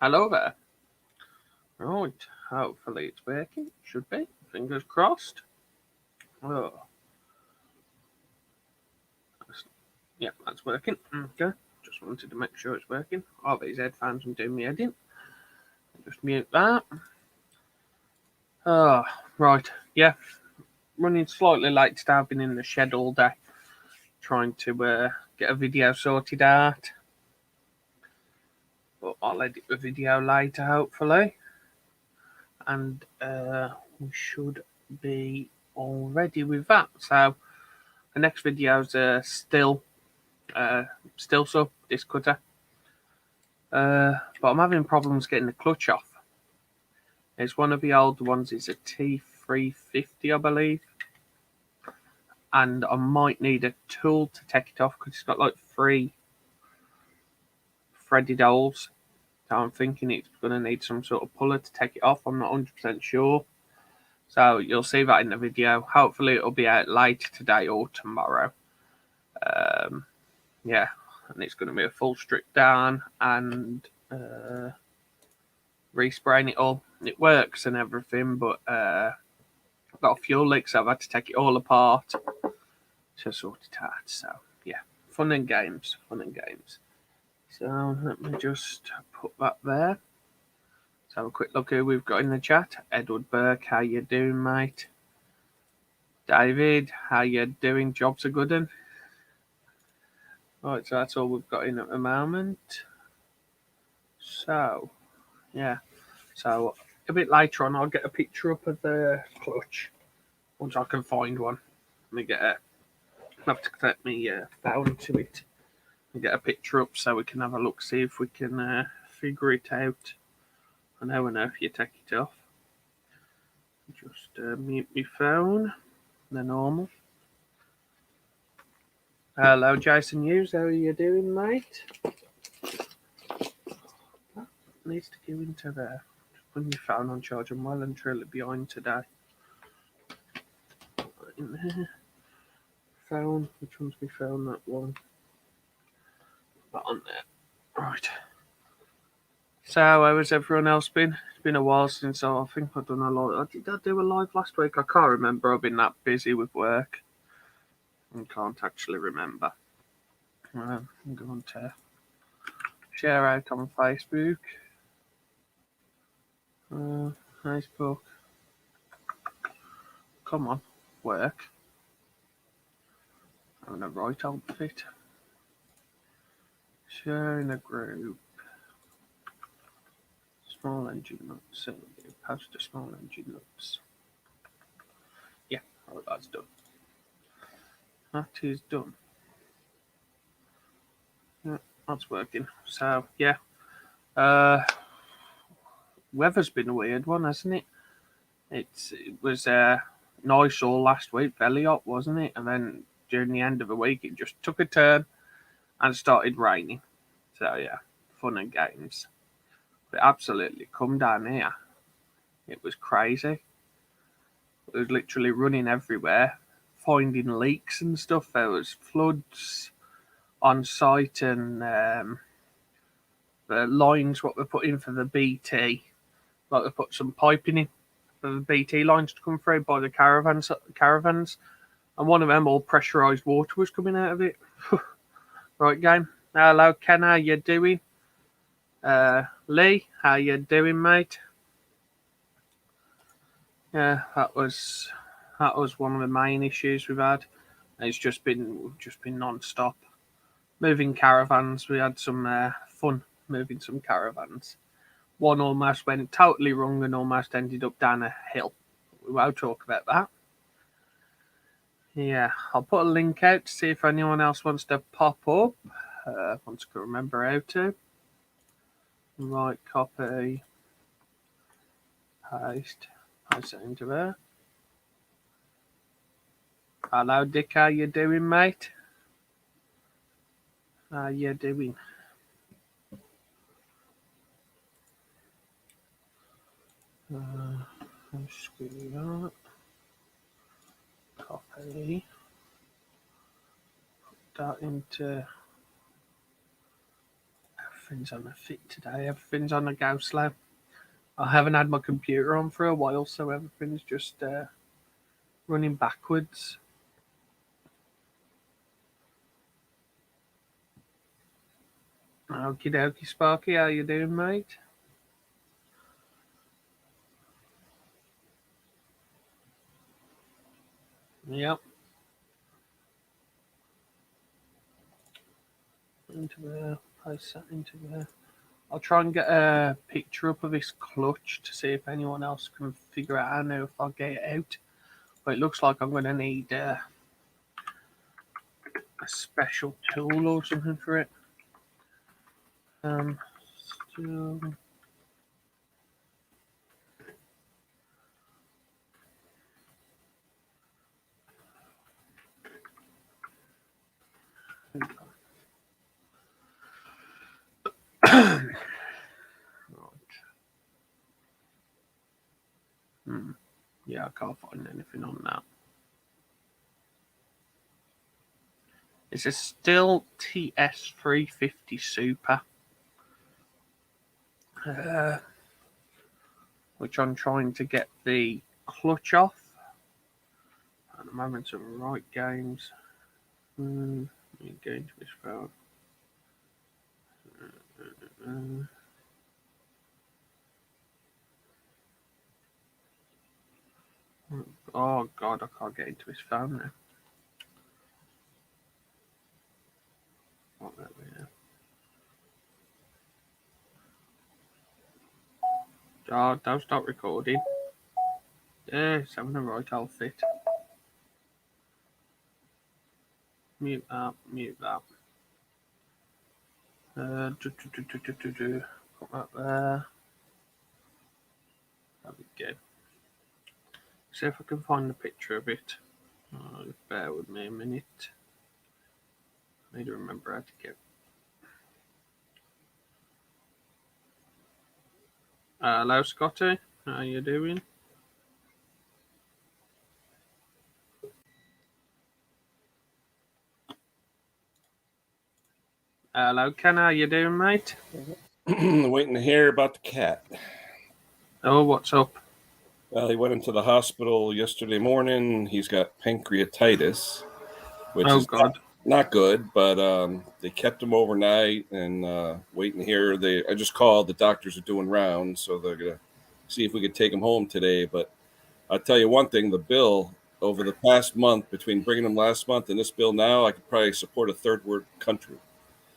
Hello there. Right, hopefully it's working. Should be. Fingers crossed. Oh, yeah, that's working. Okay, just wanted to make sure it's working. All these headphones I'm doing my head in. Just mute that. Oh, right, yeah. Running slightly late today. I've been in the shed all day trying to get a video sorted out. But I'll edit the video later, hopefully. And we should be all ready with that. So the next video's still sub disc cutter. But I'm having problems getting the clutch off. It's one of the old ones. It's a T350, I believe. And I might need a tool to take it off because it's got like 3 threaded holes. So I'm thinking it's going to need some sort of puller to take it off. I'm not 100% sure. So you'll see that in the video. Hopefully it'll be out later today or tomorrow. Yeah, and it's going to be a full strip down and respraying it all. It works and everything, but I've got a fuel leak, so I've had to take it all apart to sort it out. So yeah, fun and games. So let me just put that there. Let's have a quick look who we've got in the chat. Edward Burke, how you doing, mate? David, how you doing? Jobs are good un. Right, so that's all we've got in at the moment. So yeah, so a bit later on I'll get a picture up of the clutch once I can find one. Let me I have to connect my phone to it and get a picture up so we can have a look, see if we can figure it out. I know if you take it off. Just mute my phone, the normal. Hello, Jason Hughes. How are you doing, mate? That needs to go into there. Just put your phone on charge. I'm well and truly behind today. In there. Phone. Which one's my phone? That one. That on there. Right. So, how has everyone else been? It's been a while since I think I've done a lot. Did I do a live last week? I can't remember. I've been that busy with work. I can't actually remember. I'm going to share out on Facebook. Facebook. Come on, work. I'm in a right outfit. Share in a group. Small engine nuts. Post to small engine nuts. Yeah, oh, that's done. That is done. Yeah, that's working. So yeah. Weather's been a weird one, hasn't it? It was nice all last week, fairly hot, wasn't it? And then during the end of the week, it just took a turn and started raining. So yeah, fun and games. But absolutely come down here. It was crazy. It was literally running everywhere, finding leaks and stuff. There was floods on site, and the lines what they put in for the BT, like they put some piping in for the BT lines to come through by the caravans, and one of them all pressurised water was coming out of it. Right, game. Hello, Ken. How you doing? Lee, how you doing, mate? Yeah, that was one of the main issues we've had. It's just been non-stop moving caravans. We had some fun moving some caravans. One almost went totally wrong and almost ended up down a hill. We won't talk about that. Yeah, I'll put a link out to see if anyone else wants to pop up. Once I can remember how to. Right, copy, paste it into there. Hello, Dick. How you doing, mate? How you doing? Let's do that. Copy. Put that into Everything's on a fit today. Everything's on a go slow. I haven't had my computer on for a while, so everything's just running backwards. Okie dokie, Sparky, how you doing, mate? Yep. Into there. Place that into there. I'll try and get a picture up of this clutch to see if anyone else can figure out how now if I'll get it out. But it looks like I'm going to need a special tool or something for it. Still. Right. Yeah, I can't find anything on that. It's a still TS350 Super, which I'm trying to get the clutch off. At the moment, some right games. Let me go into this phone. Oh God, I can't get into his phone now. What there we are. Oh, don't stop recording. Yeah, it's having the right outfit. Mute that, mute that. Put that there. There we go. See if I can find a picture of it. Bear with me a minute. I need to remember how to get. Hello, Scotty. How you doing? Hello, Ken. How you doing, mate? Waiting to hear about the cat. Oh, what's up? Well, he went into the hospital yesterday morning. He's got pancreatitis, which is God. not good, but they kept him overnight and waiting to hear. I just called. The doctors are doing rounds, so they're going to see if we could take him home today. But I'll tell you one thing, the bill over the past month, between bringing him last month and this bill now, I could probably support a third world country.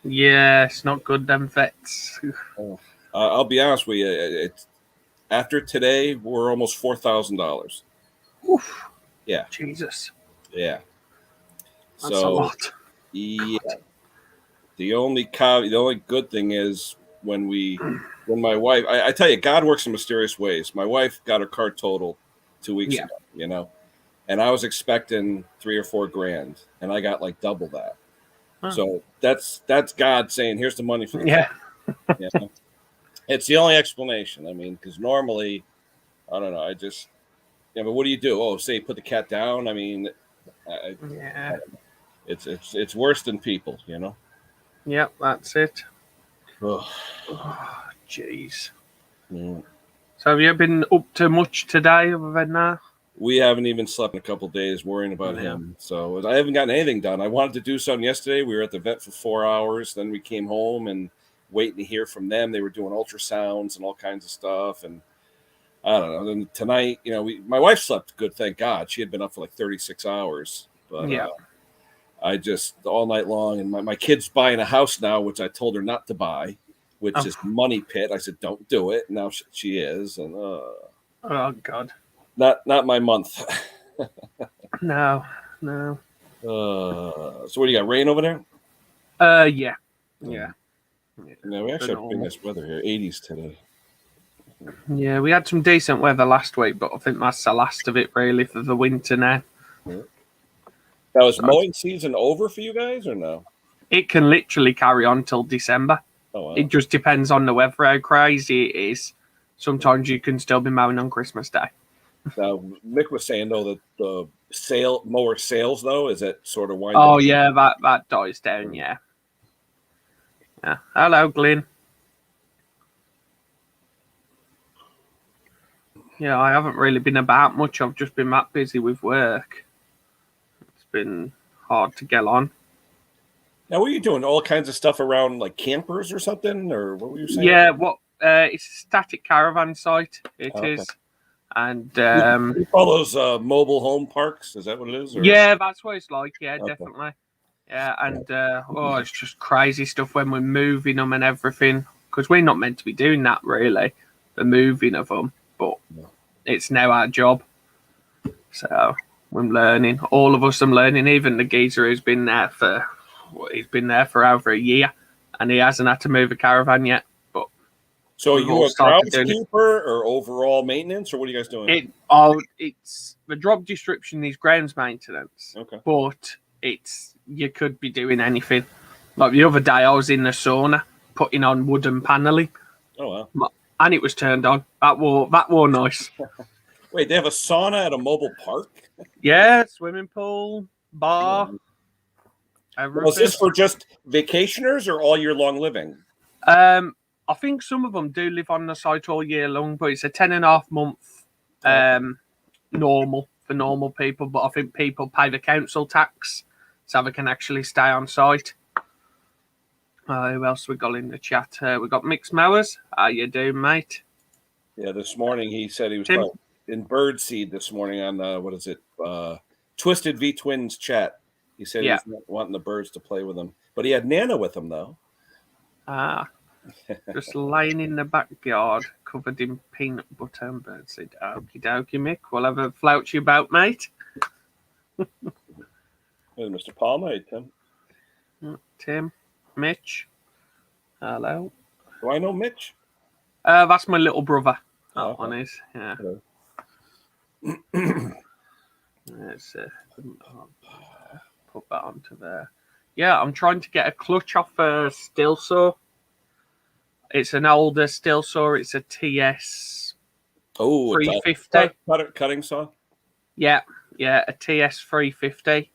Yeah, it's not good, them vets. I'll be honest with you. It's after today, we're almost $4,000. Oof. Yeah. Jesus. Yeah. That's a lot. Yeah. The only good thing is when my wife, I tell you, God works in mysterious ways. My wife got her car totaled 2 weeks ago, and I was expecting $3 or $4 grand, and I got like double that. Huh. So that's God saying, "Here's the money for the car." It's the only explanation. I mean, because normally, I don't know. But what do you do? Oh, say put the cat down. I mean, it's worse than people, Yep, that's it. Oh, jeez. So have you been up to much today other than that? We haven't even slept in a couple of days worrying about him. So I haven't gotten anything done. I wanted to do something yesterday. We were at the vet for 4 hours. Then we came home and waiting to hear from them. They were doing ultrasounds and all kinds of stuff. And I don't know. Then tonight, my wife slept good, thank God. She had been up for like 36 hours. But I just all night long. And my kid's buying a house now, which I told her not to buy, which is money pit. I said, don't do it. Now she is. And oh, God. Not my month. No. So what do you got? Rain over there? Yeah. No, we actually have pretty nice weather here. 80s today. Yeah, we had some decent weather last week, but I think that's the last of it really for the winter now. Yeah. Now, is mowing season over for you guys or no? It can literally carry on till December. Oh, wow. It just depends on the weather, how crazy it is. Sometimes you can still be mowing on Christmas Day. Now, Mick was saying, though, that the mower sales, though, is it sort of winding down? Yeah, that dies down, yeah. Hello, Glenn. Yeah, I haven't really been about much. I've just been that busy with work. It's been hard to get on. Now, what are you doing? All kinds of stuff around like campers or something, or what were you saying? Yeah, it's a static caravan site. It Okay. is, and You call those mobile home parks? Is that what it is? Or yeah, that's what it's like. Yeah, okay. definitely. Yeah, and it's just crazy stuff when we're moving them and everything because we're not meant to be doing that really, the moving of them, but No. it's now our job. So we're learning. All of us are learning. Even the geezer who's been there for he's been there for over a year, and he hasn't had to move a caravan yet. But So, are we've you all a started doing it. groundskeeper or overall maintenance, or what are you guys doing? It's the job description is grounds maintenance, Okay. but it's you could be doing anything. Like the other day, I was in the sauna putting on wooden paneling, Oh wow. and it was turned on. That were nice. Wait, they have a sauna at a mobile park? Yeah, swimming pool, bar, Well, is everything. this for just vacationers or all year long living? I think some of them do live on the site all year long, but it's a 10.5 month normal for normal people. But I think people pay the council tax so they can actually stay on site. Who else we got in the chat? We got Mixed Mowers. How you doing, mate? Yeah, this morning he said he was Tim? in Birdseed this morning on what is it? Twisted V Twins chat. He said Yeah. he was wanting the birds to play with him, but he had Nana with him though. Just laying in the backyard, covered in peanut butter and birdseed. Okie dokie, Mick. We'll have a flout you about, mate. Hey, Mr. Palmer, hey, Tim. Tim, Mitch. Hello. Do I know Mitch? That's my little brother. That Oh, okay. one is. Yeah. Hello. Let's put that onto there. Yeah, I'm trying to get a clutch off a still saw. It's an older still saw. It's a TS Oh, 350. Cutting saw. Yeah, a TS 350,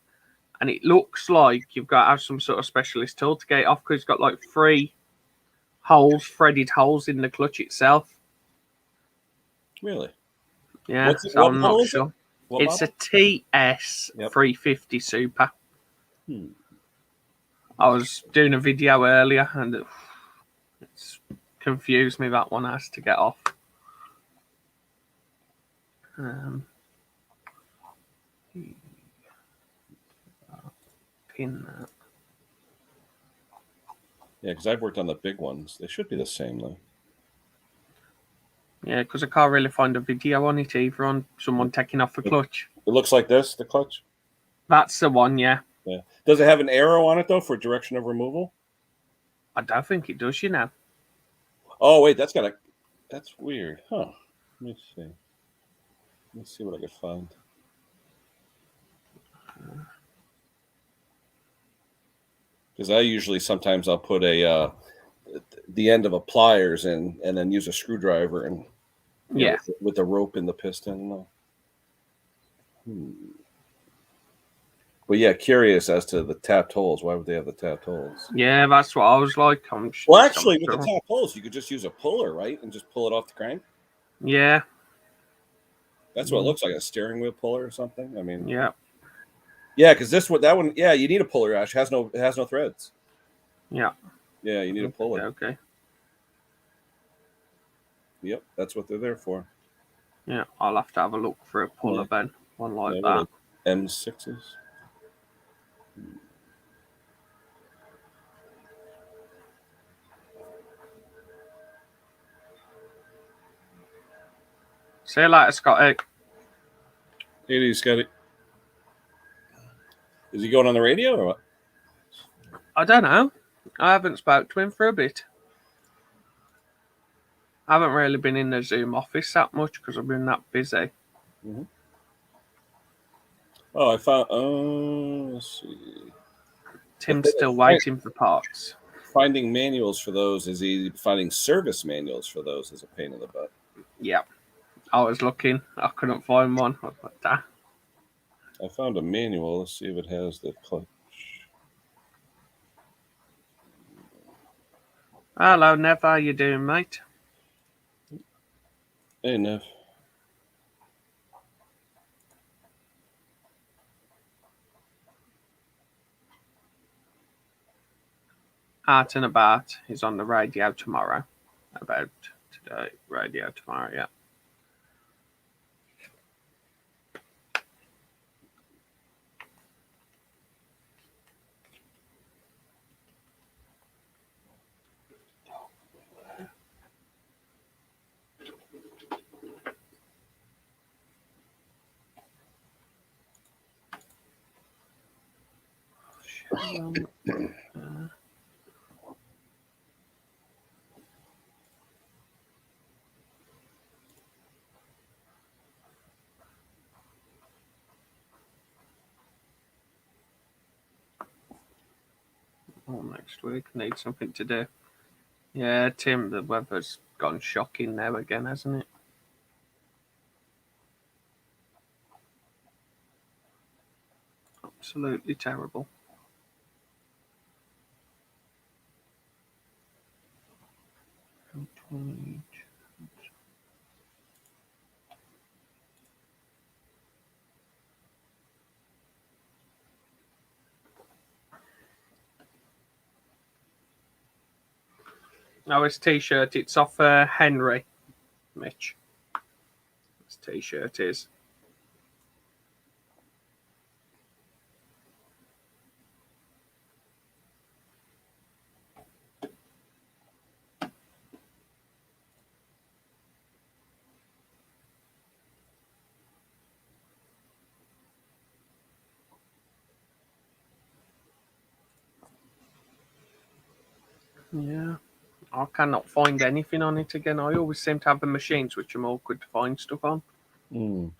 and it looks like you've got to have some sort of specialist tool to get it off because it's got like 3 holes, threaded holes in the clutch itself. Really? Yeah, so I'm not sure. It's model? a TS 350 Super. I was doing a video earlier and it's confused me. That one has to get off. Pin that. Yeah, because I've worked on the big ones. They should be the same though. Yeah, because I can't really find a video on it either on someone taking off the clutch. It looks like this, the clutch. That's the one, yeah. Yeah. Does it have an arrow on it though for direction of removal? I don't think it does, you know. Oh wait, that's weird, huh? Let me see. Let me see what I can find. Because I usually sometimes I'll put the end of a pliers in and then use a screwdriver and with a rope in the piston. But yeah, curious as to the tapped holes. Why would they have the tapped holes? Yeah, that's what I was like. Well, actually, with the tapped holes, you could just use a puller, right, and just pull it off the crank. Yeah, that's what it looks like, a steering wheel puller or something. I mean, yeah, because that one, you need a puller. Ash it has no threads. Yeah, you need a puller. Okay. Yep, that's what they're there for. Yeah, I'll have to have a look for a puller then, one like that. M6s. See you later, Scotty. Hey, Scotty. Is he going on the radio or what? I don't know. I haven't spoke to him for a bit. I haven't really been in the Zoom office that much because I've been that busy. Mm-hmm. Oh, I found. Let's see. Tim's still waiting for parts. Finding manuals for those is easy. Finding service manuals for those is a pain in the butt. Yeah. I was looking. I couldn't find one. I was like, "Dah." I found a manual. Let's see if it has the clutch. Hello, Nev. How you doing, mate? Hey, Nev. Out and About is on the radio tomorrow. About today, radio tomorrow, yeah. Next week, need something to do. Yeah, Tim, the weather's gone shocking now again, hasn't it? Absolutely terrible. Oh, his t-shirt. It's off Henry, Mitch. His t-shirt is. Yeah. I cannot find anything on it again. I always seem to have the machines which are awkward to find stuff on. Mm.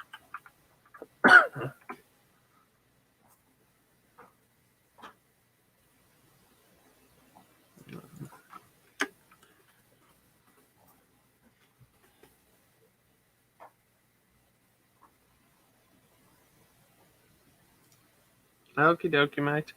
Okie dokie, mate.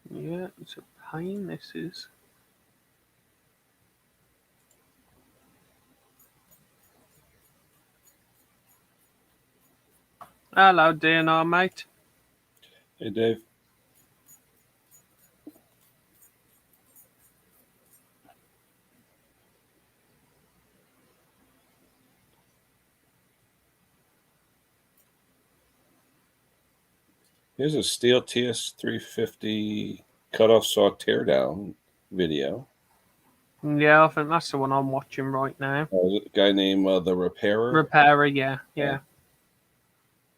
Yeah, it's a pain, this is. Hello, DNR, mate. Hey, Dave. Here's a Steel TS350 cutoff saw teardown video. Yeah, I think that's the one I'm watching right now. A guy named The Repairer. Repairer, yeah.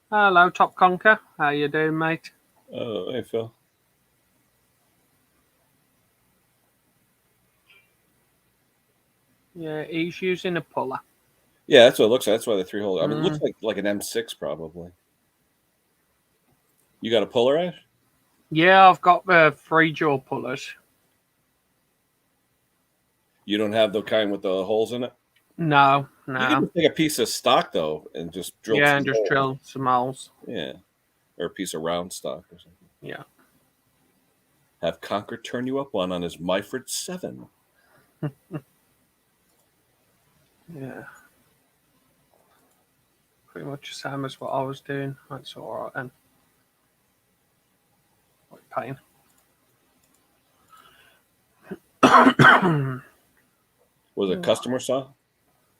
Hello, Top Conker. How you doing, mate? Oh, hey, Phil. Yeah, he's using a puller. Yeah, that's what it looks like. That's why the 3-hole. I mean, it looks like an M6 probably. You got a puller, Ash? Yeah, I've got the 3-jaw pullers. You don't have the kind with the holes in it? No. You can just take a piece of stock, though, and just drill and just drill some holes. Yeah. Or a piece of round stock or something. Yeah. Have Conker turn you up on his Myford 7. Yeah. Pretty much the same as what I was doing. That's alright then. What pain. Was it a customer saw?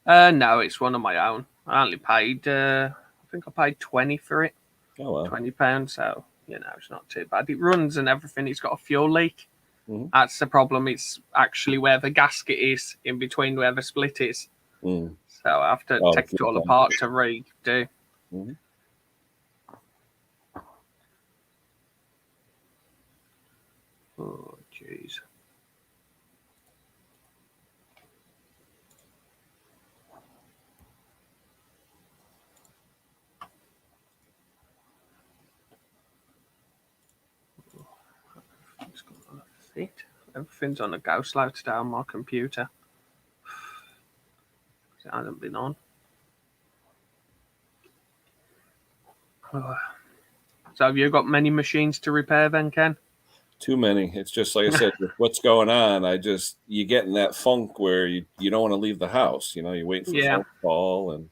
No, it's one of my own. I only paid, I think I paid 20 for it. Oh, wow. £20, so, it's not too bad. It runs and everything. It's got a fuel leak. Mm-hmm. That's the problem. It's actually where the gasket is, in between where the split is. Mm. So I have to take it all apart to redo. Mm-hmm. Oh, jeez. it. Everything's on a go slow today on my computer. It hasn't been on. Oh. So have you got many machines to repair then, Ken? Too many. It's just like I said, with what's going on, you get in that funk where you don't want to leave the house. You wait for the phone call, and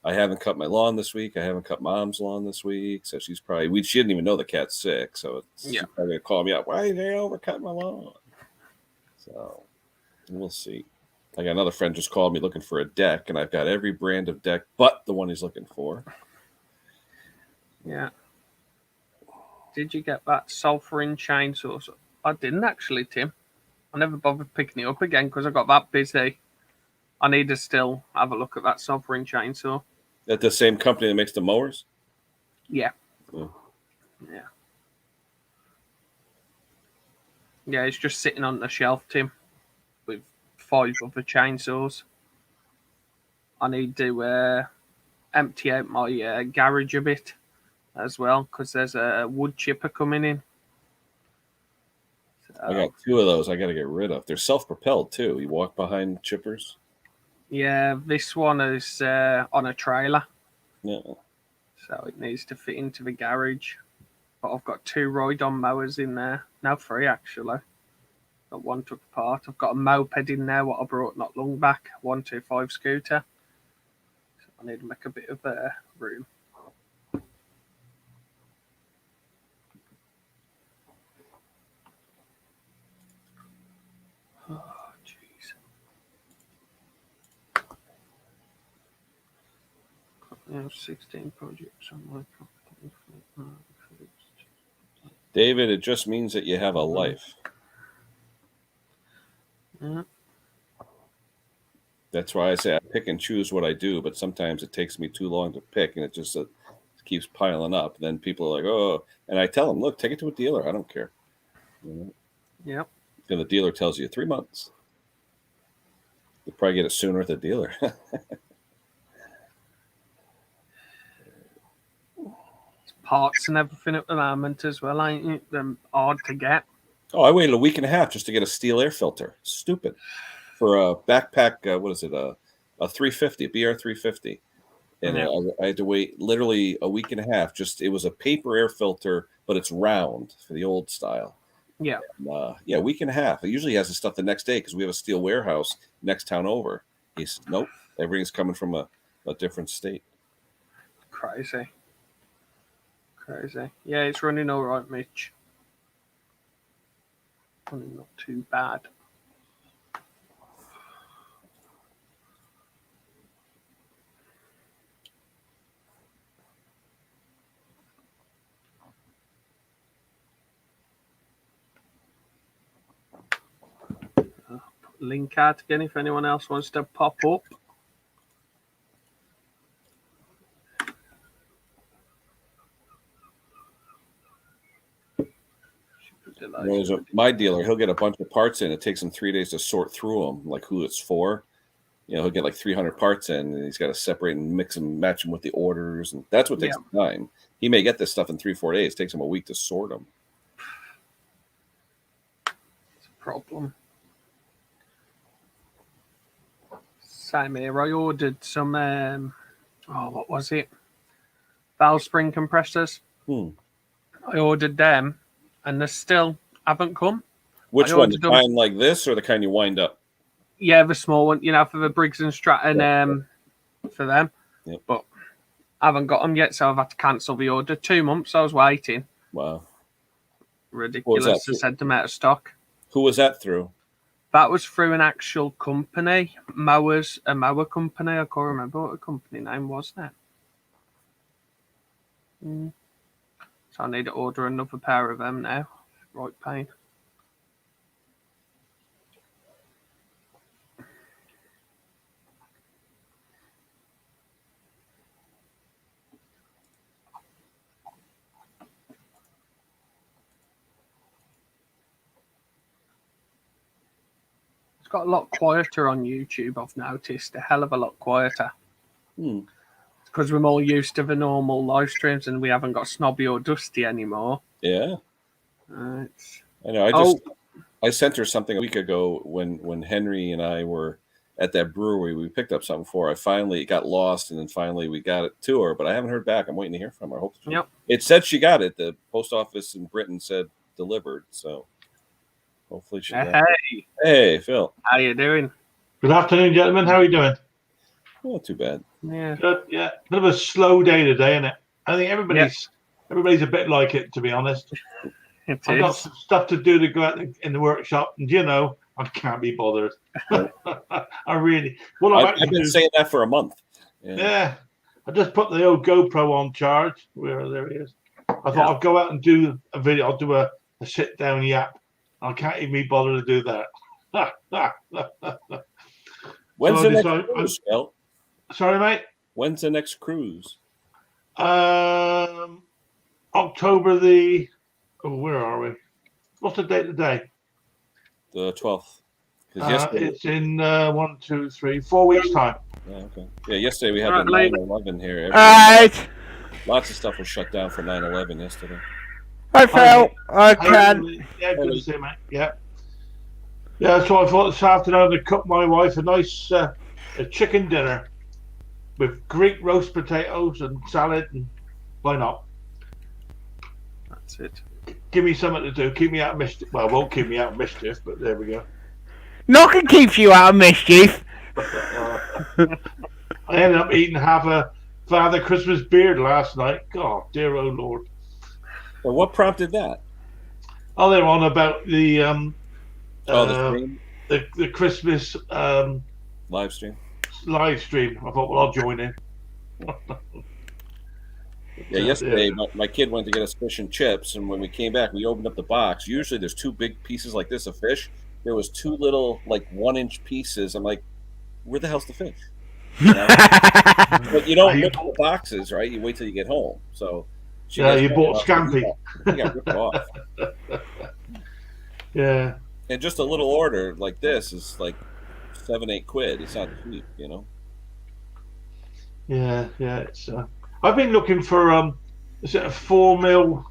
I haven't cut my lawn this week. I haven't cut Mom's lawn this week, so she's probably she didn't even know the cat's sick, so she's probably gonna call me up. Why did they overcut my lawn? So we'll see. I got another friend just called me looking for a deck, and I've got every brand of deck but the one he's looking for. Yeah. Did you get that sulfuring chainsaw? I didn't actually, Tim. I never bothered picking it up again because I got that busy. I need to still have a look at that sulfuring chainsaw. At the same company that makes the mowers? Yeah. Yeah. Yeah, it's just sitting on the shelf, Tim, with 5 other chainsaws. I need to empty out my garage a bit as well because there's a wood chipper coming in. So, I got 2 of those I got to get rid of. They're self-propelled too. You walk behind chippers. Yeah, this one is on a trailer. Yeah. So it needs to fit into the garage. But I've got 2 ride-on mowers in there. No, 3 actually. Got 1 took apart. I've got a moped in there, what I brought not long back. 125 scooter. So I need to make a bit of room. Oh, jeez. 16 projects on my property. David, it just means that you have a life. Yeah. That's why I say I pick and choose what I do, but sometimes it takes me too long to pick, and it just keeps piling up. Then people are like, "Oh," and I tell them, "Look, take it to a dealer. I don't care." Yep. And the dealer tells you 3 months. You probably get it sooner at the dealer. Parts and everything at the moment as well, ain't it? They're hard to get. Oh, I waited a week and a half just to get a steel air filter. Stupid. For a backpack, what is it? A 350, a BR 350. And I had to wait literally a week and a half. It was a paper air filter, but it's round for the old style. Yeah. And, a week and a half. It usually has the stuff the next day because we have a steel warehouse next town over. He said, nope, everything's coming from a different state. Crazy. Yeah, it's running all right, Mitch. Running not too bad. Link out again if anyone else wants to pop up. My dealer, he'll get a bunch of parts in. It takes him 3 days to sort through them, like who it's for. He'll get like 300 parts in, and he's got to separate and mix and match them with the orders, and that's what takes time. He may get this stuff in 3-4 days. It takes him a week to sort them. It's a problem. Same here. I ordered some. What was it? Valve spring compressors. I ordered them, and they still haven't come. Which one? The kind like this, or the kind you wind up? Yeah, the small one. For the Briggs and Stratton. For them. Yep. But I haven't got them yet, so I've had to cancel the order. 2 months I was waiting. Wow. Ridiculous. They said them out of stock. Who was that through? That was through an actual company, a mower company. I can't remember what the company name was now. So I need to order another pair of them now. Right pain. It's got a lot quieter on YouTube, I've noticed. A hell of a lot quieter. It's because we're more used to the normal live streams and we haven't got Snobby or Dusty anymore. Yeah. I know. I sent her something a week ago when Henry and I were at that brewery. We picked up something for her. I finally got lost, and then finally we got it to her, but I haven't heard back. I'm waiting to hear from her. I hope Yep. it said she got it. The post office in Britain said delivered, so hopefully she got it. Hey, Hey, Phil. how you doing? Good afternoon, gentlemen. How are you doing? Not too bad. Yeah. Good. Yeah, bit of a slow day today, isn't it? I think everybo's a bit like it, to be honest. It I've got is. some stuff to do to go out in the workshop, and I can't be bothered. I really. What I've I've actually been do- saying that for a month. Yeah, I just put the old GoPro on charge. There he is. I thought Yeah. I'd go out and do a video. I'll do a sit down yap. I can't even be bothered to do that. When's So the I next decided- cruise, Phil? Sorry, mate. When's the next cruise? October the. Oh, where are we? What's the date today? The 12th. Because yesterday, It's in 1, 2, 3, 4 weeks time. yesterday we had Right, the late. 9/11 here. Alright. Lots of stuff was shut down for 9/11 yesterday. Hi, Phil. Hi, Hey, Ken. Yeah, good to see you, mate. Yeah. Yeah, so I thought this afternoon to cook my wife a nice a chicken dinner with Greek roast potatoes and salad, and why not? That's it. Give me something to do. Keep me out of mischief. Well, it won't keep me out of mischief, but there we go. Nothing keeps you out of mischief. I ended up eating half a Father Christmas beard last night. God, dear, oh Lord. Well, what prompted that? Oh, they're on about the The stream? the Christmas Live stream? live stream. I thought, well, I'll join in. Yeah, yesterday my kid went to get us fish and chips, and when we came back, we opened up the box. Usually there's two big pieces like this of fish. There was two little, like 1-inch pieces. I'm like, where the hell's the fish? You know? But you don't look at the boxes, right? You wait till you get home. So You bought scampi. He got ripped off. Yeah. And just a little order like this is like 7-8 quid. It's not cheap, you know. Yeah. It's. I've been looking for is it a 4 mil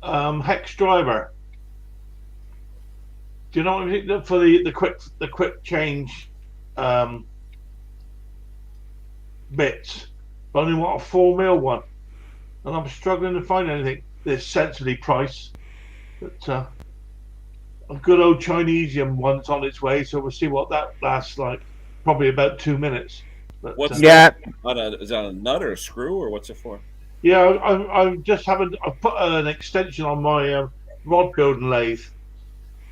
hex driver? Do you know what I mean? For the quick change bits? I only want a 4 mil one, and I'm struggling to find anything that's sensibly priced. But a good old Chinesian one's on its way, so we'll see what that lasts like. Probably about 2 minutes. But, What's Yeah. Is that a nut or a screw, or what's it for? Yeah, I just haven't. I put an extension on my rod building lathe,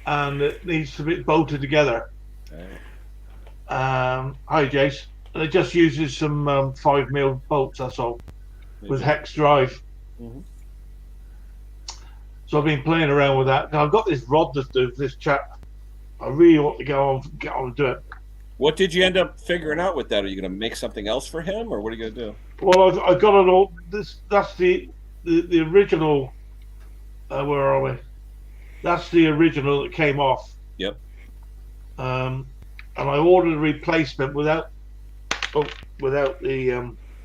and it needs to be bolted together. Hi, Jace. And it just uses some 5 mil bolts. That's all with hex drive. Mhm. So I've been playing around with that. Now I've got this rod to do for this chap. I really want to get on and do it. What did you end up figuring out with that? Are you going to make something else for him, or what are you going to do? Well, I've got it all. That's the original. Where are we? That's the original that came off. Yep. And I ordered a replacement without the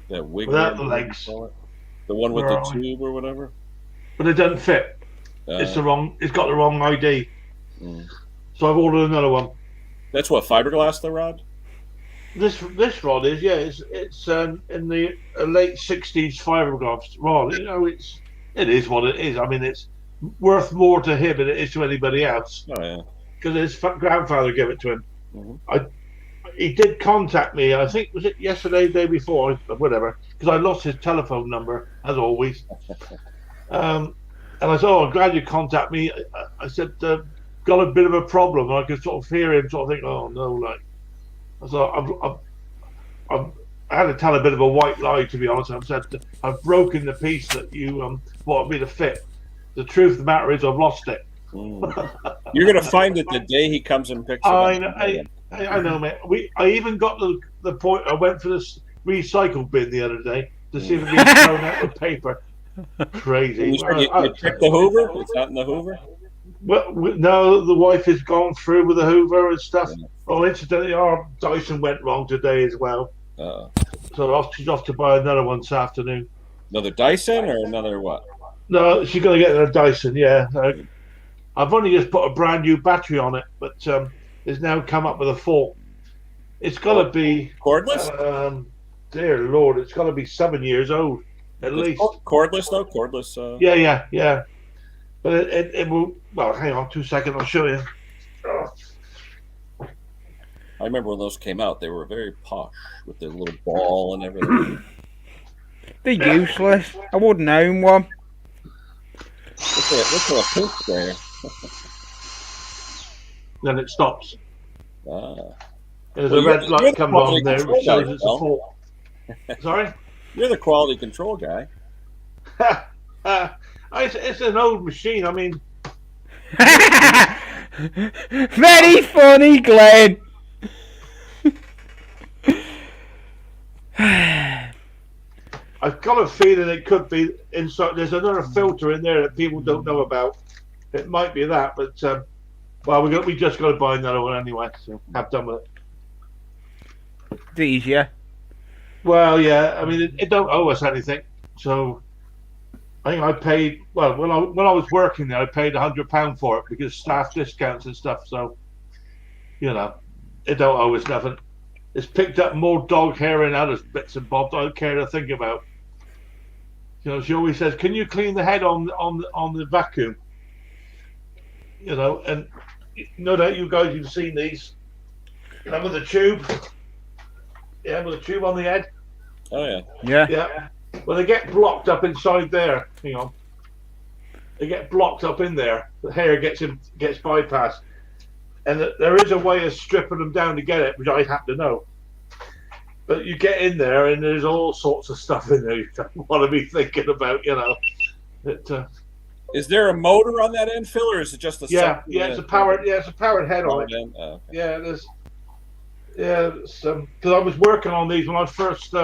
That wig without ring, the legs. the one with Where the are we? tube or whatever. But it doesn't fit. It's got the wrong ID. Mm. So I've ordered another one. That's what, fiberglass, the rod? This rod is it's in the late '60s fiberglass rod. You know, it is what it is. I mean, it's worth more to him than it is to anybody else Oh yeah. because his grandfather gave it to him. Mhm. He did contact me. I think was it yesterday, day before, whatever. Because I lost his telephone number as always. And I said, "Oh, I'm glad you contacted me." I said, "Got a bit of a problem." I could sort of hear him sort of think, "Oh no!" Like I thought, I had to tell a bit of a white lie, to be honest. I said, "I've broken the piece that you wanted me to fit." The truth of the matter is, I've lost it. You're going to find it the day he comes and picks it up. I know, mate. I even got the point. I went for this recycle bin the other day to see if it had been thrown out with paper. Crazy. You checked the Hoover? It's not in the Hoover? Well, no, the wife has gone through with the Hoover and stuff. Oh, incidentally, our Dyson went wrong today as well. So she's off to buy another one this afternoon. Another Dyson or another what? No, she's going to get a Dyson, yeah. I've only just put a brand new battery on it, but it's now come up with a fault. It's got to be Cordless? Dear Lord, it's got to be 7 years old at least. Cordless though, cordless. Yeah. But it will. Well, hang on 2 seconds. I'll show you. I remember when those came out; they were very posh with the little ball and everything. They're useless. I wouldn't own one. Look at a pink there. Then it stops. Ah. There's Well, a red you're light the comes on quality there, control which shows guy, it's a Phil. fault. Sorry. You're the quality control guy. It's an old machine. I mean, Very funny, Glenn. I've got a feeling it could be inside. There's another filter in there that people don't know about. It might be that, but well, we just got to buy another one anyway. So have done with it. It's easier. Well, yeah. I mean, it don't owe us anything. So I think I paid. Well, when I was working there, I paid £100 for it because staff discounts and stuff. So it don't owe us nothing. It's picked up more dog hair and other bits and bobs I don't care to think about. She always says, "Can you clean the head on the vacuum?" And no doubt you guys have seen these. With the tube. Yeah, with a tube on the head. Oh yeah. Yeah. Yeah. Well, they get blocked up inside there. Hang on. They get blocked up in there. The hair gets bypassed, and there is a way of stripping them down to get it, which I happen to know. But you get in there, and there's all sorts of stuff in there you don't want to be thinking about. Is there a motor on that end, Phil, or is it just a? It's a powered. Yeah, it's a powered head on it. Oh, okay. Yeah, it is. Yeah, because I was working on these when I first.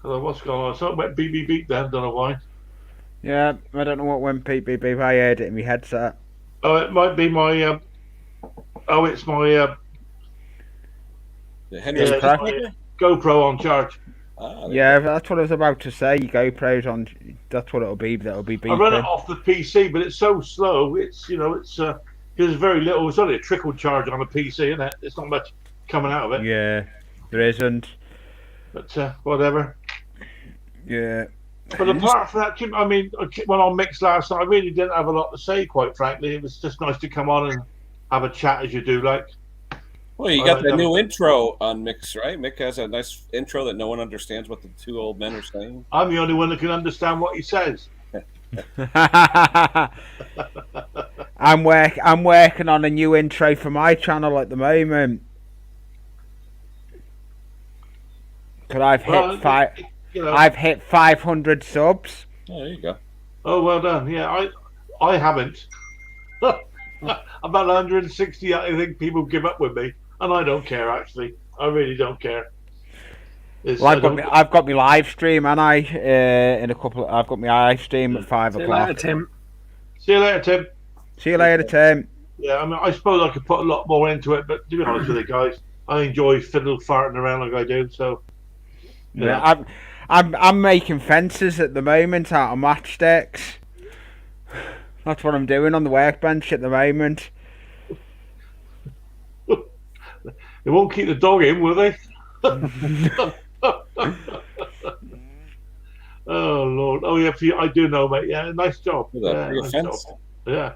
What's going on? Something went beep beep beep then. Don't know why. Yeah, I don't know what went beep beep beep. I heard it in my headset. Oh, it might be my. It's my. The Henry it's my GoPro on charge. Yeah, that's what I was about to say. GoPro's on. That's what it'll be. That'll be beeping. I run it off the PC, but it's so slow. It's there's very little. It's only a trickle charge on a PC, isn't it? It's not much coming out of it. Yeah, there isn't. But whatever. Yeah. But apart from that, I mean, when I mixed last night, I really didn't have a lot to say, quite frankly. It was just nice to come on and have a chat as you do, like. Well, you got the new intro on Mix, right? Mick has a nice intro that no one understands what the two old men are saying. I'm the only one that can understand what he says. I'm working on a new intro for my channel at the moment. But I've hit 500 subs. Oh, there you go. Oh, well done. Yeah, I haven't. About 160, I think people give up with me, and I don't care. Actually, I really don't care. Well, I've got my live stream, and I've got my live stream at 5 o'clock. See you later, Tim. See you later, Tim. Yeah, I mean, I suppose I could put a lot more into it, but to be honest with you guys, I enjoy fiddle farting around like I do. So yeah, I'm making fences at the moment out of matchsticks. That's what I'm doing on the workbench at the moment. They won't keep the dog in, will they? Oh Lord! Oh yeah, I do know, mate. Yeah, nice job. Nice job. Yeah.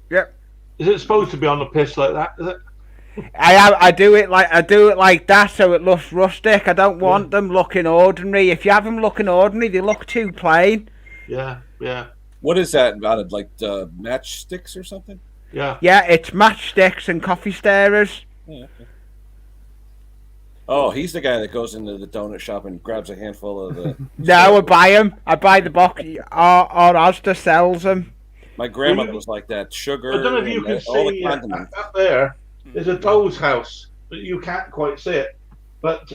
Yep. Is it supposed to be on the piss like that? Is it? I do it like that, so it looks rustic. I don't want them looking ordinary. If you have them looking ordinary, they look too plain. Yeah. What is that about? Like matchsticks or something? Yeah. Yeah, it's matchsticks and coffee stirrers. Oh, okay. Oh, he's the guy that goes into the donut shop and grabs a handful of the. No, I buy them. I buy the box, or Asda sells them. My grandmother was like that. Sugar. I don't know if you can see up there. There's a doll's house, but you can't quite see it. But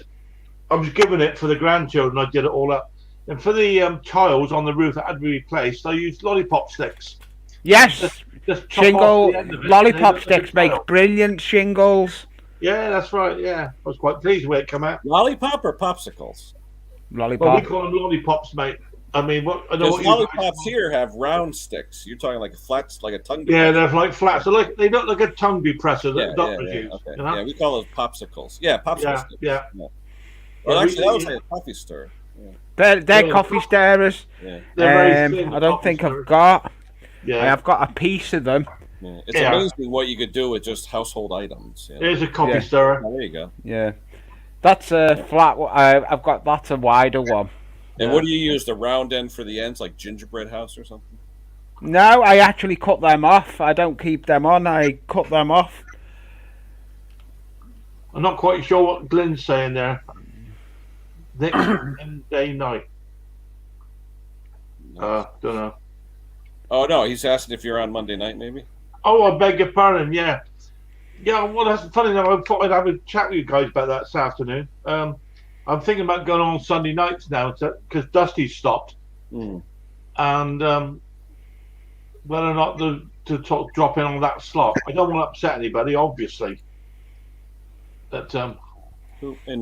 I was given it for the grandchildren. I did it all up, and for the tiles on the roof that had to be replaced, I used lollipop sticks. Yes, just shingle lollipop sticks make brilliant shingles. Yeah, that's right. Yeah, I was quite pleased with it come out. Lollipop or popsicles? Lollipop. Well, we call them lollipops, mate. I mean, what I know Because what you lollipops here have round sticks. You're talking like a flat, like a tongue. Yeah, depressor. they're like flat. So like they look like a tongue depressor that Yeah, doctors yeah. use. Okay. You know? Yeah, we call those popsicles. Yeah, popsicle Yeah, sticks. yeah. Well, Yeah, actually, that was yeah. like a coffee stir. Yeah. They're Yeah. coffee stirrers. Yeah. They're very thin. I don't think coffee I've got. I Yeah, have got a piece of them. Yeah. It's Yeah. amazing what you could do with just household items. You know? there's a coffee Yeah. stirrer. Oh, there you go. Yeah, that's a flat. I've got that's a wider one. And Yeah. what do you use the round end for the ends, like gingerbread house or something? No, I actually cut them off. I don't keep them on. I cut them off. I'm not quite sure what Glenn's saying there. Next day night. Don't know. Oh no, he's asking if you're on Monday night, maybe. Oh, I beg your pardon. Yeah, yeah. Well, that's funny. Enough, I thought I'd have a chat with you guys about that this afternoon. I'm thinking about going on Sunday nights now because Dusty's stopped, Mm. and whether or not to drop in on that slot. I don't want to upset anybody, obviously. But And,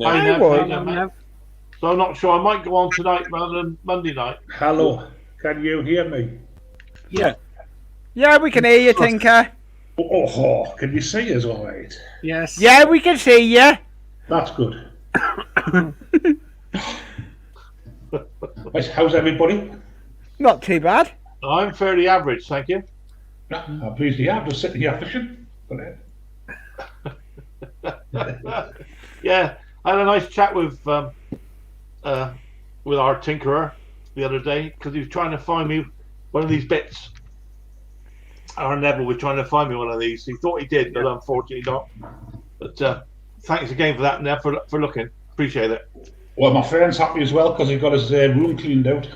I I know, would. I know, mate. So I'm not sure. I might go on tonight rather than Monday night. Hello, can you hear me? yeah, Yeah, we can hear you, Tinker. Oh, can you see us all right? Yes. Yeah, we can see you. That's good. Right, how's everybody? Not too bad. I'm fairly average, thank you. I'm pleased you have. Just sitting here fishing. Yeah, I had a nice chat with our tinkerer the other day because he was trying to find me one of these bits. Our Neville was trying to find me one of these. He thought he did, but unfortunately not. But thanks again for that, Nev, for looking. Appreciate it. Well, my friend's happy as well because he got his room cleaned out.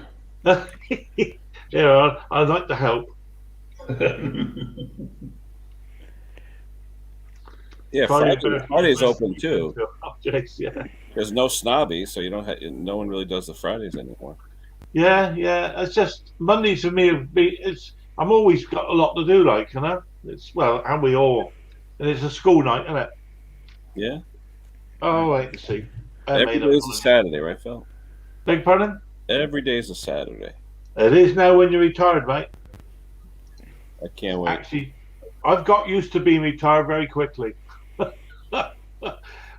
Yeah, I'd like to help. yeah. Friday's open too. Yeah. There's no snobby, so you don't. No one really does the Fridays anymore. Yeah. It's just Mondays for me. I'm always got a lot to do, like, you know. And we all, and it's a school night, isn't it? Yeah. Oh, wait and see. Every day's a Saturday, right, Phil? Beg pardon? Every day's a Saturday. It is now when you're retired, mate. I can't wait. Actually, I've got used to being retired very quickly.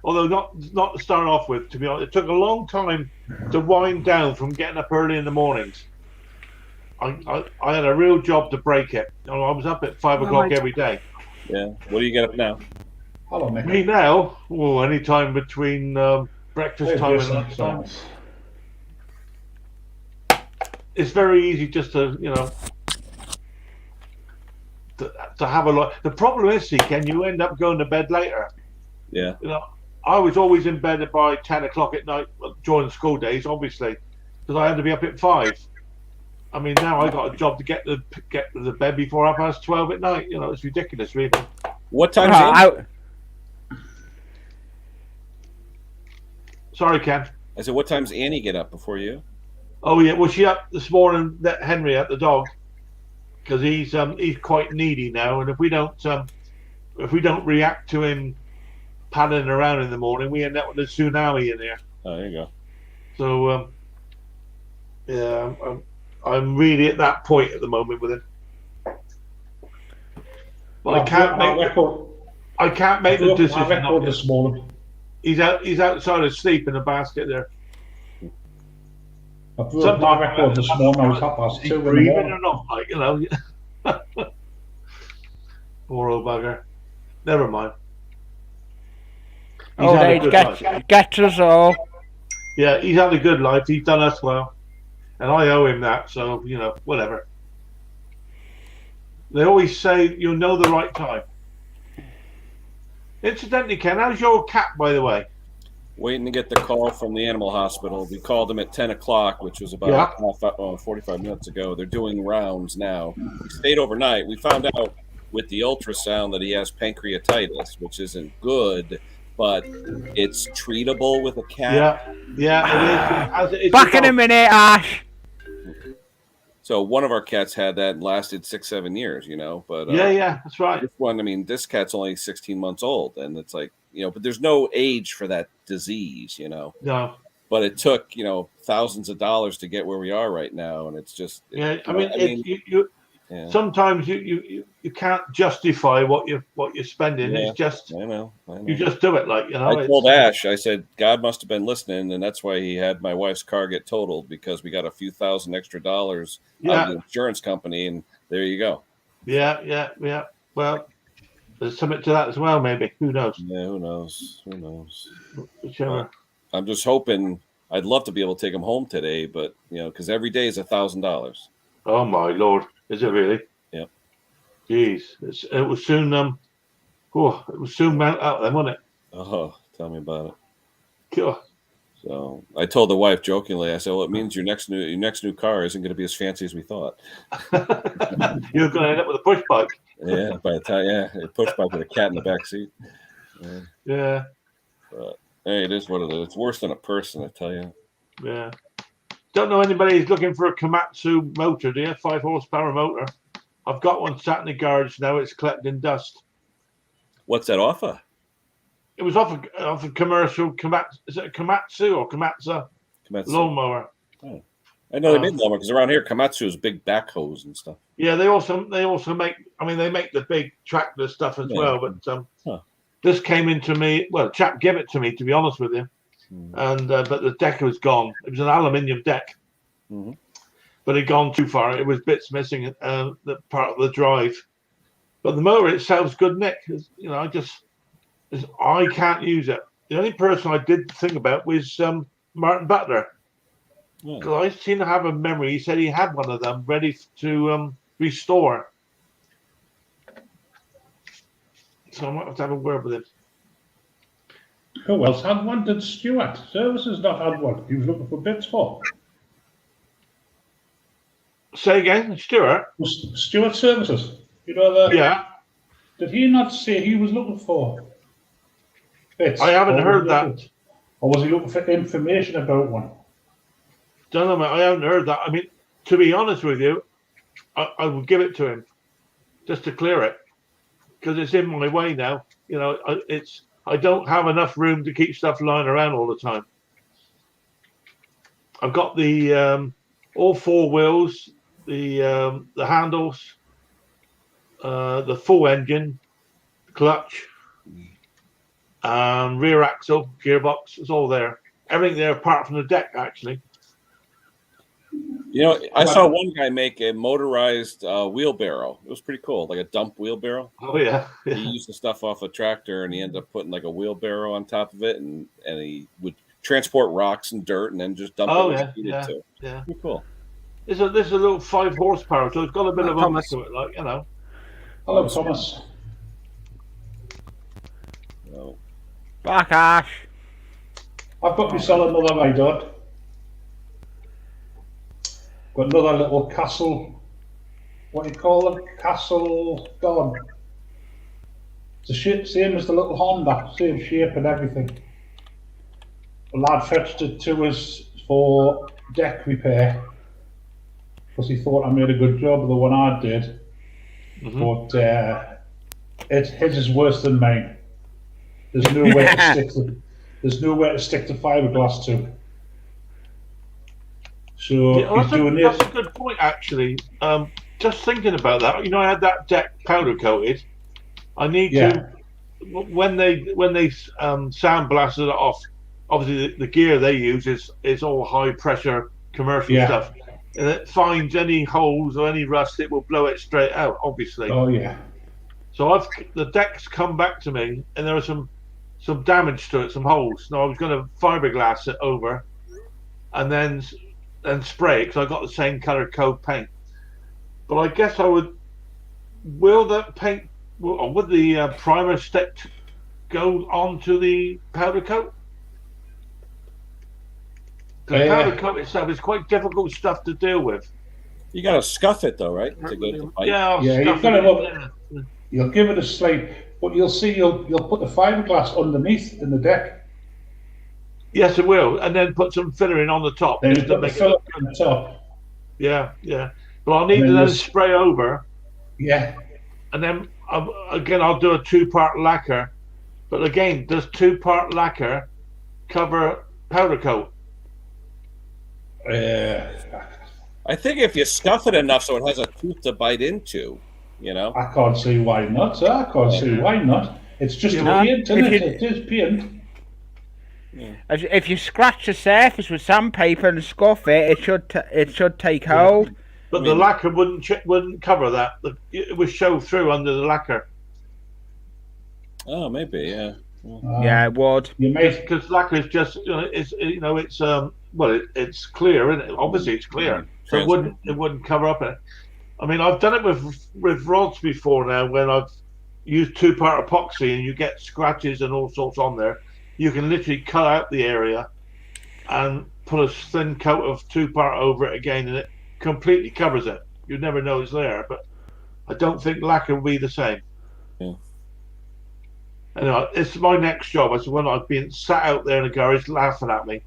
Although not to start off with, to be honest, it took a long time to wind down from getting up early in the mornings. I had a real job to break it. I was up at 5 o'clock every day. Yeah. What do you get up now? Hello, Nick. Me now, any time between breakfast time and lunch time. It's very easy just to, to have a lot. The problem is, Ken, you end up going to bed later. Yeah. I was always in bed by 10 o'clock at night during school days, obviously, because I had to be up at 5. I mean, now I got a job to get to the bed before 12:30 at night. It's ridiculous, really. What time's Sorry, Ken. I said, what time's Annie get up before you? Oh yeah, well she up this morning. Let Henry out the dog because he's quite needy now, and if we don't react to him paddling around in the morning, we end up with a tsunami in there. Oh, there you go. So yeah, I'm really at that point at the moment with him. Well, I can't make the decision. Record this morning. He's outside asleep in a basket there. I brought my record this morning. I was up past 2 in the Breathing morning. or not, Poor old bugger. Never mind. He's Old had a age good life. gets us all. Yeah, he's had a good life. He's done us well, and I owe him that. So whatever. They always say you'll know the right time. Incidentally, Ken, how's your cat, by the way? Waiting to get the call from the animal hospital. We called them at 10 o'clock, which was about 45 minutes ago. They're doing rounds now. He stayed overnight. We found out with the ultrasound that he has pancreatitis, which isn't good, but it's treatable with a cat. Yeah, it is. Back in a minute, Ash. So one of our cats had that and lasted 6-7 years, But Yeah, that's right. this one, this cat's only 16 months old, and it's like, but there's no age for that disease, No, but it took thousands of dollars to get where we are right now, and it's just Yeah, yeah. sometimes you can't justify what you're spending. Yeah, It's just I know. you just do it, like I told Ash, I said, God must have been listening, and that's why he had my wife's car get totaled, because we got a few $1,000 extra out of the insurance company, and there you go. Yeah. Well, there's something to that as well, maybe. Who knows? Yeah, who knows? Whichever. I'm just hoping. I'd love to be able to take him home today, but because every day is $1,000. Oh my Lord, is it really? Yep. Jeez, it was soon. It was soon mount out then, wasn't it? Oh, tell me about it. God. So I told the wife jokingly, I said, "Well, it means your next new car isn't going to be as fancy as we thought." You're going to end up with a push bike. Yeah, by the time, a push bike with a cat in the back seat. Yeah. But hey, it is what it is. It's worse than a person, I tell you. Yeah. Don't know anybody who's looking for a Komatsu motor, do you? 5 horsepower motor. I've got one sat in the garage now. It's collecting dust. What's that off of? It was off a commercial Komatsu. Is it a Komatsu or Komatsu lawnmower? Oh. I know they made lawnmower because around here Komatsu is big backhoes and stuff. Yeah, they also make. I mean, they make the big tractor stuff as well. But this came into me. Well, a chap gave it to me, to be honest with you. And but the deck was gone. It was an aluminium deck, but it had gone too far. It was bits missing, the part of the drive. But the motor itself's good, Nick. I can't use it. The only person I did think about was Martin Butler, because I seem to have a memory. He said he had one of them ready to restore. So I might have to have a word with him. Who else had one? Did Stuart Services not had one? He was looking for bits for. Say again, Stuart? Stuart Services. Yeah. Did he not say he was looking for bits? I haven't heard that. Or was he looking for information about one? Don't know, mate. I haven't heard that. I mean, to be honest with you, I would give it to him just to clear it, because it's in my way now. I don't have enough room to keep stuff lying around all the time. I've got the all 4 wheels, the handles, the full engine, clutch, rear axle, gearbox. It's all there. Everything there apart from the deck, actually. I saw one guy make a motorized wheelbarrow. It was pretty cool, like a dump wheelbarrow. Oh yeah. He used the stuff off a tractor, and he ended up putting like a wheelbarrow on top of it, and he would transport rocks and dirt, and then just dump it where he needed to. Yeah. Pretty cool. This is a little 5 horsepower, so it's got a bit of Thomas. to it, like Hello, Thomas. No. Back, Ash. I've got myself another Idod. Got another little Castle. What do you call them? Castle Dawn. It's the same as the little Honda, same shape and everything. The lad fetched it to us for deck repair because he thought I made a good job of the one I did. But his is worse than mine. There's no way to stick to. There's nowhere to stick the fiberglass to. So that's a good point, actually. Just thinking about that, I had that deck powder coated. I need to when they sandblasted it off. Obviously, the gear they use is all high pressure commercial stuff, and it finds any holes or any rust, it will blow it straight out. Obviously. Oh yeah. So the deck's come back to me, and there are some damage to it, some holes. Now I was going to fiberglass it over, and then spray it, because I got the same color code paint. But I guess I would. Will that paint? Would the primer stick go onto the powder coat? The powder coat itself is quite difficult stuff to deal with. You got to scuff it though, right? To get the pipe. You'll give it a slight, but you'll see you'll put the fiberglass underneath in the deck. Yes, it will, and then put some filler in on the top. Then you put the filler on the top. Yeah. But I'll need to then spray over. Yeah. And then again, I'll do a 2-part lacquer. But again, does 2-part lacquer cover powder coat? I think if you stuff it enough so it has a tooth to bite into, I can't see why not. I can't see why not. It's just a paint, isn't it? It is paint. If you scratch the surface with sandpaper and scuff it, it should take hold. But the lacquer wouldn't cover that. It would show through under the lacquer. Oh, maybe, yeah. Yeah, it would. Because lacquer is just, it's clear, isn't it? Obviously, it's clear, so it wouldn't cover up it. I mean, I've done it with rods before now when I've used 2-part epoxy and you get scratches and all sorts on there. You can literally cut out the area and put a thin coat of 2-part over it again, and it completely covers it. You never know it's there, but I don't think lacquer will be the same. Yeah. Anyway, it's my next job. I said, when I've been sat out there in the garage laughing at me,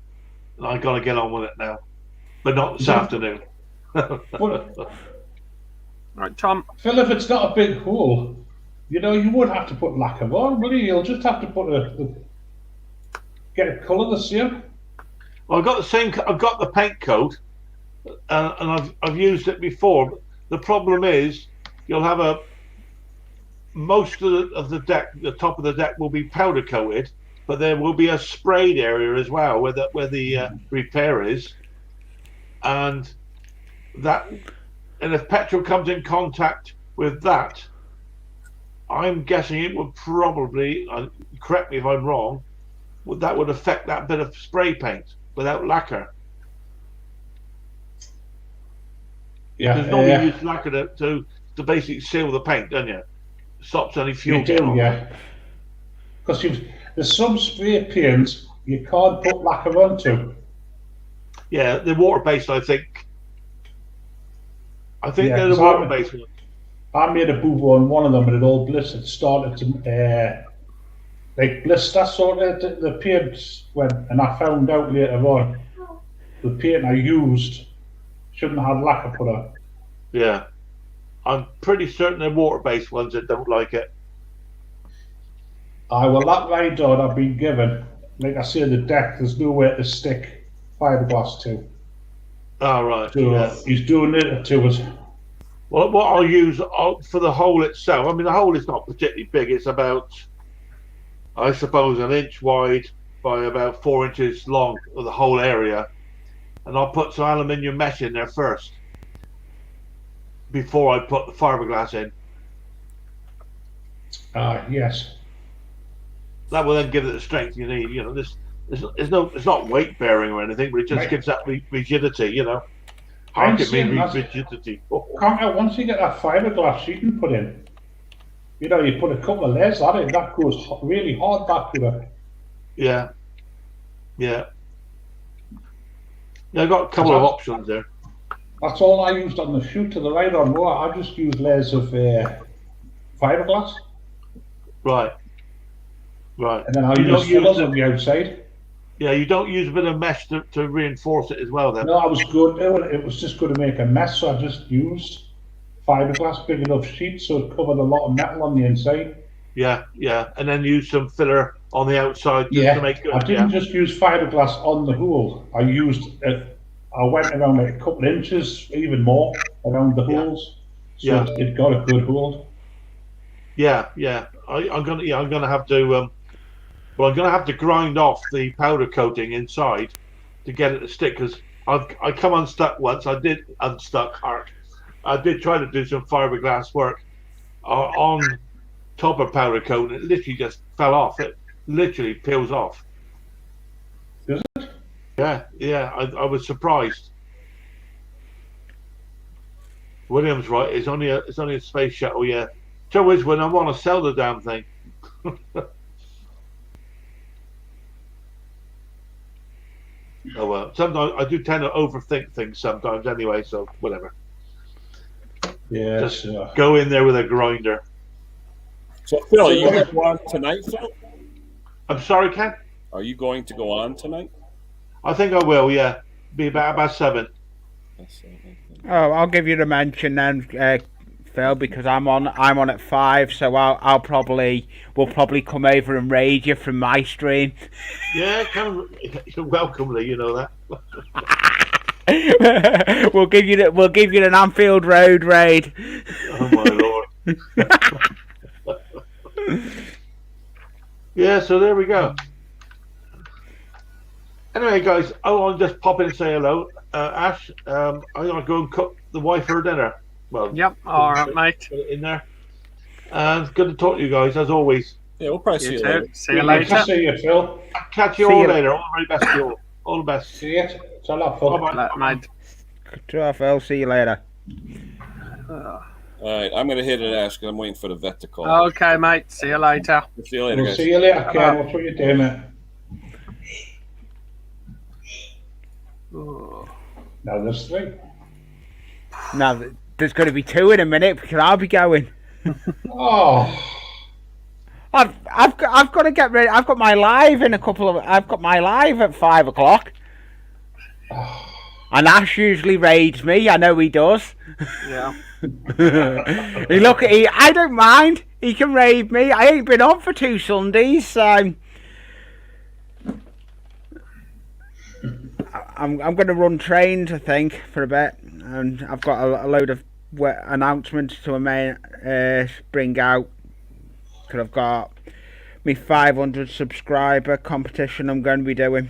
and I got to get on with it now, but not this afternoon. Right, Tom. Phil, if it's not a big hole, you would have to put lacquer on, will you? You'll just have to put get a colour the same. Well, I've got the paint coat, and I've used it before. But the problem is, you'll have most of the deck, the top of the deck will be powder coated, but there will be a sprayed area as well where the repair is, and if petrol comes in contact with that, I'm guessing it would probably, correct me if I'm wrong, that would affect that bit of spray paint without lacquer. Yeah, because normally you use lacquer to basically seal the paint, don't you? Stops any fuel. You do, yeah. Because there's some spray paints you can't put lacquer onto. Yeah, they're water-based, I think. They're the water-based ones. I made a boo-boo on one of them, and it all blistered. Started to blister sort of the paint went, and I found out later on the paint I used shouldn't have had lacquer put on. Yeah, I'm pretty certain they're water-based ones that don't like it. Well, that ride on I've been given, like I say, the deck, there's nowhere to stick fiberglass to. Oh, right. So yeah. He's doing it to us. Well, what I'll use for the hole itself, I mean, the hole is not particularly big. It's about, I suppose, 1 inch wide by about 4 inches long of the whole area. And I'll put some aluminium mesh in there first before I put the fiberglass in. Yes. That will then give it the strength you need. It's not weight bearing or anything, but it just gives that rigidity. Rigidity. Once you get that fiberglass sheet you put in, you put a couple of layers on it, that goes really hard back to it. Yeah. I've got a couple of options there. That's all I used on the chute to the right on more. I just used layers of fiberglass. Right. And then I used fillers on the outside. Yeah, you don't use a bit of mesh to reinforce it as well then? No, I was good. It was just going to make a mess, so I just used fiberglass, big enough sheet, so it covered a lot of metal on the inside. Yeah, and then use some filler on the outside to make good. I didn't just use fiberglass on the hole. I went around like a couple of inches, even more, around the holes, so it got a good hold. I'm gonna have to. I'm going to have to grind off the powder coating inside to get it to stick, because I come unstuck once. I did unstuck Hark. I did try to do some fiberglass work on top of powder coat, and it literally just fell off. It literally peels off. Does it? Yeah. I was surprised. William's right. It's only a space shuttle. Yeah. Trouble is, when I want to sell the damn thing. Oh well, sometimes I do tend to overthink things sometimes anyway, so whatever. Yeah, just go in there with a grinder. So Phil, are you going to go on tonight, Phil? I'm sorry, Ken? Are you going to go on tonight? I think I will, yeah. Be about 7. Oh, I'll give you the mention then, Phil, because I'm on at 5, so we'll probably come over and raid you from my stream. Yeah, you're welcome, Lee, you know that. We'll give you an Anfield Road raid. Oh my lord. Yeah, so there we go. Anyway, guys, I want to just pop in and say hello. Ash, I'm going to go and cook the wife her dinner. Well, Yep. All right, mate. put it in there. And it's good to talk to you guys, as always. Yeah, we'll probably see You you too. later. See you Good to later. see you, Phil. Catch you See all you. later. All the very best to you all. All the best. See you. It's a lot fun. Bye-bye. Mate. Ciao, Phil. See you later. All right, I'm going to hit it, Ash, 'cause I'm waiting for the vet to call. Okay, mate. See you later. See you later, We'll guys. see you later, Ken. What's what you're doing, mate? Oh. No, there's 3. Now, there's going to be 2 in a minute because I'll be going. Oh, I've got to get ready. I've got my live in a couple of. I've got my live at 5 o'clock. And Ash usually raids me. I know he does. Yeah. I don't mind. He can raid me. I ain't been on for 2 Sundays, so I'm going to run trains, I think, for a bit, and I've got a load of announcements to bring out. Because I've got my 500 subscriber competition I'm going to be doing.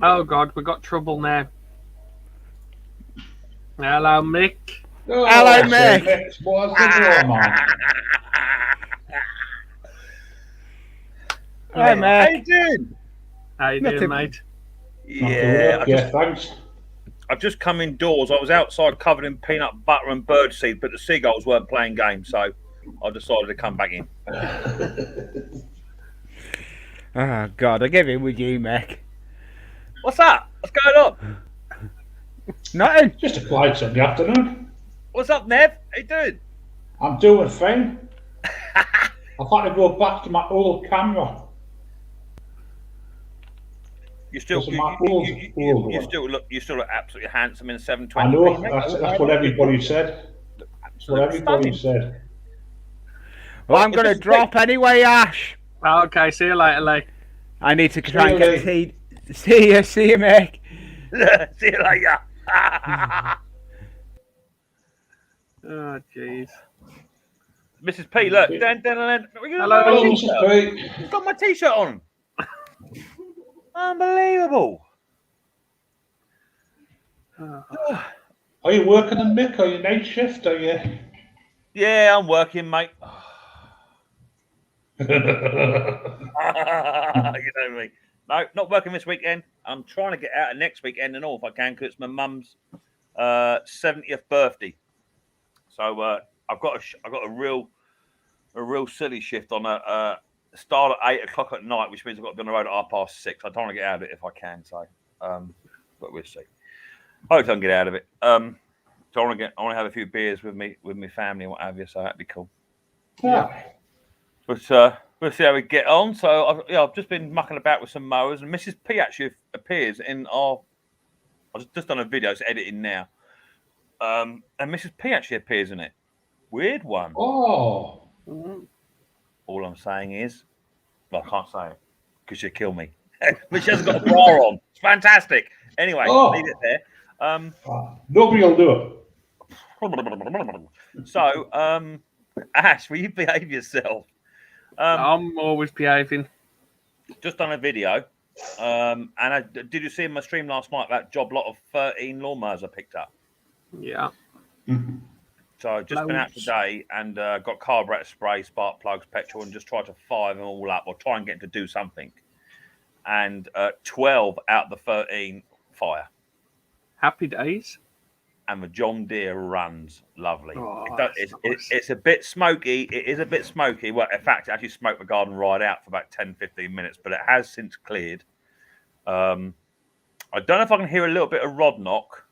Oh God, we got trouble now. Hello, Mick. oh Hello, so Mick. Mick's was the man. Hey, How mate. you doing? How you Nothing. doing, mate? Yeah, Thanks. I've just come indoors. I was outside covered in peanut butter and birdseed, but the seagulls weren't playing games, so I decided to come back in. Oh, God, I give in with you, Mick. What's that? What's going on? Nothing. Just a quiet Sunday afternoon. What's up, Nev? How you doing? I'm doing fine. I've had to go back to my old camera. You still, This is my old you one. still look absolutely handsome in 720p. I know, mate. that's what everybody said. That's what Absolutely everybody stunning. said. Well, I'm It's going to just drop anyway, Ash. Okay, see you later, Lee. I need to try and you, get the tea. See you, Mick. See you later. Oh, jeez. Mrs. P, look. Hello. Hello, He's Mr. P. got my t-shirt on. Unbelievable. Are you working on Mick? Are you night shift? Are you? Yeah, I'm working, mate. You know me. No, not working this weekend. I'm trying to get out of next weekend and all if I can because it's my mum's 70th birthday. So I've got a real silly shift on a start at 8 o'clock at night, which means I've got to be on the road at 6:30. I don't want to get out of it if I can. So, but we'll see. Hope I can get out of it. So I want to have a few beers with my family and what have you. So that'd be cool. Yeah. But we'll see how we get on. So I've just been mucking about with some mowers, and Mrs. P actually appears in our. I've just done a video, it's editing now. And Mrs. P actually appears in it. Weird one. Oh. All I'm saying is, well, I can't say it because she'll kill me. But she hasn't got a bra on. It's fantastic. Anyway, leave it there. Nobody will do it. So, Ash, will you behave yourself? I'm always behaving. Just done a video. And did you see in my stream last night that job lot of 13 lawnmowers I picked up? Yeah. So I've just been out today and got carburetor spray, spark plugs, petrol, and just tried to fire them all up or try and get them to do something. And 12 out of the 13 fire. Happy days. And the John Deere runs lovely. Oh, It's a bit smoky. It is a bit smoky. Well, in fact, it actually smoked the garden right out for about 10-15 minutes, but it has since cleared. I don't know if I can hear a little bit of rod knock,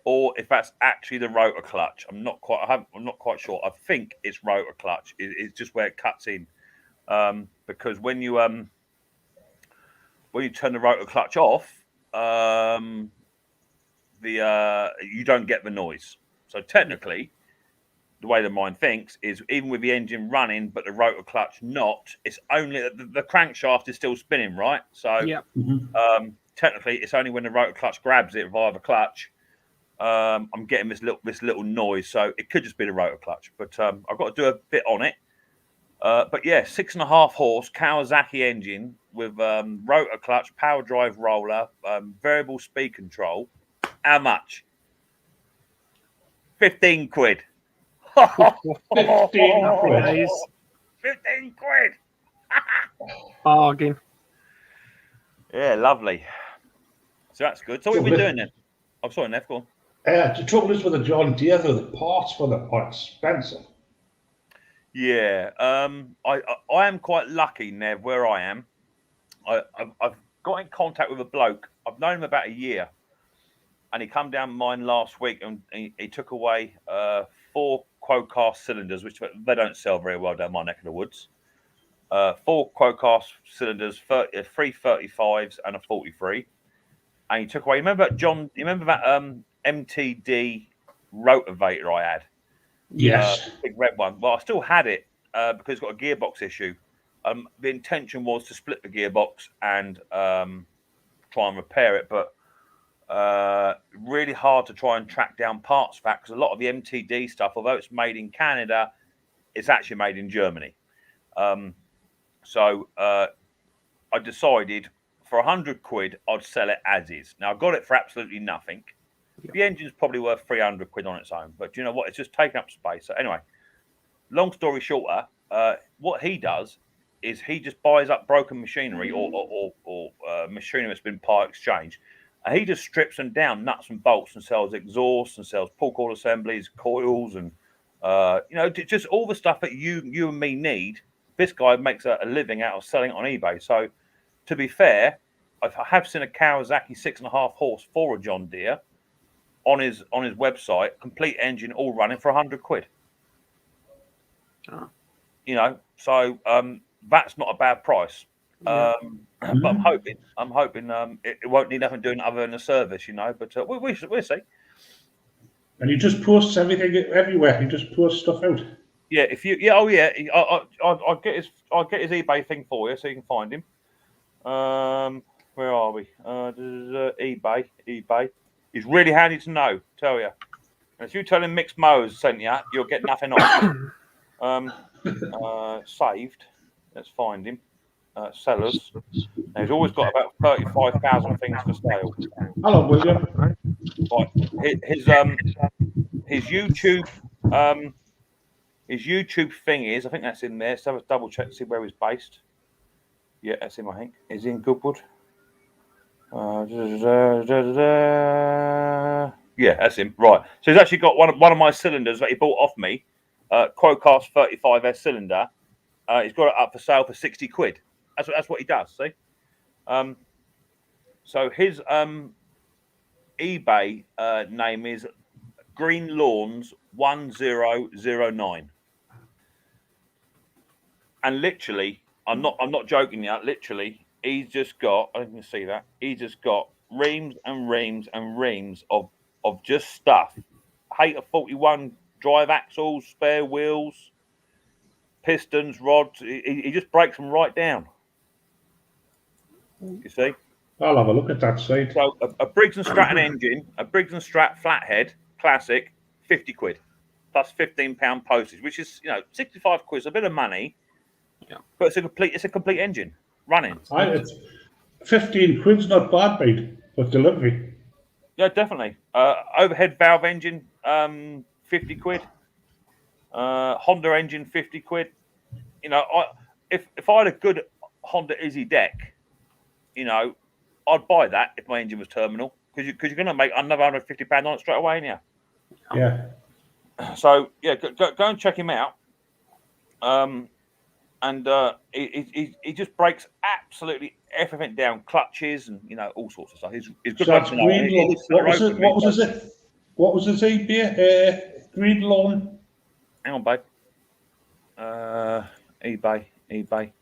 or if that's actually the rotor clutch. I'm not quite sure. I think it's rotor clutch. It's just where it cuts in, because when you turn the rotor clutch off, you don't get the noise. So technically, the way the mind thinks is even with the engine running, but the rotor clutch not, it's only the crankshaft is still spinning, right? So Yep. technically it's only when the rotor clutch grabs it via the clutch. I'm getting this little noise, so it could just be the rotor clutch. But I've got to do a bit on it. But yeah, 6.5 horse Kawasaki engine with rotor clutch, power drive roller, variable speed control. How much? 15 quid. 15 quid. Nice. 15 quid. Bargain. Yeah, lovely. So that's good. So what have we been doing then? I'm sorry, Nev, go on. The trouble is with the John Deere, though, the parts for them are expensive. Yeah, I am quite lucky, Nev, where I am. I've got in contact with a bloke. I've known him about a year, and he come down mine last week, and he took away 4 Quocast cylinders, which they don't sell very well down my neck of the woods. 4 Quocast cylinders, 3 35s and a 43, and he took away. Remember that MTD rotavator I had? Yes. Big red one. Well, I still had it because it's got a gearbox issue. The intention was to split the gearbox and try and repair it, but really hard to try and track down parts for that because a lot of the MTD stuff, although it's made in Canada, it's actually made in Germany. So I decided for 100 quid, I'd sell it as is. Now, I got it for absolutely nothing. The engine's probably worth 300 quid on its own, but do you know what? It's just taking up space. So anyway, long story shorter, what he does is he just buys up broken machinery or machinery that's been part exchange, and he just strips them down, nuts and bolts, and sells exhausts and sells pull cord assemblies, coils, and just all the stuff that you and me need. This guy makes a living out of selling it on eBay. So, to be fair, I have seen a Kawasaki 6.5 horse for a John Deere on his website, complete engine, all running for 100 quid. Oh. So that's not a bad price. Yeah. But I'm hoping it won't need nothing doing other than a service, But we'll see. And he just posts everything everywhere. He just posts stuff out. Yeah, I'll get his eBay thing for you so you can find him. Where are we? eBay. He's really handy to know, tell you. And if you tell him Mixed Mowers sent you, you'll get nothing off. Saved. Let's find him. Sellers. Now, he's always got about 35,000 things for sale. Hello, William. Right. His YouTube thing is, I think that's in there. Let's have a double check to see where he's based. Yeah, that's him, I think. Is he in Goodwood? Yeah, that's him. Right. So he's actually got one of my cylinders that he bought off me, Quocast 35S cylinder. He's got it up for sale for 60 quid. That's what he does. See. So his eBay name is Green Lawns 1009, and literally, I'm not joking yet. Literally, he's just got. I can see that he's just got reams and reams and reams of just stuff. Hater 41 drive axles, spare wheels, pistons, rods. He just breaks them right down. You see? I'll have a look at that site. So a Briggs and Stratton engine, a Briggs and Strat flathead classic, 50 quid plus £15 postage, which is 65 quid. It's a bit of money, but it's a complete engine running. It's 15 quid's not bad, mate, for delivery. Yeah, definitely. Overhead valve engine, 50 quid. Honda engine, 50 quid. If I had a good Honda Izzy deck, I'd buy that if my engine was terminal, because you're going to make another £150 on it straight away, ain't you? Yeah. So yeah, go and check him out. He just breaks absolutely everything down, clutches and all sorts of stuff. He's good. So that's Green Lawn. What was his eBay? Green Lawn. Hang on, babe. eBay.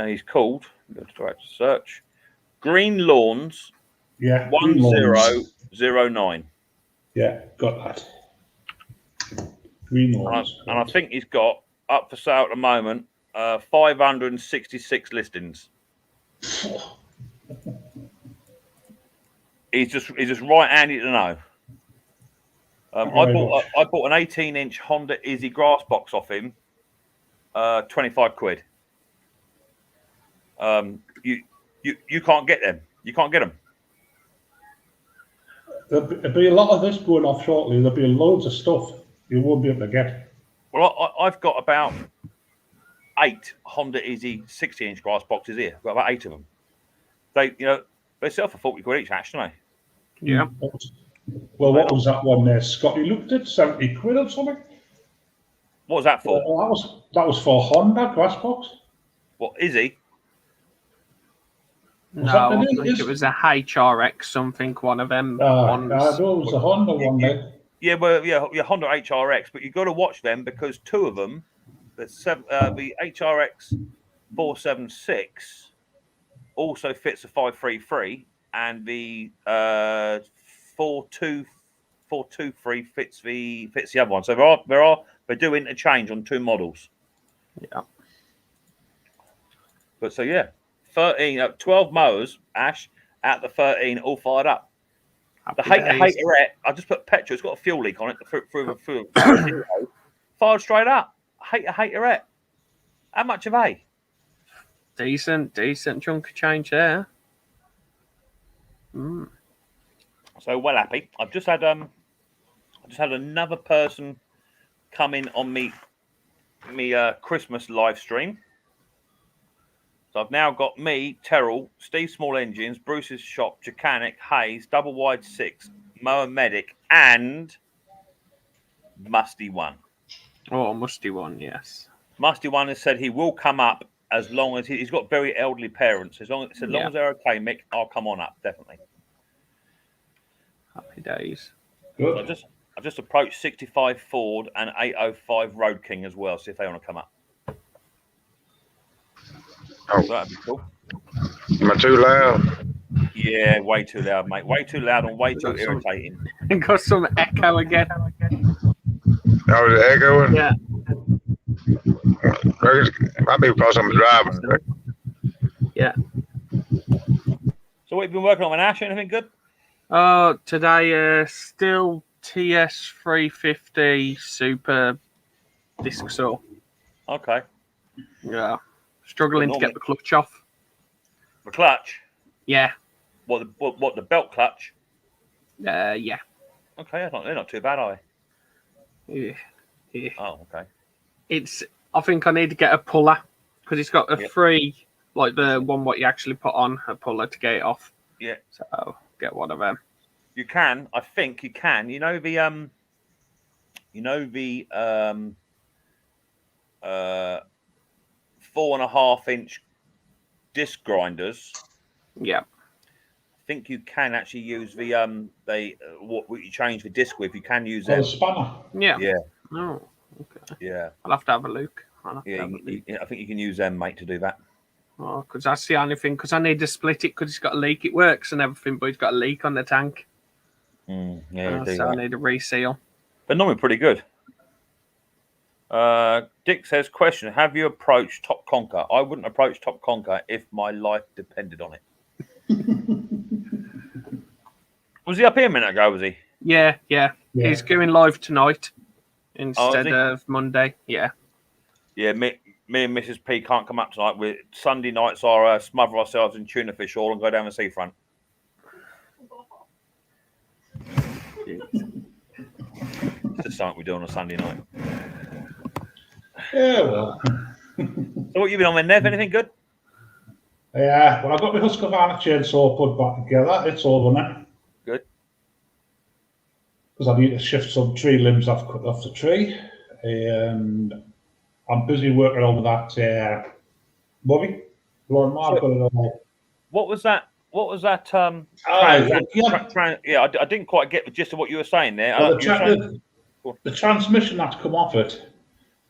He's called. Go to search. Green Lawns. Yeah. 1009. Yeah, got that. Green Lawns. And I think he's got up for sale at the moment 566 listings. he's just right handy to know. I bought an 18-inch Honda Izzy grass box off him, 25 quid. You can't get them. You can't get them. There'll be a lot of this going off shortly. There'll be loads of stuff you won't be able to get. Well, I've got about 8 Honda Izzy 60-inch grass boxes here. I've got about 8 of them. They sell for 40 quid each, actually. Yeah. Well, what was that one there? Scotty looked at 70 quid or something. What was that for? That was for Honda grass box. What, Izzy? No, I think it was a HRX something. One of them. I know it was a Honda one there. Yeah, well, yeah, Honda HRX, but you've got to watch them because 2 of them, the HRX 476 also fits a 533, and the 423 fits the other one. So they do interchange on 2 models. Yeah. But so yeah, 12 mowers, Ash, out the 13, all fired up. The Haterette, I just put petrol. It's got a fuel leak on it through fired straight up. Haterette. How much have they? Decent chunk of change there. So well happy. I've just had another person come in on me Christmas live stream. So I've now got me, Terrell, Steve Small Engines, Bruce's Shop, Jacanic, Hayes, Double Wide 6, Moa Medic, and Musty One. Oh, Musty One, yes. Musty One has said he will come up as long as he's got very elderly parents. As long as they're okay, Mick, I'll come on up, definitely. Happy days. Good. I just approached 65 Ford and 805 Road King as well, see if they want to come up. Oh. So that'd be cool. Am I too loud? Yeah, way too loud, mate. Way too loud and way too irritating. Got some echo again. Oh, is it echoing? Yeah. It might be because I'm driving. Yeah. So what have you been working on, Ash? Anything good? Today still TS350 Super disc saw. Okay. Yeah. Struggling to get the clutch off. The clutch? Yeah. What the belt clutch? Yeah. Okay, they're not too bad, are Yeah. Oh, okay. I think I need to get a puller because it's got a free, like the one what you actually put on a puller to get it off. Yeah. So get one of them. You can. I think you can. You know the 4.5-inch disc grinders. Yeah. I think you can actually use the what you change the disc with. You can use them. The spanner. Yeah. Yeah. Oh, okay. Yeah. I'll have to have a look. I think you can use them, mate, to do that. Oh, because that's the only thing. Because I need to split it because it's got a leak. It works and everything, but it's got a leak on the tank. So I need a reseal. But normally pretty good. Dick says, question, have you approached Top Conquer? I wouldn't approach Top Conquer if my life depended on it. Was he up here a minute ago, was he? Yeah. He's going live tonight instead of Monday. Yeah. Yeah, me and Mrs. P can't come up tonight. Sunday nights are smother ourselves in tuna fish oil and go down the seafront. It's just something we do on a Sunday night. Yeah, well. So what you been on then, Nev? Anything good? Yeah, well, I got my Husqvarna chainsaw put back together. It's over now. Good. Because I need to shift some tree limbs I've cut off the tree. And I'm busy working on that Bobby. Lawnmower, got it all. What was that? I didn't quite get the gist of what you were saying there. Well, the transmission that's come off it,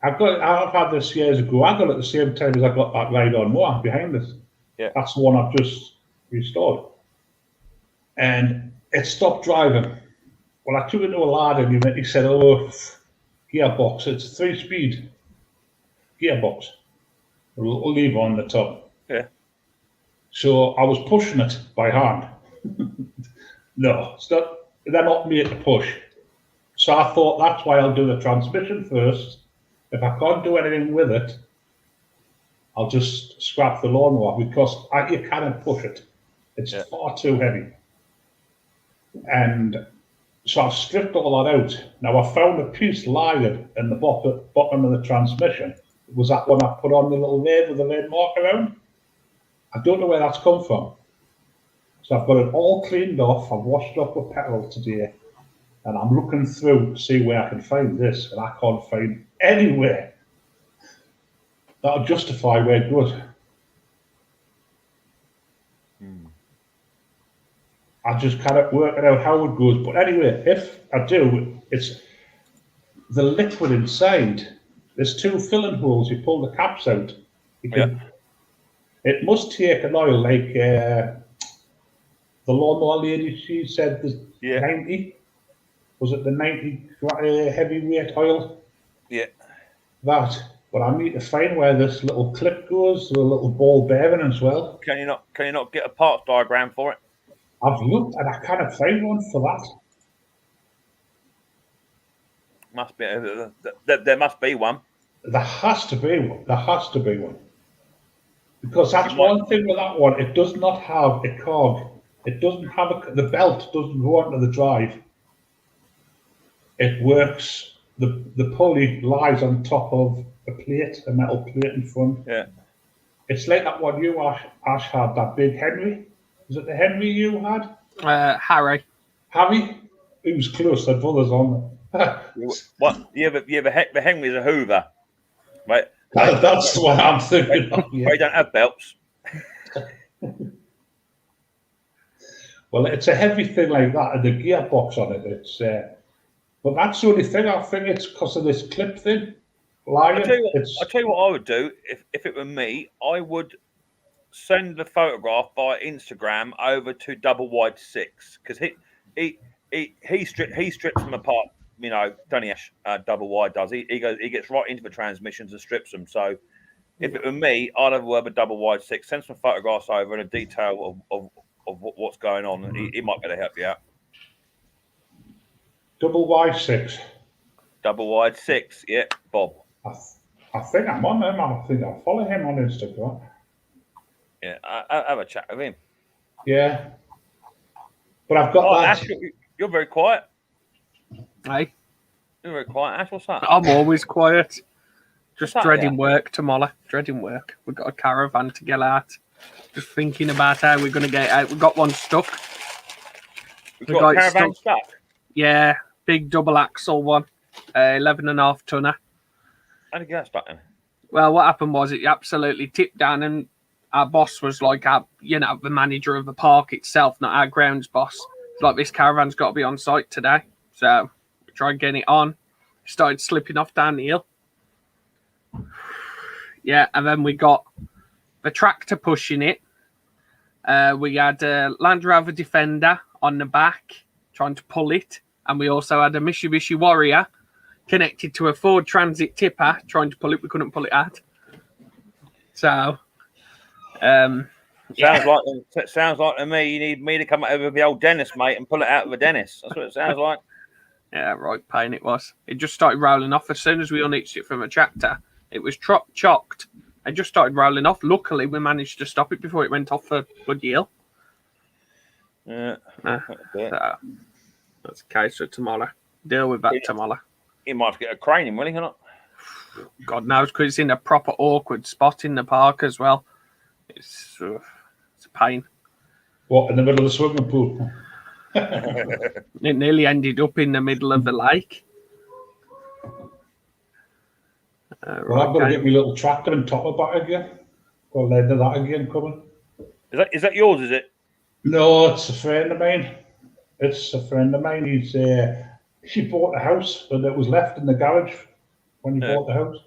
I've had this years ago. I got it at the same time as I got that ride-on mower behind us. Yeah. That's the one I've just restored. And it stopped driving. Well, I took it to a lad and he said, oh, gearbox, it's a 3-speed gearbox. A little lever on the top. Yeah. So I was pushing it by hand. No, it's not. They're not made to push. So I thought that's why I'll do the transmission first. If I can't do anything with it, I'll just scrap the lawnmower because you cannot push it. It's far too heavy. And so I've stripped all that out. Now I found a piece lying in the bottom of the transmission. Was that one I put on the little lid with the lid mark around? I don't know where that's come from. So I've got it all cleaned off. I've washed it up with petrol today. And I'm looking through to see where I can find this. And I can't find anywhere that'll justify where it goes. I just cannot work it out how it goes. But anyway, if I do, it's the liquid inside. There's two filling holes. You pull the caps out. It must take an oil like the lawnmower lady. She said the 90. Was it the 90 heavyweight oil? Yeah. That. But I need to find where this little clip goes, the little ball bearing as well. Can you not get a parts diagram for it? I've looked and I cannot find one for that. Must be. There must be one. There has to be one. There has to be one. Because that's one thing with that one. It does not have a cog. It doesn't have the belt doesn't go onto the drive. It works. The pulley lies on top of a plate, a metal plate in front. Yeah. It's like that one you Ash had, that big Henry. Was it the Henry you had? Harry. Harry? He was close. Their brothers on there. What? The Henry's a Hoover, right? That's what I'm thinking of. Yeah. They don't have belts. Well, it's a heavy thing like that, and the gearbox on it. It's but that's the only thing. I think it's because of this clip thing. I'll tell you what I would do if it were me. I would send the photograph by Instagram over to Double Wide 6 because he strips them apart. You know, don't he? Double Wide does. He gets right into the transmissions and strips them. So if it were me, I'd have a word with Double Wide 6. Send some photographs over and a detail of what's going on. And he might be able to help you out. Double Wide 6. Double Wide 6. Yeah, Bob. I think I'm on him. I think I follow him on Instagram. Yeah, I have a chat with him. Yeah. But I've got that. Ash, you're very quiet. Hey, You're very quiet, Ash. What's that? I'm always quiet. Just What's that, dreading work tomorrow. Dreading work. We've got a caravan to get out. Just thinking about how we're going to get out. We've got one stuck. We've got a caravan stuck. Yeah, big double axle one. 11.5 tonner. How did you get that stuck then? Well, what happened was it absolutely tipped down, and our boss was like, the manager of the park itself, not our grounds boss. It's like, this caravan's got to be on site today. So we tried getting it on. It started slipping off down the hill. Yeah, and then we got the tractor pushing it. We had a Land Rover Defender on the back trying to pull it. And we also had a Mitsubishi Warrior connected to a Ford Transit tipper trying to pull it. We couldn't pull it out. So, sounds like to me you need me to come over with the old Dennis, mate, and pull it out with a Dennis. That's what it sounds like. Yeah, right, pain it was. It just started rolling off as soon as we unhitched it from a tractor. It was chocked. It just started rolling off. Luckily, we managed to stop it before it went off the bloody hill. Yeah. So, that's the case for tomorrow. Deal with that tomorrow. He might have to get a crane in, will he, or not? God knows, because it's in a proper awkward spot in the park as well. It's a pain. What, in the middle of the swimming pool? It nearly ended up in the middle of the lake. Well, I've got to get my little tractor and topper back again. Got to do that again coming. Is that yours, is it? No, it's a friend of mine. She bought a house and it was left in the garage when he bought the house.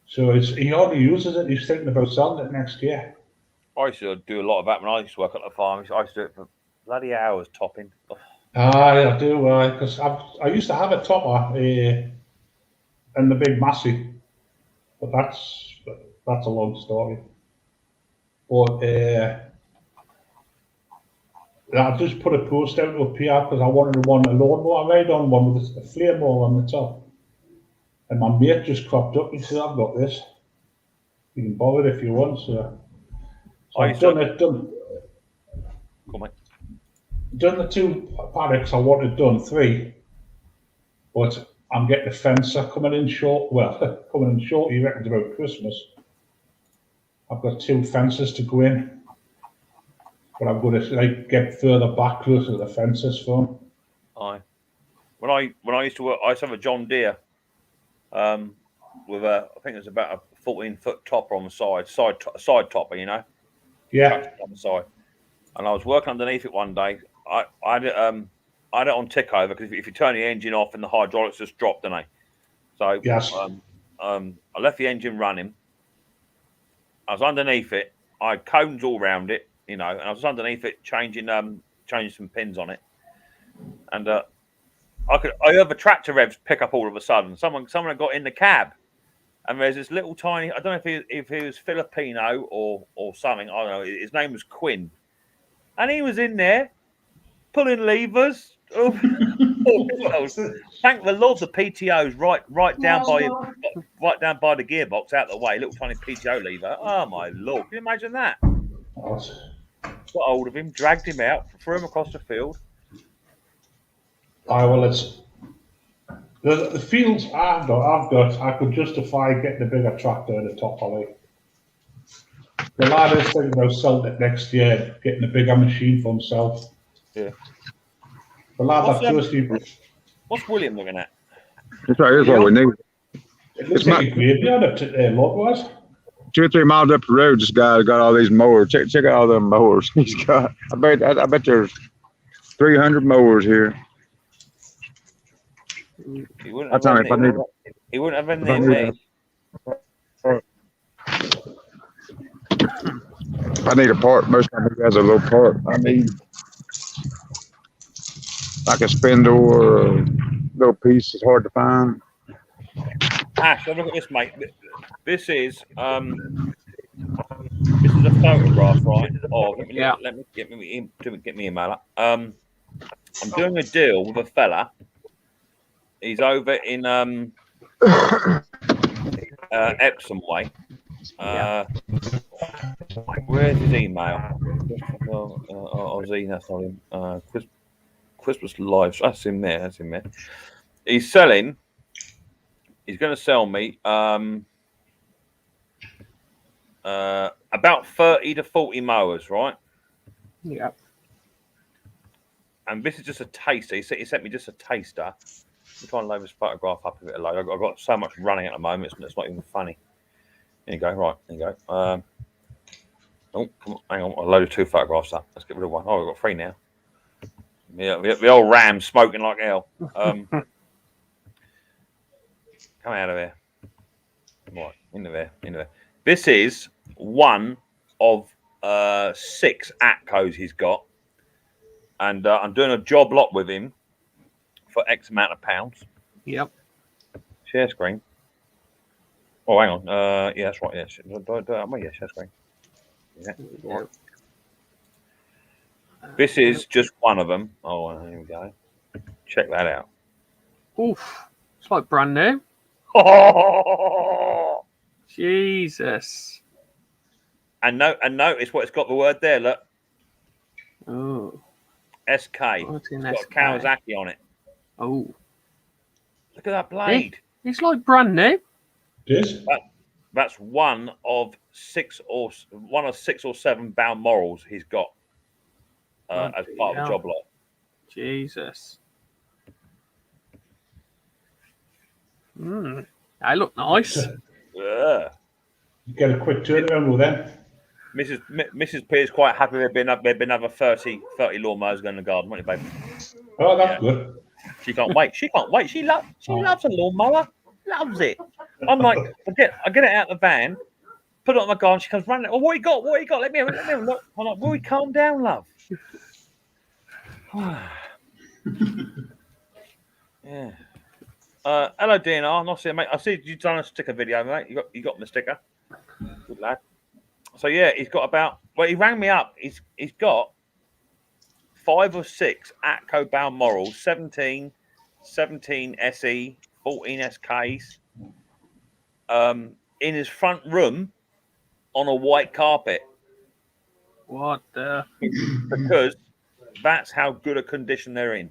So he hardly uses it. He's thinking about selling it next year. I used to do a lot of that when I used to work at the farm. I used to do it for bloody hours topping. I do, because I used to have a topper in the big Massey, but that's a long story. But I just put a post out up here because I wanted a lawnmower ride on one with a flame mower on the top. And my mate just cropped up. He said, "I've got this. You can borrow it if you want." So I've done the 2 paddocks I wanted done, 3. But I'm getting a fencer coming in short. Well, coming in short, you reckon about Christmas. I've got 2 fences to go in. But I'm going to get further back closer to the fences for them. Aye. When I used to work, I used to have a John Deere with I think it was about a 14-foot topper on the side topper, you know. Yeah. On the side. And I was working underneath it one day. I had it on tick over because if you turn the engine off and the hydraulics just drop, don't they? So yes. I left the engine running. I was underneath it. I had cones all around it, you know, and I was underneath it changing some pins on it. And I heard the tractor revs pick up all of a sudden. Someone had got in the cab, and there's this little tiny. I don't know if he was Filipino or something. I don't know. His name was Quinn, and he was in there pulling levers. Thank the Lord, the PTO's right down by the gearbox out of the way. Little tiny PTO lever. Oh my Lord! Can you imagine that? Got hold of him, dragged him out, threw him across the field. Well, it's the fields I've got. I could justify getting a bigger tractor at the top of it. The lad is thinking about selling it next year, getting a bigger machine for himself. Yeah. The lad what's William looking at? That's right. Here's what we need. It looks like a graveyard at Lodwise. 2 or 3 miles up the road, this guy got all these mowers. Check out all them mowers he's got. I bet there's 300 mowers here. He wouldn't have any me. If I need a part, most of them has a little part. I need like a spindle or a little piece. It's hard to find. Ash, look at this, mate. This is a photograph, right? Oh, let me get me email up. I'm doing a deal with a fella. He's over in Epsom way. Where's his email? That's not him. Christmas Live. That's him there. He's selling. He's going to sell me about 30 to 40 mowers, right? Yeah. And this is just a taster. He sent me just a taster. I'm trying to load this photograph up a bit low. I've got so much running at the moment. It's not even funny. There you go. Right. There you go. Oh, come on. Hang on. I loaded 2 photographs up. Let's get rid of one. Oh, we've got 3 now. Yeah, the old Ram smoking like hell. Come out of there. Right, into there. This is one of 6 Atcos he's got. And I'm doing a job lot with him for X amount of pounds. Yep. Share screen. Oh, hang on. Yeah, that's right. Yeah, share screen. Yeah. This is just one of them. Oh, here we go. Check that out. Oof. It's like brand new. Oh, Jesus. And notice what it's got the word there. Look. Oh. SK. It's got Kawasaki on it. Oh. Look at that blade. It's like brand new. Yes. That's one of 6 or 7 Balmorals he's got as part of the job lot. Jesus. They look nice. Yeah. You get a quick turnaround with them. Mrs. P is quite happy there've been another 30 lawnmowers going in the garden, won't you, babe? Oh, that's good. She can't wait. She loves a lawnmower. Loves it. I'm like, I get it out of the van, put it on my garden. She comes running. Oh, what you got? Let me have a look. I'm like, will we calm down, love? Yeah. Hello, DNR. Not seeing, mate. I see you've done a sticker video, mate. You got the sticker. Good lad. So yeah, he's got about. Well, he rang me up. He's got 5 or 6 Atco Balmoral 17 SE, 14 SKs in his front room on a white carpet. What the Because that's how good a condition they're in.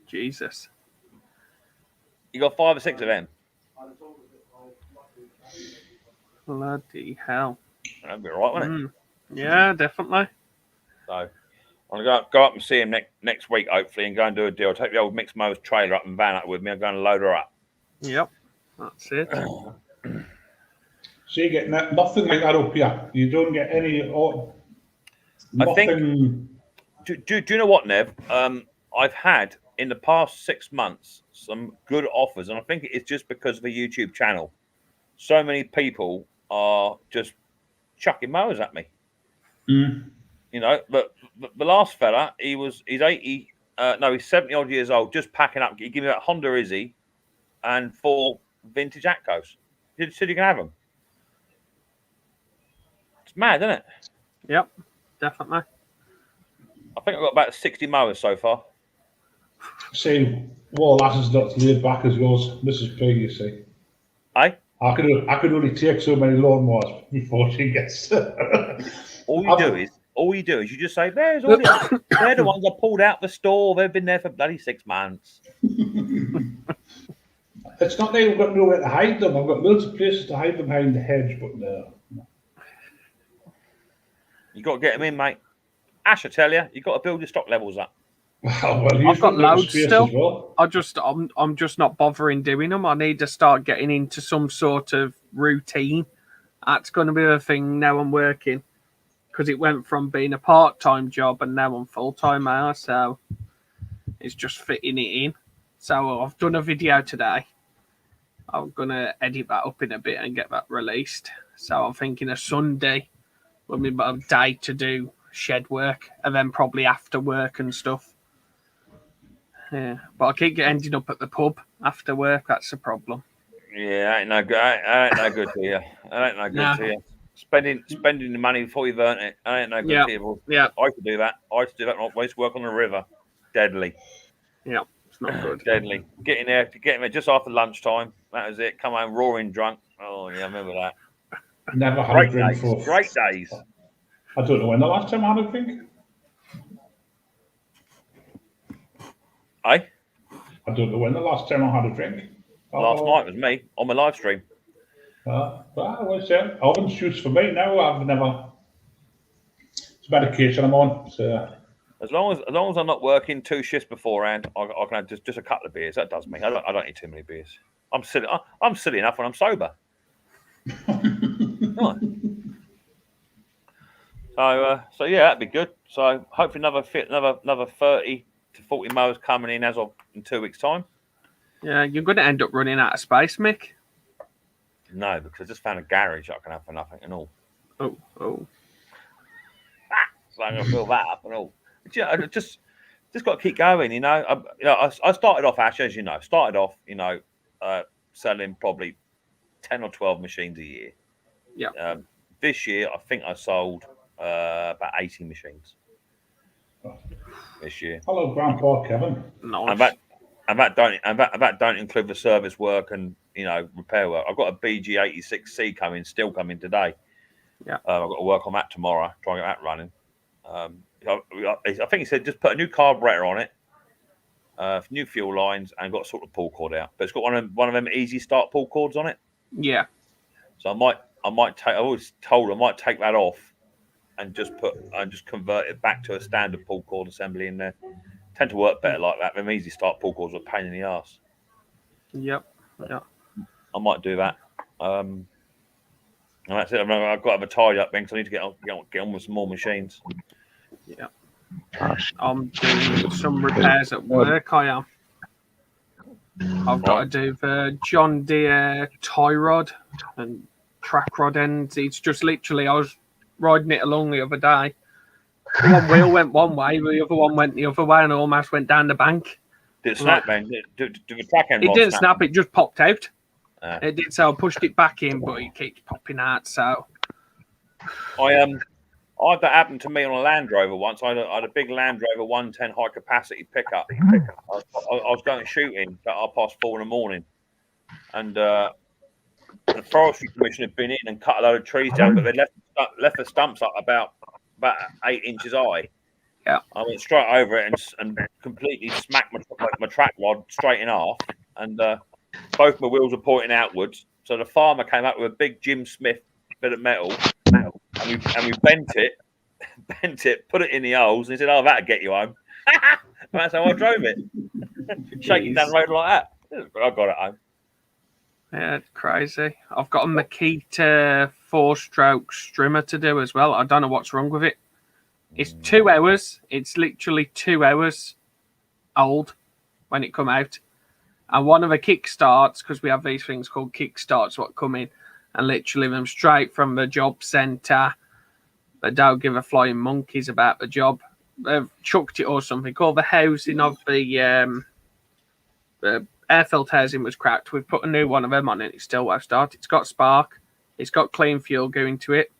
Jesus? You got 5 or 6 of them. Bloody hell! That'd be all right, wouldn't it? Yeah, definitely. So I'm gonna go up and see him next week, hopefully, and go and do a deal. Take the old Mixed Motors trailer up and van up with me. I'm going to load her up. Yep, that's it. So you get nothing like that up here. You don't get any. I think. Do you know what, Nev? I've had in the past 6 months some good offers, and I think it's just because of the YouTube channel. So many people are just chucking mowers at me. Mm. You know, but the last fella, he's 80. No, he's 70 odd years old, just packing up. He gave me that Honda Izzy and 4 vintage Atcos. He said you can have them. It's mad, isn't it? Yep, definitely. I think I've got about 60 mowers so far. See, well, that is not laid back as yours, Mrs. P. You see, Hey? I could only take so many lawnmowers before she gets. All you do is you just say, they're the ones I pulled out the store. They've been there for bloody 6 months. It's not like I've got nowhere to hide them. I've got loads of places to hide them behind the hedge, but no. You got to get them in, mate. Ash, I tell you, you got to build your stock levels up. Well, I've got loads still. Well. I'm just not bothering doing them. I need to start getting into some sort of routine. That's going to be the thing now I'm working, because it went from being a part-time job and now I'm full-time hours, so it's just fitting it in. So I've done a video today. I'm going to edit that up in a bit and get that released. So I'm thinking a Sunday will be a day to do shed work, and then probably after work and stuff. Yeah, but I keep ending up at the pub after work. That's the problem. Yeah, I ain't no good. I ain't no good to you. I ain't no good to you. Spending the money before you've earned it. I ain't no good to you. Yeah, I could do that. I used to do that. I used to work on the river. Deadly. Yeah, it's not good. Deadly. Getting there just after lunchtime. That was it. Come home roaring drunk. Oh yeah, I remember that. Never had a drink for great days. I don't know when the last time I had a drink. I don't know when the last time I had a drink. Last night was me on my live stream. Oven shoots for me now. I've never. It's medication I'm on. So. As long as I'm not working 2 shifts beforehand, I can have just a couple of beers. That does me. I don't need too many beers. I'm silly enough when I'm sober. So yeah, that'd be good. So hopefully another 30 to 40 mowers coming in in 2 weeks' time. Yeah, you're going to end up running out of space, Mick. No, because I just found a garage I can have for nothing and all. Oh. So I'm going to fill that up and all. But, yeah, I just got to keep going, you know. I started off, Ash, as you know. Selling probably 10 or 12 machines a year. Yeah. This year, I think I sold about 80 machines. This year. Hello, Grandpa Kevin. Nice. And that don't include the service work and repair work. I've got a BG86C still coming today. Yeah. I've got to work on that tomorrow. Try and get that running. I think he said just put a new carburetor on it, new fuel lines, and got to sort the pull cord out. But it's got one of them easy start pull cords on it. Yeah. So I might take. I always told I might take that off and just convert it back to a standard pull cord assembly in there. Tend to work better like that. Them easy start pull cords are a pain in the arse. Yep. Yeah. I might do that. And that's it. I've got to have a tidy up because I need to get on with some more machines. Yeah. I'm doing some repairs at work. I am. I've got to do the John Deere tie rod and track rod ends. It's just literally, I was riding it along the other day. One wheel went one way, the other one went the other way, and almost went down the bank. Did it snap, man? Did the track end? It didn't snap. It just popped out. It did, so I pushed it back in, but it keeps popping out. So I I had that happen to me on a Land Rover once. I had a big Land Rover 110 high capacity pickup. I was going shooting at 4:30 in the morning, and the Forestry Commission had been in and cut a load of trees down, but they left the stumps up about 8 inches high. Yeah. I went straight over it and completely smacked my track rod straight in half, and both my wheels were pointing outwards. So the farmer came up with a big Jim Smith bit of metal, and we bent it, put it in the holes, and he said, "Oh, that'll get you home." That's how I drove it, shaking down the road like that. I got it home. Yeah, it's crazy. I've got a Makita 4-stroke strimmer to do as well. I don't know what's wrong with it. It's 2 hours. It's literally 2 hours old when it come out. And one of the kickstarts, because we have these things called kickstarts, what come in, and literally them straight from the job centre. They don't give a flying monkeys about the job. They've chucked it or something. All the housing of the airfield housing was cracked. We've put a new one of them on and it still won't start. It's got spark. It's got clean fuel going to it.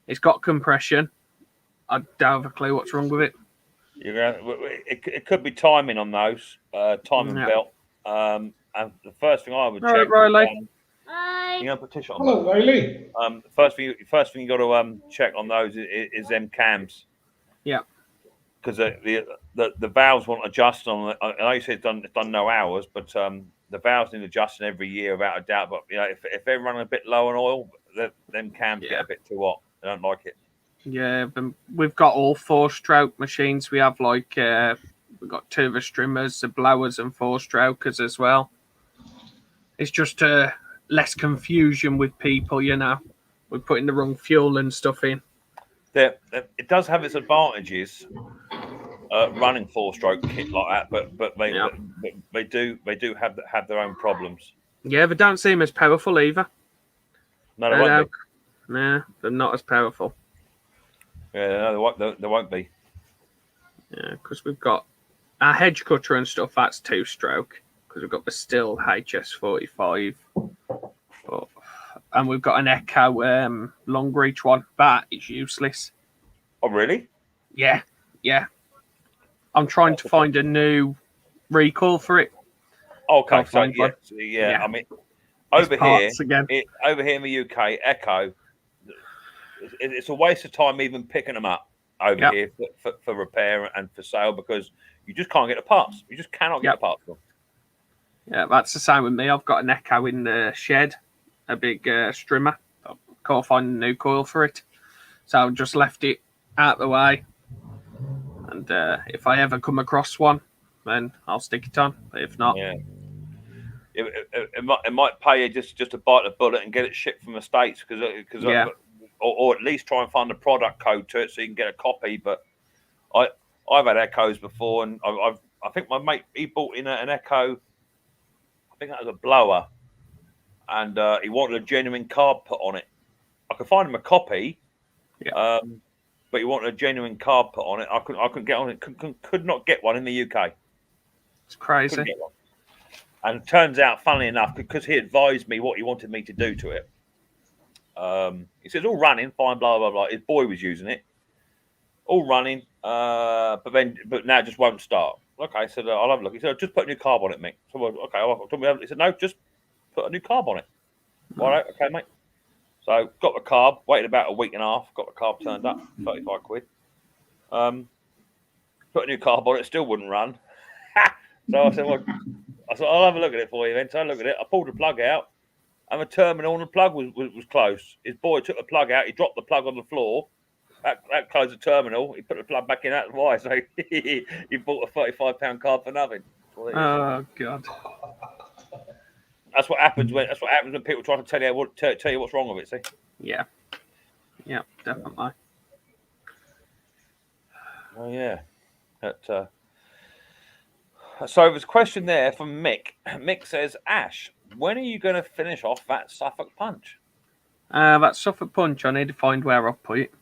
It's got compression. I don't have a clue what's wrong with it. It could be timing on those, timing belt. And the first thing I would check. Riley. You know, put tissue on. Hello, Riley. First thing you got to check on those is them cams. Yeah. Because the valves won't adjust on. I know you said it's done no hours, but the valves need adjusting every year without a doubt. But you know, if they're running a bit low on oil, them cams get a bit too hot. They don't like it. Yeah, we've got all 4-stroke machines. We have we've got 2 of the strimmers, the blowers, and 4-strokers as well. It's just less confusion with people, you know. We're putting the wrong fuel and stuff in. It does have its advantages, running 4-stroke kit like that, but they do have their own problems. Yeah, they don't seem as powerful either. No, they won't be. Nah, they're not as powerful. Yeah, no, they won't be. Yeah, because we've got our hedge cutter and stuff. That's 2-stroke because we've got the Stihl HS45, and we've got an Echo long reach one. That is useless. Oh, really? Yeah. I'm trying to find a new recoil for it. Okay, so yeah. I mean, over here in the UK, Echo. It's a waste of time even picking them up over here for repair and for sale because you just can't get the parts. You just cannot get the parts for them. Yeah, that's the same with me. I've got an Echo in the shed, a big strimmer. I can't find a new coil for it. So I've just left it out of the way. And if I ever come across one, then I'll stick it on. But if not... Yeah. It might pay you just to bite the bullet and get it shipped from the States because or at least try and find a product code to it so you can get a copy. But I've had Echoes before, and I think my mate he bought in an Echo. I think that was a blower, and he wanted a genuine carb put on it. I could find him a copy, but he wanted a genuine carb put on it. I couldn't get on it. Could not get one in the UK. It's crazy. And it turns out, funnily enough, because he advised me what he wanted me to do to it. He says, all running, fine, blah, blah, blah. His boy was using it. All running, but now it just won't start. Okay, so I'll have a look. He said, just put a new carb on it, Mick. So, okay, he said, no, just put a new carb on it. All right, okay, mate. So, got the carb, waited about a week and a half, got the carb turned up, 35 quid. Put a new carb on it, still wouldn't run. So I said, I'll have a look at it for you then. So I looked at it, I pulled the plug out, and the terminal and the plug was close. His boy took the plug out, he dropped the plug on the floor, that closed the terminal, he put the plug back in out the wire, so he bought a £35 carb for nothing. Oh God. That's what happens when people try to tell you what's wrong with it, see? Yeah, definitely. Oh yeah. So there's a question there from Mick. Mick says, Ash, when are you going to finish off that Suffolk Punch? That Suffolk Punch, I need to find where I've put it.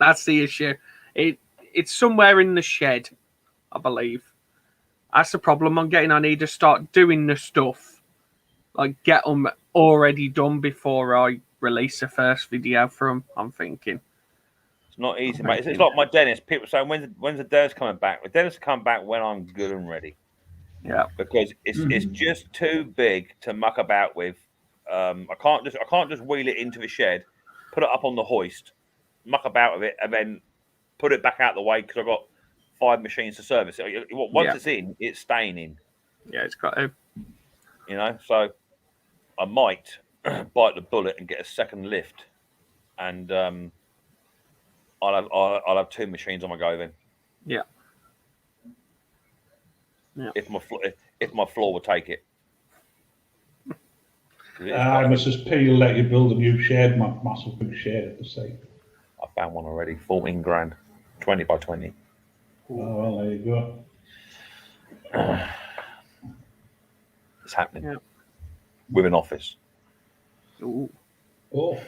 That's the issue. It's somewhere in the shed, I believe. That's the problem I'm getting. I need to start doing the stuff. Like, get them already done before I release the first video for them, I'm thinking. It's not easy, mate. It's like my dentist. People saying, when's the dentist coming back? The dentist come back when I'm good and ready. Yeah. Because it's just too big to muck about with. I can't just wheel it into the shed, put it up on the hoist, muck about with it, and then put it back out the way because I've got 5 machines to service it. Once it's in, it's staying in. Yeah, it's got to. You know, so I might bite the bullet and get a second lift, and I'll have 2 machines on my go then. Yeah. Yeah. If my floor will take it. Mrs. P will let you build a new shed, massive big shed at the site. I found one already, 14 grand, 20 by 20. Oh, well, there you go. It's happening. Yeah. With an office. Ooh. Oh,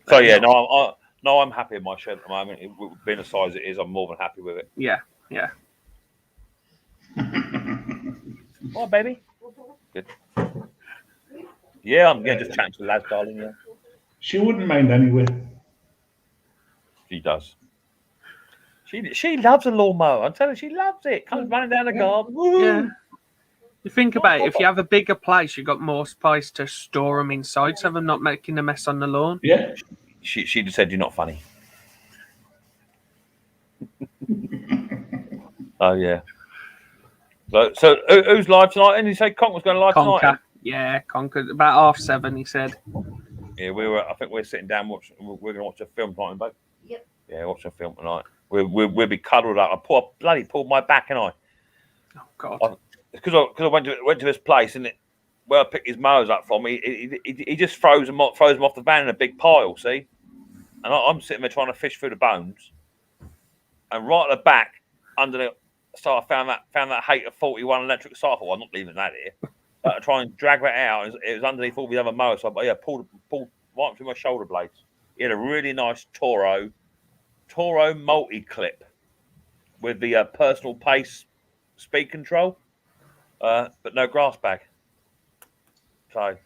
So yeah, no, I'm happy with my shed at the moment. Being the size it is, I'm more than happy with it. Yeah. Yeah. Oh, baby. Good. Yeah, I'm just chatting to the lads, darling. Yeah, she wouldn't mind anyway. she does. She loves a lawnmower. I'm telling you, she loves it. Comes running down the garden. Woo! Yeah. You think about it, if you have a bigger place, you've got more space to store them inside, so they're not making a mess on the lawn. Yeah. She just said you're not funny. Oh yeah. So who's live tonight? And you say Conk was going live tonight? Conker. Yeah, Conker. About 7:30, he said. Yeah, I think we're sitting down watching. We're going to watch a film tonight, babe. Yep. Yeah, watching a film tonight. We'll be cuddled up. I bloody pulled my back, and Oh God. Because I went to his place, and where I picked his mowers up from, he just throws them off the van in a big pile. See, and I'm sitting there trying to fish through the bones, and right at the back under the. So I found that Hater 41 electric cycle. I'm not leaving that here. But I try and drag that out. It was underneath all the other mowers. So I pulled right through my shoulder blades. He had a really nice Toro multi-clip with the personal pace speed control, but no grass bag. So,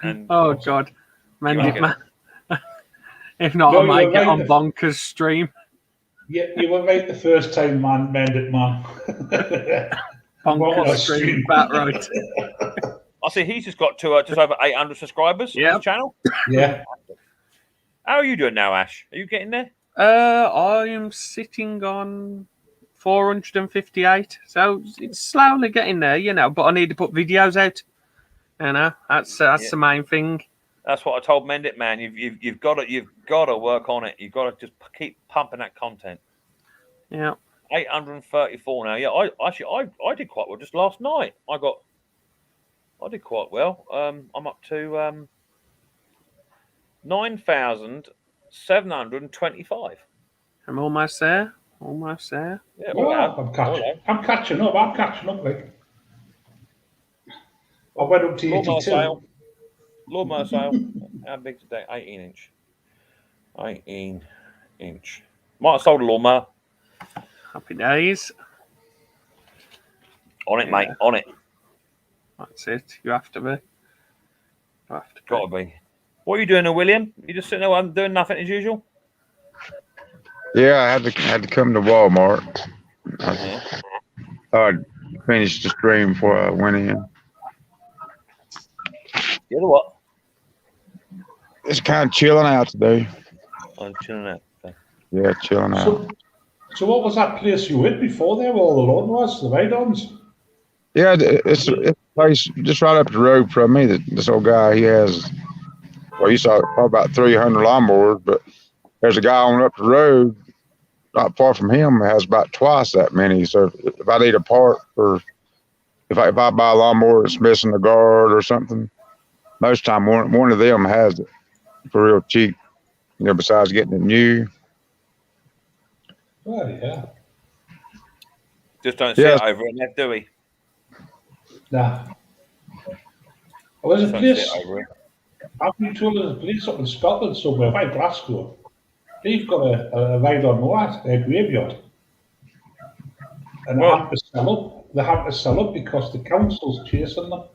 and Oh God. Mend You it, like man. If not, No, I might you're get right. on Bonkers stream. Yeah, you were right the first time, man. Mend it, man. Bonkers stream, bat right. I see he's just got to just over 800 subscribers on Yep. his channel. Yeah. How are you doing now, Ash? Are you getting there? I am sitting on 458, so it's slowly getting there, you know. But I need to put videos out. You know, that's the main thing. That's what I told Mendit, man. You've got to work on it. You've got to just keep pumping that content. Yeah. 834 now. Yeah, I did quite well just last night. I did quite well. I'm up to 9,725. I'm almost there. Almost there. Yeah, Well, I'm catching up. Like, I went up to Lawnmower 82. sale. Lawnmower sale. How big today? 18 inch. 18 inch. Might have sold a lawnmower. Happy days. On it, mate. On it. That's it. You have to be. You have to be. Gotta be. What are you doing, William? You just sitting there doing nothing as usual? Yeah, I had to come to Walmart. Yeah. I finished the stream before I went in. You know what? It's kind of chilling out today. I'm chilling out. Okay. Yeah, chilling out. So what was that place you went before there where all the lawnmowers, the ride-ons? Yeah, it's a place just right up the road from me. That this old guy, he has, well, you saw probably about 300 lawnmowers, but there's a guy on up the road, not far from him, that has about twice that many. So if I need a part, or if I buy a lawnmower that's missing a guard or something, most time one of them has it for real cheap. You know, besides getting it new. Oh, yeah. Just don't see Yeah. it over in there, do we? Nah. Well, there's a Don't see place, it over it. I've been told there's a place up in Scotland somewhere, by Glasgow. They've got a ride-on mower, a graveyard. And they Well- have to sell up. They have to sell up because the council's chasing them.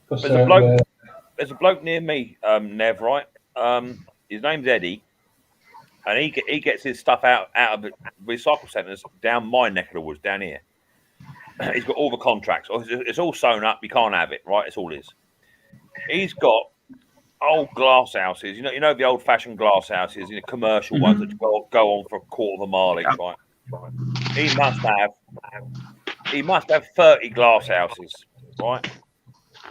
Because There's a bloke. There's a bloke near me, Nev, right? His name's Eddie. and he gets his stuff out of the recycle centres down my neck of the woods, down here. He's got all the contracts. It's all sewn up. You can't have it, right? It's all his. He's got old glass houses. You know the old-fashioned glass houses, commercial ones that go on for a quarter of a mile each, right? He must have 30 glass houses, right?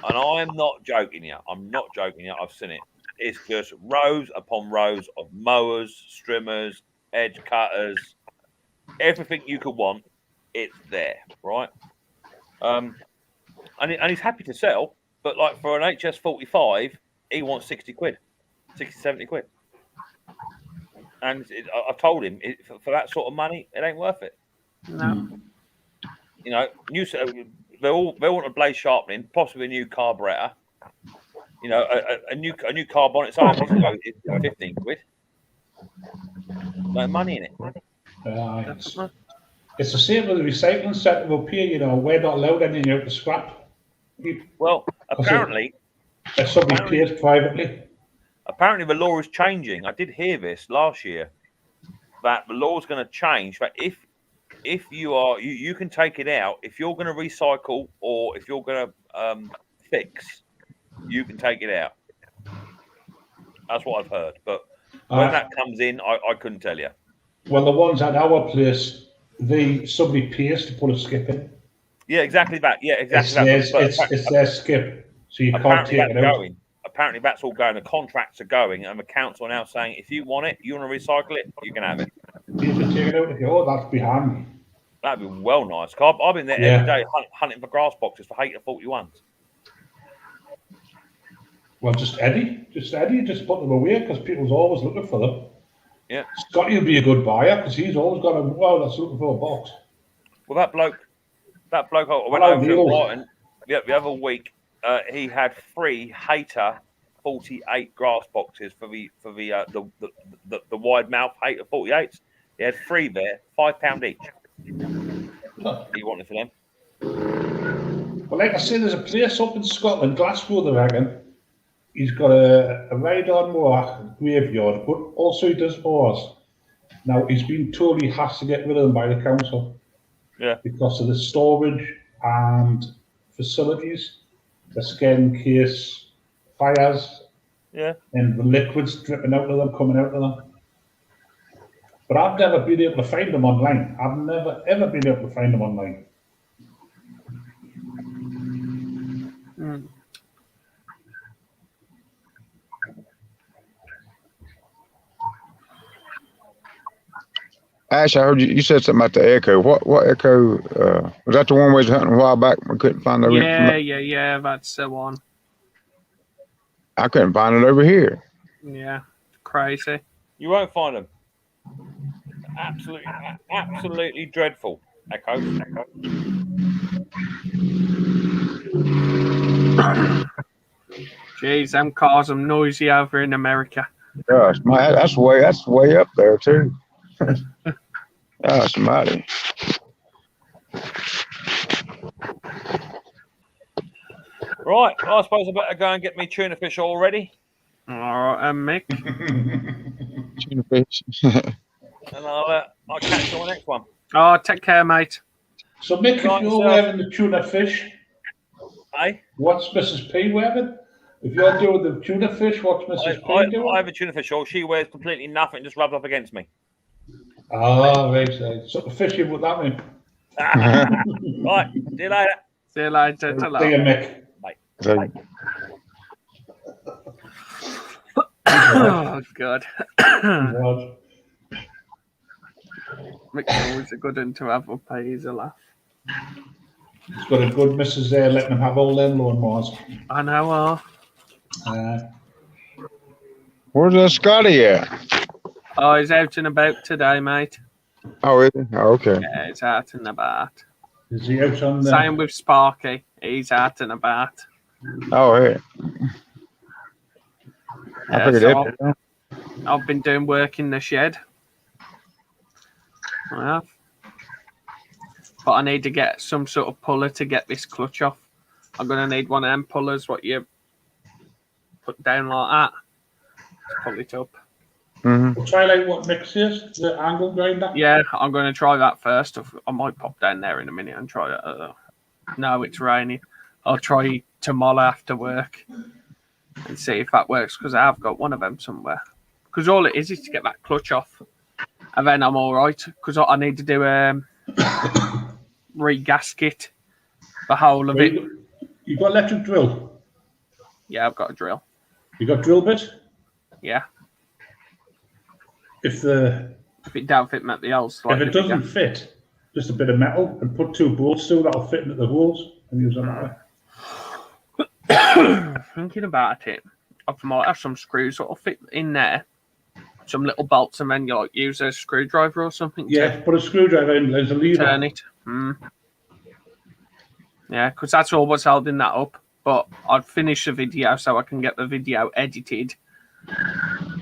And I'm not joking here. I've seen it. It's just rows upon rows of mowers, strimmers, edge cutters, everything you could want. It's there, right? And he's happy to sell, but like for an HS45, he wants 60 quid, 60, 70 quid. And I told him, for that sort of money, it ain't worth it. No. They want a blade sharpening, possibly a new carburetor. A new carb on its own is 15 quid. No money in it. It's the same with the recycling centre up here. We're not allowed anything out to scrap. Well, apparently, if somebody pays privately. Apparently, the law is changing. I did hear this last year that the law is going to change. That if you can take it out if you're going to recycle or if you're going to fix, you can take it out. That's what I've heard. But when that comes in, I couldn't tell you. Well, the ones at our place, somebody pays to put a skip in. Yeah, exactly that. Yeah, exactly it's their skip, so you can't take it out. Apparently, that's all going. The contracts are going, and the council are now saying, if you want it, you want to recycle it, you can have it. You can take it out if you want. That's behind me. That'd be well nice. I've been there every day hunting for grass boxes for Hater 41s. Well, just Eddie put them away because people's always looking for them. Yeah, Scotty will be a good buyer because he's always got that's looking for a box. Well, that bloke, I went over to Brighton the other week. He had 3 Hater 48 grass boxes for the wide mouth Hater 48s. He had 3 there, £5 each. He wanted for them. Well, like I say, there's a place up in Scotland, Glasgow, they reckon. He's got a ride-on mower graveyard, but also he does mowers. Now, he's been told he has to get rid of them by the council. Yeah. Because of the storage and facilities, the skin case fires, and the liquids dripping out of them, coming out of them. But I've never been able to find them online. I've never, ever been able to find them online. Ash, I heard you said something about the Echo. What Echo? Was that the one we was hunting a while back? We couldn't find the Yeah. That's the one. I couldn't find it over here. Yeah, crazy. You won't find them. Absolutely dreadful. Echo. Jeez, them cars are noisy over in America. Gosh, that's way up there too. Gosh, mighty. Right, well, I suppose I better go and get me tuna fish already. All right, Mick. Tuna fish. And I'll catch you on the next one. Oh, take care, mate. So, Mick, if you're wearing the tuna fish, what's Mrs. P wearing? If you're doing the tuna fish, what's Mrs. P doing? I have a tuna fish all. She wears completely nothing, just rubs up against me. Oh, right. So the fishing with that mean? Right. See you later. See you later. See you, Mick. Bye. Oh, God. God. Mick's always a good one to have up. He's a laugh. He's got a good missus there letting him have all them lawnmowers. I know. Where's Scotty at? Oh, he's out and about today, mate. Oh, is he? Oh, okay. Yeah, he's out and about. Is he out on the... Same with Sparky. He's out and about. Oh, hey. I've been doing work in the shed. Well, but I need to get some sort of puller to get this clutch off. I'm going to need one of them pullers, what you put down like that. Pull it up. Hmm. We'll try like what Nick says, the angle grinder. Yeah, I'm going to try that first. I might pop down there in a minute and try it. No, it's raining. I'll try tomorrow after work and see if that works because I have got one of them somewhere. Because all it is to get that clutch off, and then I'm all right. Because I need to do re-gasket the whole of Well, it. You got electric drill. Yeah, I've got a drill. You got drill bit. Yeah, If if it don't fit, make the holes slightly it doesn't fit, just a bit of metal and put 2 bolts through that'll fit into the holes and use them that way. bigger. Thinking about it, I might have some screws that'll fit in there, some little bolts, and then you like use a screwdriver or something Yeah, put a screwdriver in. There's a to lever. turn it. Yeah, because that's all what's holding that up. But I'd finish the video so I can get the video edited.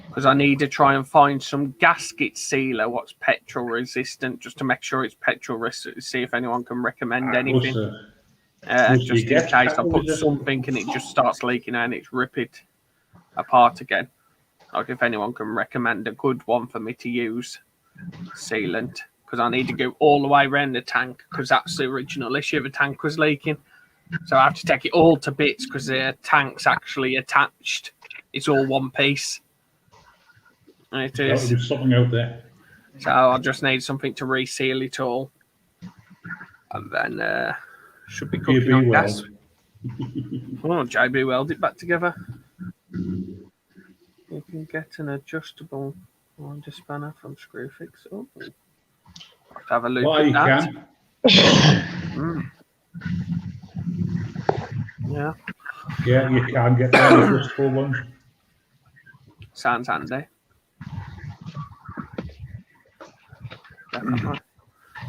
Because I need to try and find some gasket sealer what's petrol resistant, just to make sure it's petrol resistant. See if anyone can recommend anything. Just in case I put something and it just starts leaking and it's rip it apart again. Like if anyone can recommend a good one for me to use, sealant. Because I need to go all the way around the tank because that's the original issue. The tank was leaking. So I have to take it all to bits because the tank's actually attached. It's all one piece. And it is. There's something out there. So I just need something to reseal it all. And then should be cooking on gas. Oh, JB weld it back together. You can get an adjustable winder spanner from Screwfix. Oh, have a look Why at you that. can. Yeah, Yeah, you can get the adjustable ones. sounds handy. Definitely.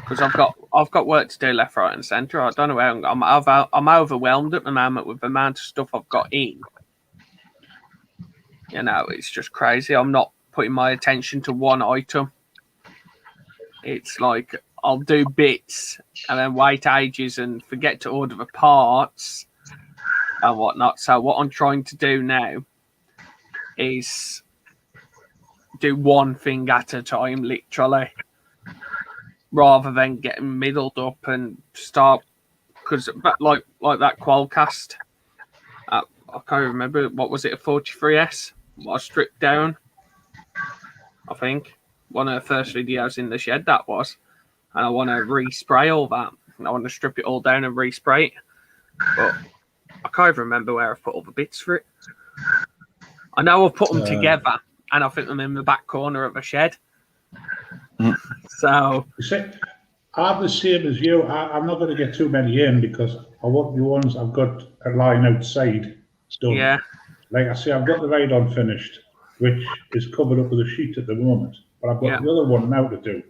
Because I've got work to do left, right, and centre. I don't know where I'm overwhelmed at the moment with the amount of stuff I've got in. You know, it's just crazy. I'm not putting my attention to one item. It's like I'll do bits and then wait ages and forget to order the parts and whatnot. So what I'm trying to do now is do one thing at a time, literally, rather than getting middled up and start. Because like that Qualcast, I can't remember, what was it, a 43S? What I stripped down, I think. One of the first videos in the shed that was. And I want to respray all that. I want to strip it all down and respray it. But I can't even remember where I've put all the bits for it. I know I've put them together and I think them in the back corner of a shed. So You see, I'm the same as you. I'm not going to get too many in because I want the ones I've got a line outside done. yeah, Like I say, I've got the ride-on finished, which is covered up with a sheet at the moment. But I've got the other one now to do.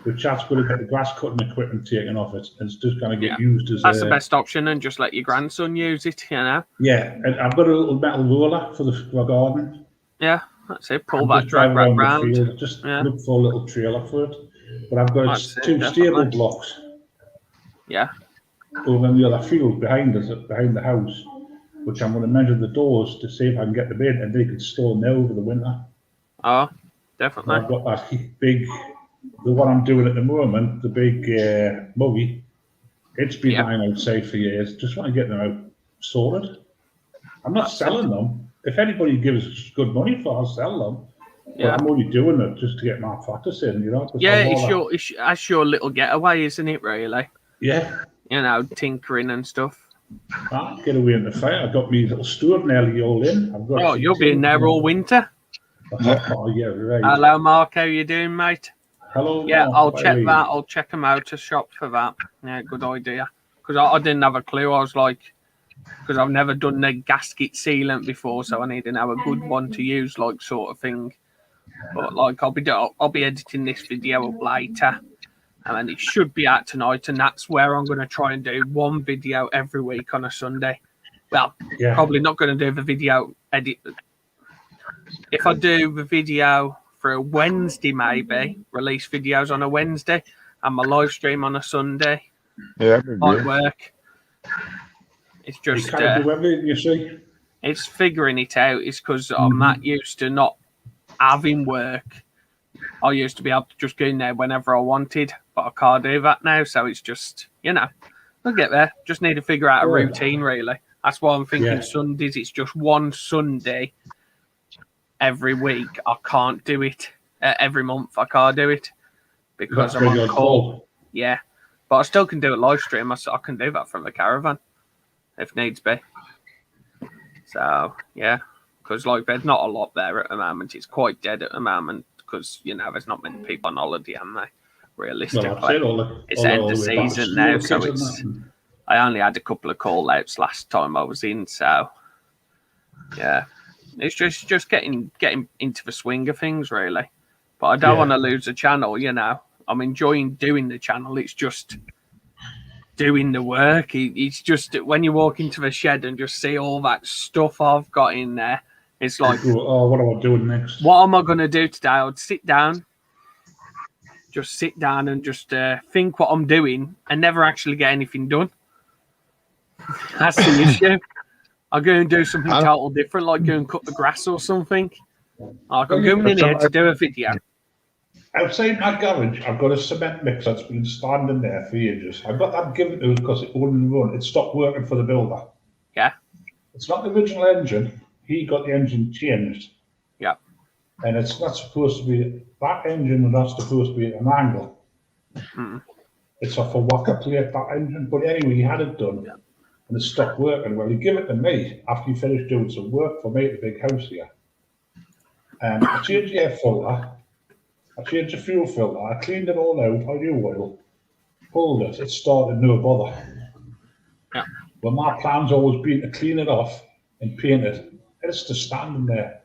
The chat's going to get the grass cutting equipment taken off it, and it's just going to get used as that's the best option, and just let your grandson use it, you know. Yeah, and I've got a little metal roller for the garden. Yeah, that's it. Pull I'm that just drag driving back around the round. field, just Yeah. look for a little trailer for it. But I've got That's it, two stable definitely. blocks Yeah, over in the other field behind us, behind the house, which I'm going to measure the doors to see if I can get them in, and they could store them there over the winter. oh, And definitely. I've got that big, the one I'm doing at the moment, the big Muggy. It's been lying outside for years. Just want to get them out sorted. I'm not selling them. If anybody gives us good money for it, I'll sell them. But I'm only doing it just to get my practice in, you know. Yeah, that's your little getaway, isn't it? Really? Yeah. You know, tinkering and stuff. I get away in the fire. I got me little stove nearly all in. I've got You'll be in there all winter. Oh yeah, right. Hello, Mark. How you doing, mate? Hello. Yeah, Mark. I'll How check are you? that. I'll check a motor shop for that. Yeah, good idea. Because I didn't have a clue. I was like, because I've never done the gasket sealant before, so I need to know a good one to use, like sort of thing. But like, I'll be editing this video up later, and then it should be out tonight. And that's where I'm going to try and do one video every week on a Sunday. Well, probably not going to do the video edit. If I do the video for a Wednesday, maybe release videos on a Wednesday and my live stream on a Sunday. Yeah, Might work. It's just You can't do everything, you see. it's figuring it out. It's because I'm that used to not having work, I used to be able to just go in there whenever I wanted, but I can't do that now. So it's just, I'll get there. Just need to figure out a routine, really. That's why I'm thinking Sundays. It's just one Sunday every week. I can't do it every month. I can't do it because I'm on call. Yeah, but I still can do a live stream. I can do that from the caravan if needs be. So yeah, because like there's not a lot there at the moment. It's quite dead at the moment because there's not many people on holiday, am there? Realistically, it's end of season now, so I only had a couple of call outs last time I was in, so yeah, it's just getting into the swing of things, really. But I don't want to lose the channel, I'm enjoying doing the channel. It's just doing the work. It's just when you walk into the shed and just see all that stuff I've got in there, it's like, what am I doing next? What am I going to do today? I would sit down and just think what I'm doing and never actually get anything done. That's the issue. I go and do something totally different, like go and cut the grass or something. Like I'm going in here to do a video. Outside my garage, I've got a cement mixer that's been standing there for ages. I got that given to us because it wouldn't run. It stopped working for the builder. Yeah. It's not the original engine. He got the engine changed. Yeah. And it's not supposed to be, that engine is not supposed to be at an angle. Mm. It's off a whacker plate, that engine. But anyway, he had it done. Yeah. And it stopped working. Well, he gave it to me after he finished doing some work for me at the big house here. And I changed the air filter. I changed the fuel filter. I cleaned it all out. I knew oil. Pulled it. It started no bother. Yeah. Well, my plan's always been to clean it off and paint it. And it's just standing there.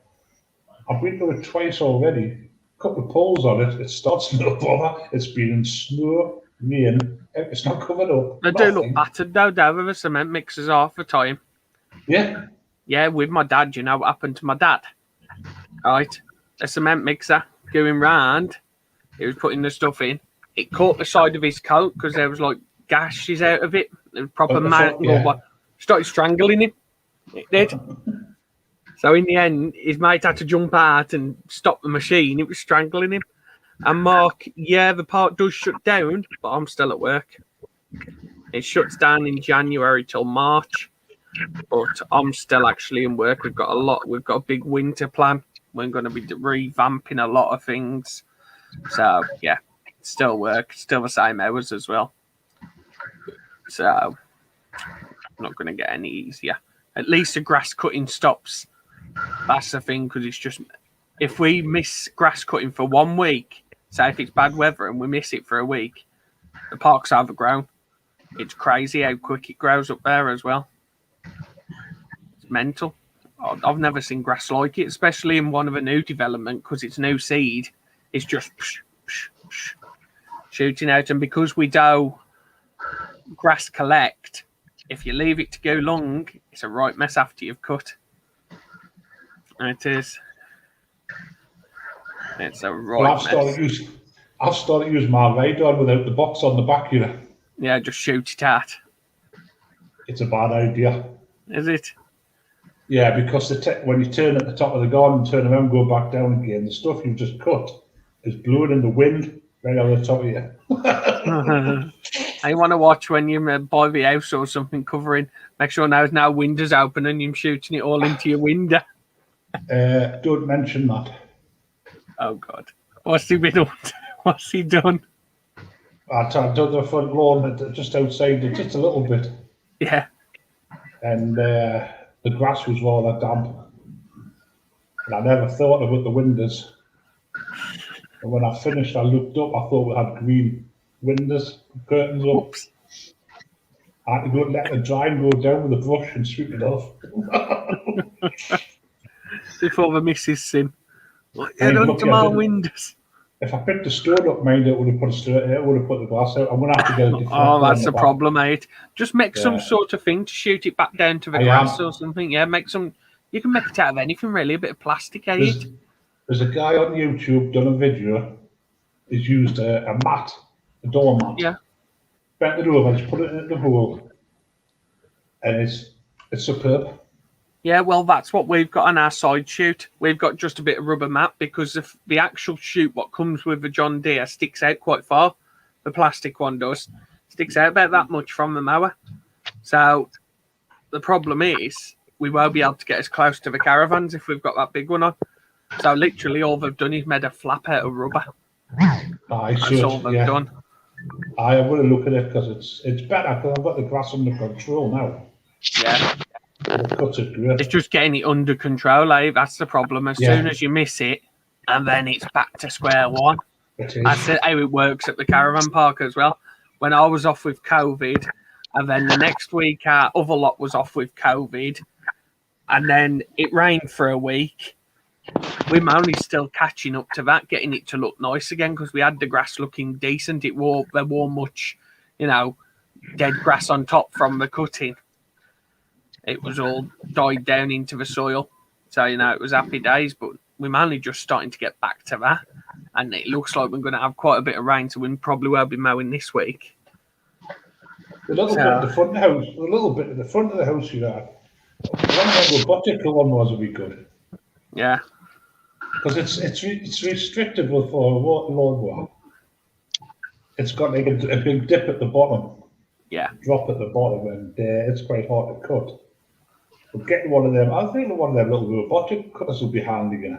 I've been to it twice already. A couple of pulls on it. It starts no bother. It's been in snow, rain. It's not covered up. They do look battered though, with the cement mixers half the time. Yeah. Yeah, with my dad, what happened to my dad? Right. A cement mixer going round. He was putting the stuff in. It caught the side of his coat because there was like gashes out of it. There was proper mangle. Started strangling him. It did. So in the end, his mate had to jump out and stop the machine. It was strangling him. And Mark, the part does shut down, but I'm still at work. It shuts down in January till March, but I'm still actually in work. We've got a big winter plan. We're going to be revamping a lot of things. So yeah, still work, still the same hours as well. So not going to get any easier. At least the grass cutting stops. That's the thing, because it's just, if we miss grass cutting for 1 week, say if it's bad weather and we miss it for a week, the park's overgrown. It's crazy how quick it grows up there as well. It's mental. I've never seen grass like it, especially in one of a new development, because it's new seed. It's just shooting out. And because we do grass collect, if you leave it to go long, it's a right mess after you've cut. It is. It's a right mess. I've started using my radar without the box on the back, Yeah, just shoot it out. It's a bad idea. Is it? Yeah, because when you turn at the top of the garden, turn around, go back down again, the stuff you've just cut is blowing in the wind right on the top of you. I want to watch when you buy the house or something covering. Make sure there's no windows open and you're shooting it all into your window. Don't mention that. Oh God, what's he been up to? What's he done? I've done the front lawn just outside it, just a little bit. Yeah. And the grass was rather damp. And I never thought about the windows. And when I finished, I looked up, I thought we had green windows, curtains up. Oops. I had to go let the dry and go down with a brush and sweep it off. Before the missus sin. Head onto my windows. If I picked the stone up, mind it would have put the glass out. I'm going to have to get a different. Oh, that's the problem, mate. Just make some sort of thing to shoot it back down to the grass or something. Yeah, make some. You can make it out of anything, really. A bit of plastic, There's a guy on YouTube done a video. He's used a mat, a door mat. Yeah. Bent it over, just put it in the hole, and it's superb. Yeah, well, that's what we've got on our side chute. We've got just a bit of rubber mat because if the actual chute what comes with the John Deere sticks out quite far. The plastic one does. Sticks out about that much from the mower. So the problem is we won't be able to get as close to the caravans if we've got that big one on. So literally all they've done is made a flap out of rubber. I That's should, all they've yeah. done. I will look at it because it's better because I've got the grass under control now. Yeah. The cuts are great. It's just getting it under control, eh? That's the problem. As Yeah. soon as you miss it, and then it's back to square one. It is. That's how it works at the caravan park as well. When I was off with COVID, and then the next week our other lot was off with COVID, and then it rained for a week. We're only still catching up to that, getting it to look nice again because we had the grass looking decent. There wore much, dead grass on top from the cutting. It was all died down into the soil. So, it was happy days, but we're only just starting to get back to that. And it looks like we're going to have quite a bit of rain, so we probably will be mowing this week. The little bit at the front of the house, the little bit at the front of the house you had. One of them robotic one was would be good. Yeah. Because it's restricted for a lawnmower. It's got like a big dip at the bottom. Yeah. Drop at the bottom, and it's quite hard to cut. But getting one of them, I think one of them little robotic cutters will be handy,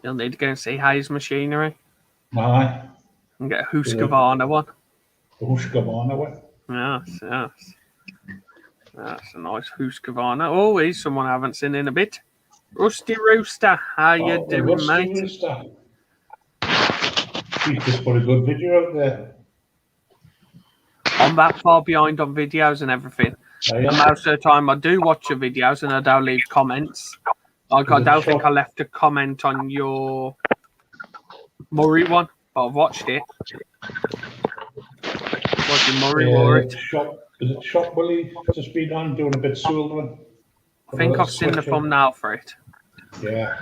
You'll need to go and see Hayes Machinery Aye. and get a Husqvarna one. The Husqvarna one. Yes. That's a nice Husqvarna. Oh, he's someone I haven't seen in a bit. Rusty Rooster, how you doing, Rusty mate? Rooster. He's just put a good video out there. I'm that far behind on videos and everything. And most of the time I do watch your videos and I don't leave comments. Like I don't think I left a comment on your Murray one, but I've watched it. What did Murray wore it? Is it Shop Willie just been on doing a bit Sullivan? I think I've seen the thumbnail for it. Yeah.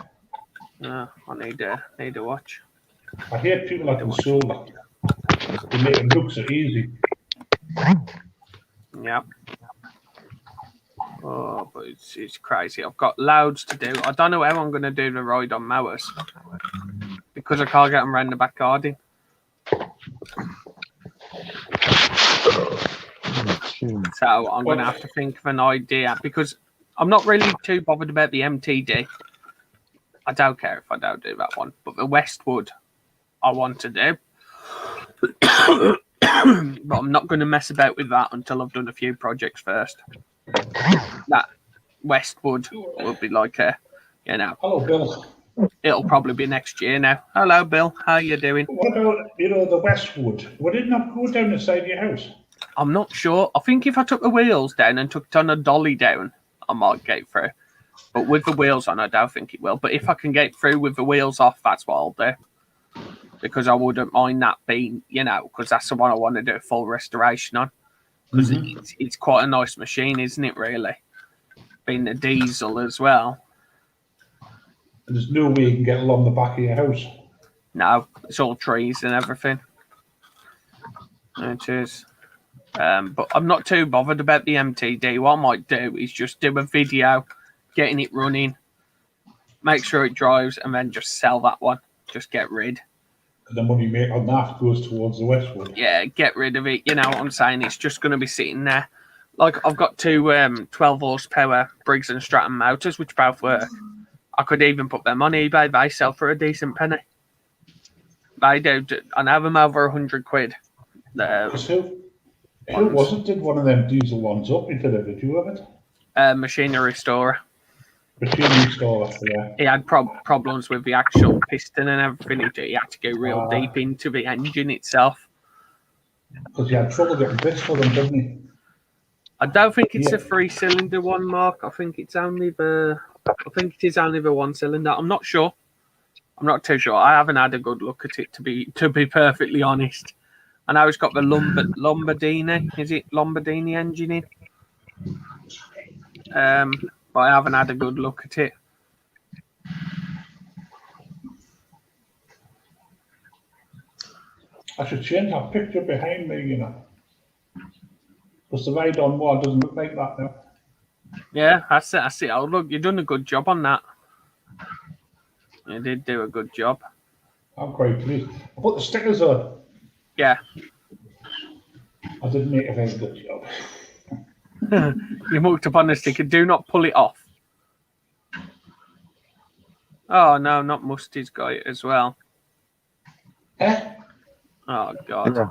I need to watch. I hate people like Sullivan. They make it look so easy. Yeah. Oh, but it's crazy. I've got loads to do. I don't know how I'm going to do the ride on mowers because I can't get them around the back garden. So I'm going to have to think of an idea because I'm not really too bothered about the MTD. I don't care if I don't do that one, but the Westwood I want to do. But I'm not going to mess about with that until I've done a few projects first. That Westwood will be like Hello, Bill. It'll probably be next year now. Hello, Bill. How you doing? What about, the Westwood? Would it not go down the side of your house? I'm not sure. I think if I took the wheels down and took it on a dolly down, I might get through. But with the wheels on, I don't think it will. But if I can get through with the wheels off, that's what I'll do. Because I wouldn't mind that being, because that's the one I want to do a full restoration on. Because it's quite a nice machine, isn't it, really? Being the diesel as well. And there's no way you can get along the back of your house. No, it's all trees and everything. It is. But I'm not too bothered about the MTD. What I might do is just do a video, getting it running, make sure it drives, and then just sell that one. Just get rid. And the money you make on that goes towards the Westwood. Yeah, get rid of it. You know what I'm saying? It's just going to be sitting there. Like, I've got two 12 horsepower Briggs and Stratton motors, which both work. I could even put them on eBay. They sell for a decent penny. They do. I have them over 100 quid. Who was it? Did one of them diesel ones up? Did you have it? Machinery Restorer. Machinery Restorer, yeah. He had problems with the actual piston and everything. He had to go real deep into the engine itself. Because he had trouble getting bits for them, didn't he? I don't think it's a 3-cylinder one, Mark. I think it is only the 1-cylinder. I'm not sure. I'm not too sure. I haven't had a good look at it to be perfectly honest. I know it's got the Lombardini. Is it Lombardini engine in? But I haven't had a good look at it. I should change that picture behind me, Because the ride on one doesn't look like that now. Yeah, that's it. That's it. Oh, look, you've done a good job on that. You did do a good job. I'm quite pleased. I put the stickers on. Yeah. I didn't make a very good job. You marked up on the sticker. Do not pull it off. Oh no, not Musty's got it as well. Eh? Oh God. Yeah.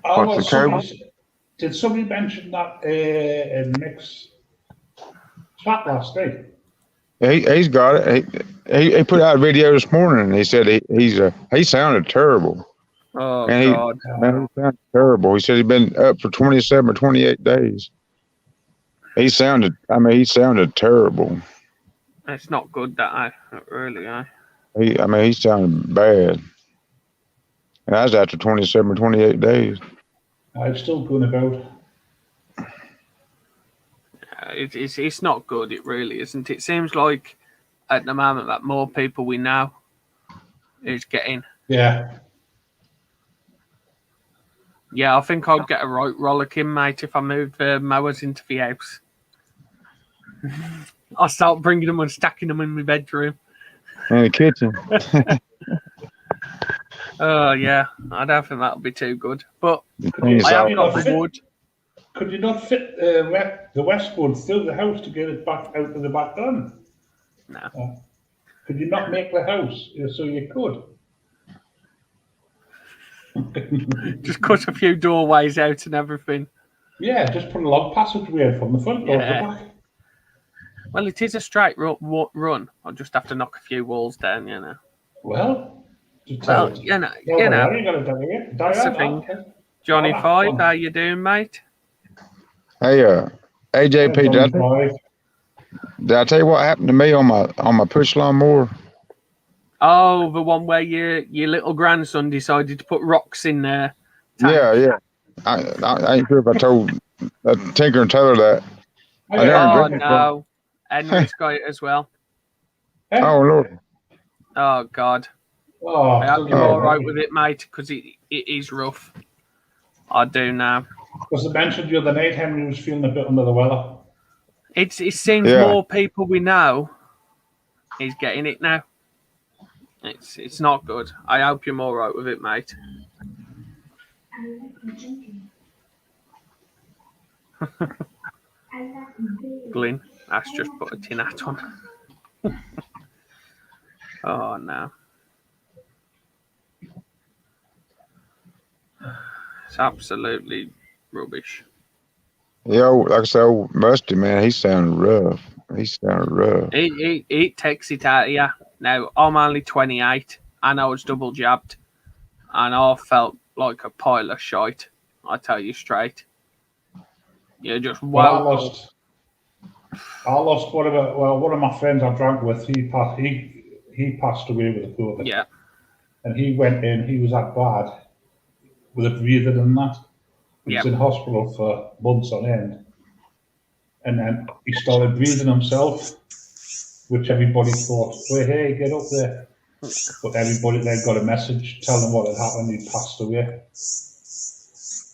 Oh, What's well, the did somebody mention that in Nick's chat last night? He's got it. He put out a video this morning, and he said he sounded terrible. Oh And God. man, he sounded terrible. He said he'd been up for 27 or 28 days. He sounded terrible. It's not good that really. He sounded bad. And that was after 27 or 28 days. I'm still going about. It's not good. It really isn't. It seems like at the moment that more people we know is getting. Yeah. Yeah, I think I'd get a right rollicking, mate, if I moved mowers into the house. I'll start bringing them and stacking them in my bedroom. In the kitchen. Oh, yeah. I don't think that'll be too good. But He's I out. have got the wood. Could you not fit the westboard through the house to get it back out to the back garden? No. Could you not make the house so you could? Just cut a few doorways out and everything. Yeah, just put a log passageway from the front door to the back. Well, it is a straight run. I'll just have to knock a few walls down, you know. Well, You know. you gotta do it. That's the thing. Johnny Oh, Five, fun. how you doing, mate? Hey, AJP, did I tell you what happened to me on my push lawnmower? Oh, the one where your little grandson decided to put rocks in there. Yeah. I ain't sure if I told Tinker and Taylor that. Oh, I yeah. never Oh did. no, Henry's got it as well. Oh Lord. Oh God, Oh, I hope you're Oh. all right with it, mate, because it is rough. I do now. Because I mentioned the other night Henry was feeling a bit under the weather. It seems Yeah. more people we know is getting it now. It's not good. I hope you're all right with it, mate. Glyn, that's just put a tin hat on. Oh no. It's absolutely rubbish. Yeah, like I said, old Musty, man, he sounded rough. It takes it out of you. Now, I'm only 28 and I was double jabbed and I felt like a pile of shite. I tell you straight. You just Well, woke I lost one of my friends I drank with. He passed away with the COVID. Yeah. And he went in. He was that bad with a breathing and that. He was in hospital for months on end. And then he started breathing himself, which everybody thought, well, hey, get up there. But everybody then got a message telling him what had happened. He passed away.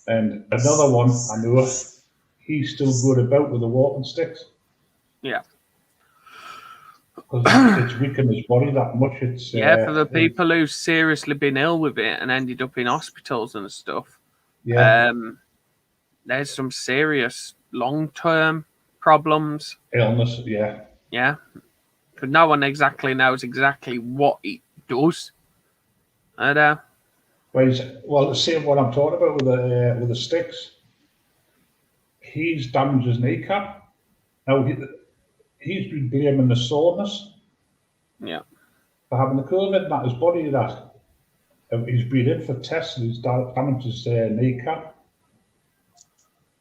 And another one, I know, he's still good about with the walking sticks. Yeah. Because it's weakened his body that much. It's for the people who've seriously been ill with it and ended up in hospitals and stuff. Yeah. There's some serious long-term problems. Illness, yeah. Yeah. Because no one exactly knows exactly what it does. And, Well, the same what I'm talking about with the sticks. He's damaged his kneecap. Now he's been blaming the soreness. Yeah. For having the COVID, not his body. That he's been in for tests and he's damaged his kneecap.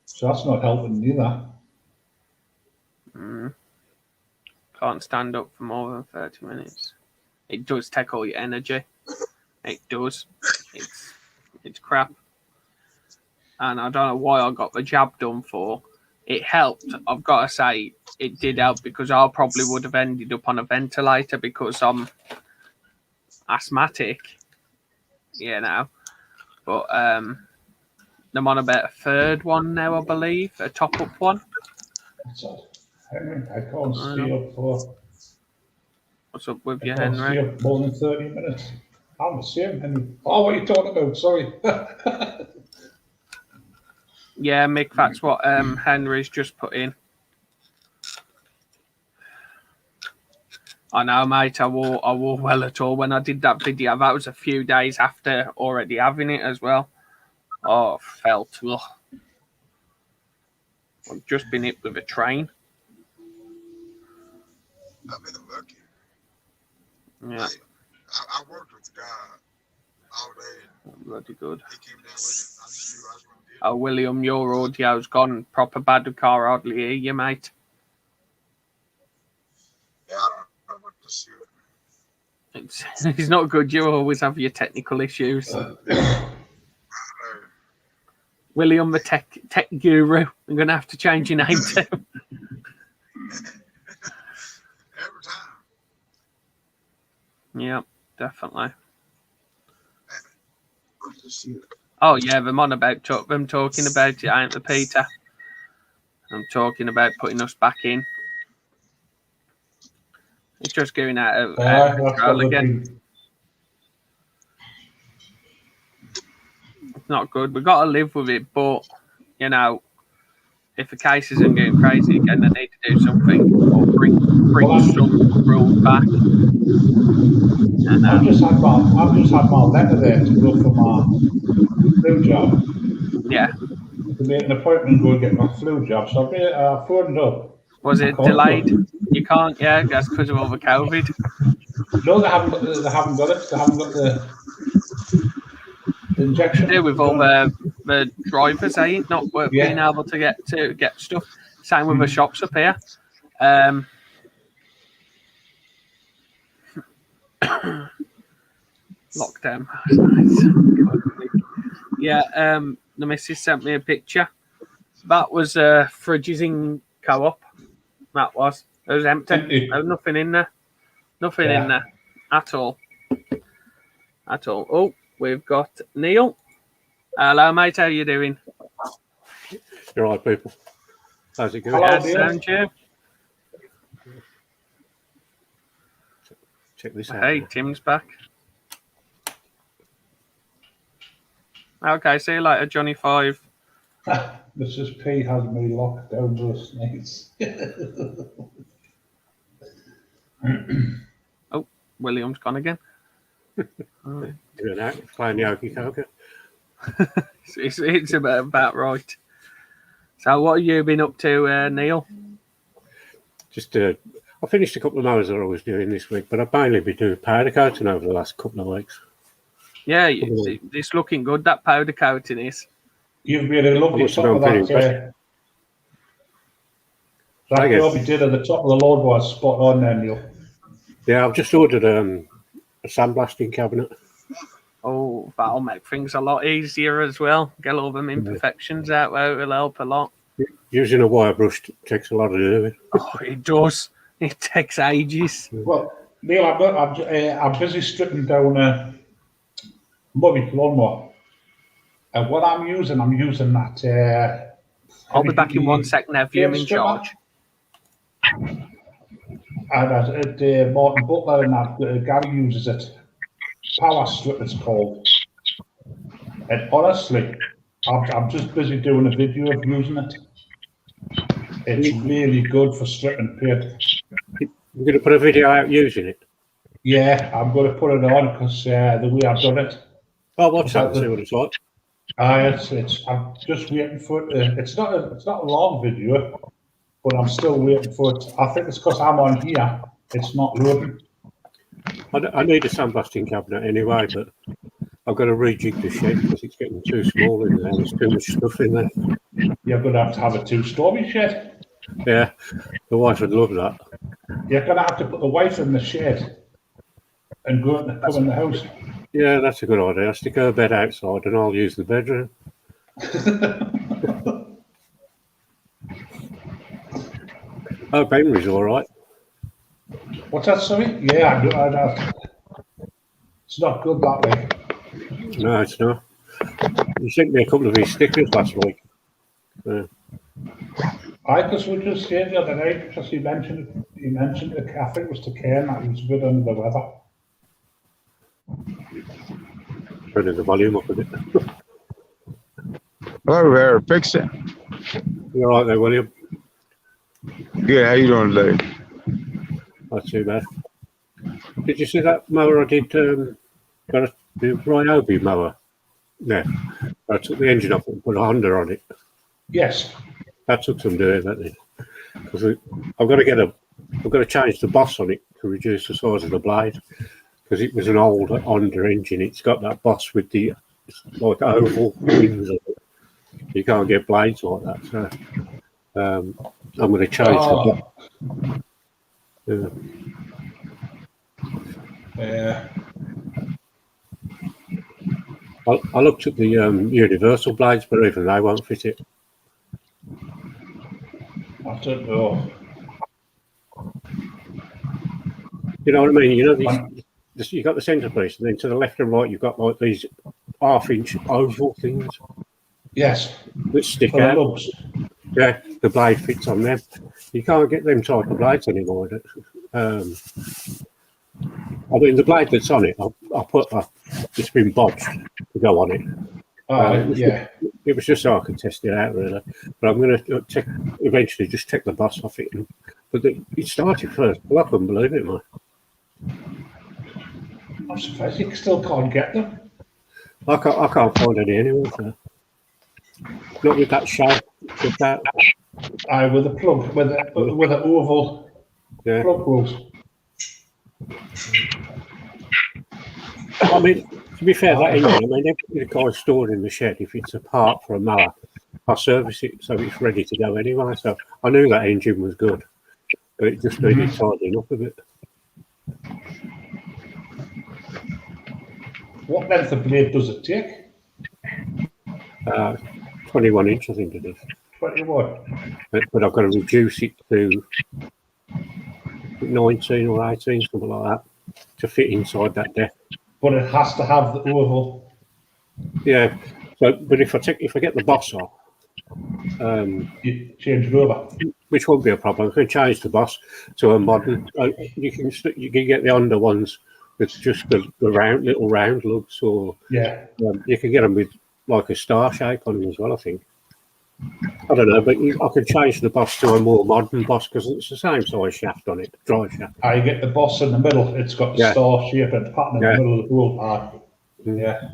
So that's not helping either. Can't stand up for more than 30 minutes. It does take all your energy. It does. It's crap. And I don't know why I got the jab done for. It helped. I've got to say, it did help because I probably would have ended up on a ventilator because I'm asthmatic, you know. But I'm on about a third one now, I believe, a top-up one. That's all. Henry, I can't I stay up for. What's up with I you, can't stay Henry? up more than 30 minutes. I'm the same, Henry. Oh, what are you talking about? Sorry. Yeah, Mick, that's what Henry's just put in. I know, mate. I wore well at all when I did that video. That was a few days after already having it as well. Oh, felt. Ugh. I've just been hit with a train. I've been lucky. Yeah, I worked with the guy all day. bloody good. He came down with it. I just knew I was going to get it. Oh, William, your audio's gone proper bad. I can't hardly hear you, mate. Yeah, I don't know what to shoot. It's not good. You always have your technical issues. William, the tech guru. I'm going to have to change your name to. Every time. Yeah, definitely. What to shoot. Oh yeah, them on about them talking about it, ain't the Peter? I'm talking about putting us back in. It's just going out of That's control what again. It's not good. We've got to live with it, but you know, if the case isn't getting crazy again, they need to do something or bring some rules back. And, I've just had my letter there to go for my flu jab. yeah. To make an appointment and go and get my flu jab. So I phoned up. Was it delayed? You can't, yeah, that's because of all the COVID. No, they haven't got it. They haven't got the injection. To do with all the drivers, not being able to get stuff. Same with the shops up here. Lockdown. Yeah, the missus sent me a picture. That was fridges in Co-op. That was. It was empty. There was nothing in there. Nothing in there at all. At all. Oh, we've got Neil. Hello, mate. How you doing? You're right, people. How's it going? Hello, Yes, sound you. Check this out. Hey, Tim's back. Okay, see you later, Johnny 5. Mrs. P has me locked down to the snakes. Oh, William's gone again. Doing that, playing the Okie Dokie. It's about right. So, what have you been up to, Neil? Just, I finished a couple of hours that I was doing this week, but I've mainly been doing powder coating over the last couple of weeks. Yeah, it's looking good, that powder coating is. You've made a lovely top of that. That job you did at the top of the load was spot on then, Neil. Yeah, I've just ordered a sandblasting cabinet. Oh, that'll make things a lot easier as well. Get all them imperfections out where it'll help a lot. Using a wire brush takes a lot of doing. Oh, it does. It takes ages. Well, Neil, I'm busy stripping down a Murray lawnmower. And what I'm using that. I'll be back in 1 second. Have you in charge? And Martin Butler and that Gary uses it. Power strip, it's called. And honestly, I'm just busy doing a video of using it. It's really good for stripping paint. You're going to put a video out using it? Yeah, I'm going to put it on because the way I've done it. I'll watch that and see what it's like. I'm just waiting for it. It's not a long video, but I'm still waiting for it. I think it's because I'm on here. It's not loading. I need a sandblasting cabinet anyway, but I've got to rejig the shed because it's getting too small in there. There's too much stuff in there. You're going to have a 2-story shed. Yeah, the wife would love that. You're going to have to put the wife in the shed and come in the house. Yeah, that's a good idea. I'll stick her bed outside and I'll use the bedroom. Oh, Henry's all right. What's that, sorry? Yeah, I know. It's not good that way. No, it's not. He sent me a couple of his stickers last week. Yeah. Because we just stayed the other night because he mentioned the cafe was to Cairn that he was a bit under the weather. Turning the volume up a bit. Hello there, fix it. You all right there, William? Good, how you doing today? Not too bad. Did you see that mower I did? Got the Ryobi mower. Yeah, I took the engine off and put a Honda on it. Yes. That took some doing, that did. Because I've got to change the boss on it to reduce the size of the blade. Because it was an old Honda engine. It's got that boss with the like oval wings on it. You can't get blades like that. So I'm going to change the boss. Yeah. I looked at the universal blades, but even they won't fit it. I don't know. You know what I mean? You know, you've got the centrepiece, and then to the left and right, you've got like these half-inch oval things. Yes. Which stick For out. the lugs. Yeah, the blade fits on them. You can't get them type of blades anymore. I mean, the blade that's on it, it's been bodged to go on it. Yeah. It was just so I could test it out, really. But I'm going to eventually just take the boss off it. But it started first. Well, I couldn't believe it, man. I'm surprised you still can't get them. I can't find any anywhere. So. Not with that shape. With that. With the plug, with the oval plug holes. I mean, to be fair, that engine, I mean, everything the car's stored in the shed, if it's a part for a mower, I'll service it so it's ready to go anyway. So I knew that engine was good, but it just needed tidying up a bit. What length of blade does it take? 21 inch, I think it is. 21. But I've got to reduce it to 19 or 18, something like that, to fit inside that deck. But it has to have the oval. Yeah. So, but if I get the boss off, you change it over, which won't be a problem. I can change the boss to a modern. You can get the under ones with just the little round lugs, or you can get them with like a star shape on them as well. I think. I don't know, but I can change the boss to a more modern boss because it's the same size shaft on it, drive shaft. I get the boss in the middle. It's got the star shape and pattern in the middle of the whole part. Yeah.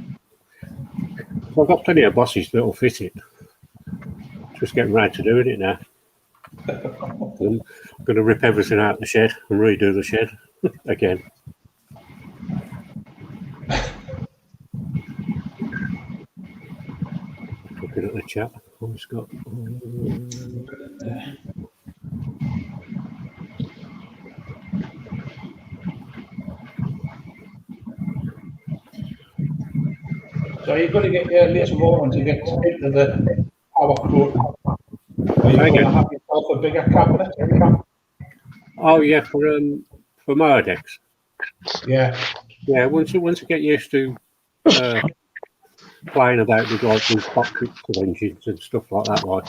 So I've got plenty of bosses that'll fit it. Just getting right to doing it now. I'm going to rip everything out of the shed and redo the shed again. Looking at the chat. Who's got? So you're going to get your later on to get into the power quote. Are you going to have yourself a bigger cabinet? Oh yeah, for mower decks. Yeah. Yeah, once I get used to playing about with like these cockpits of engines and stuff like that, like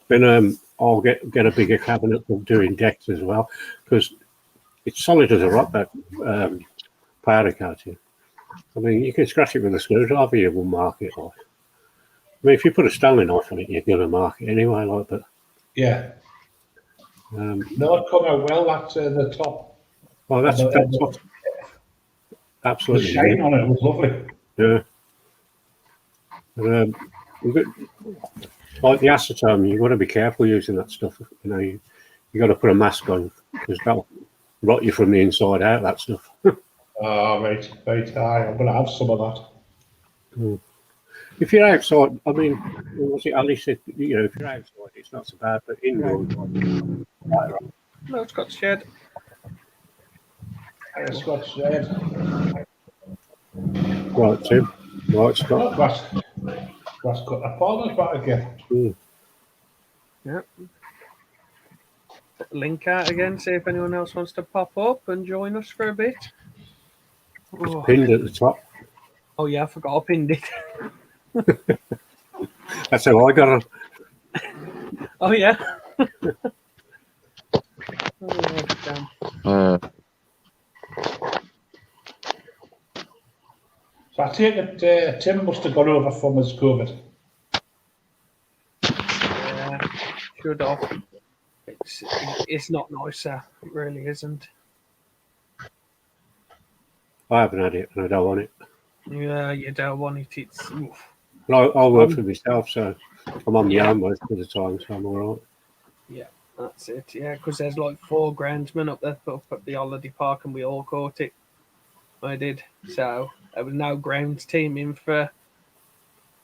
then I'll get a bigger cabinet for doing decks as well, because it's solid as a rock, that powder coating. I mean, you can scratch it with a screwdriver, you will mark it. Like, I mean, if you put a Stanley knife on it, you're going to mark it anyway. Like, but yeah. No, it come out well. That's the top. Oh, that's absolutely. The shine on it was lovely. Yeah. Like the acetone, you've got to be careful using that stuff. You know, you got to put a mask on because that'll rot you from the inside out. That stuff. Oh, right. I'm going to have some of that. If you're outside, I mean, was it Ali said? You know, if you're outside, it's not so bad, but indoors, No, it's got shed. It's got shed. Right, Tim. Right, Scott. Grass cut the farmer's back again. Yep. Link out again, see if anyone else wants to pop up and join us for a bit. It's pinned at the top. Oh yeah, I forgot I pinned it. That's how I got it. Oh yeah. Oh, damn. So I take it Tim must have got over from his COVID. Yeah, should have. It's not nice, sir. It really isn't. I haven't had it, and I don't want it. Yeah, you don't want it. It's oof. But I work for myself, so I'm on my Yeah. own most of the time, so I'm all right. Yeah, that's it. Yeah, because there's like 4 groundsmen up there up at the holiday park, and we all caught it. I did. So there was no grounds team in for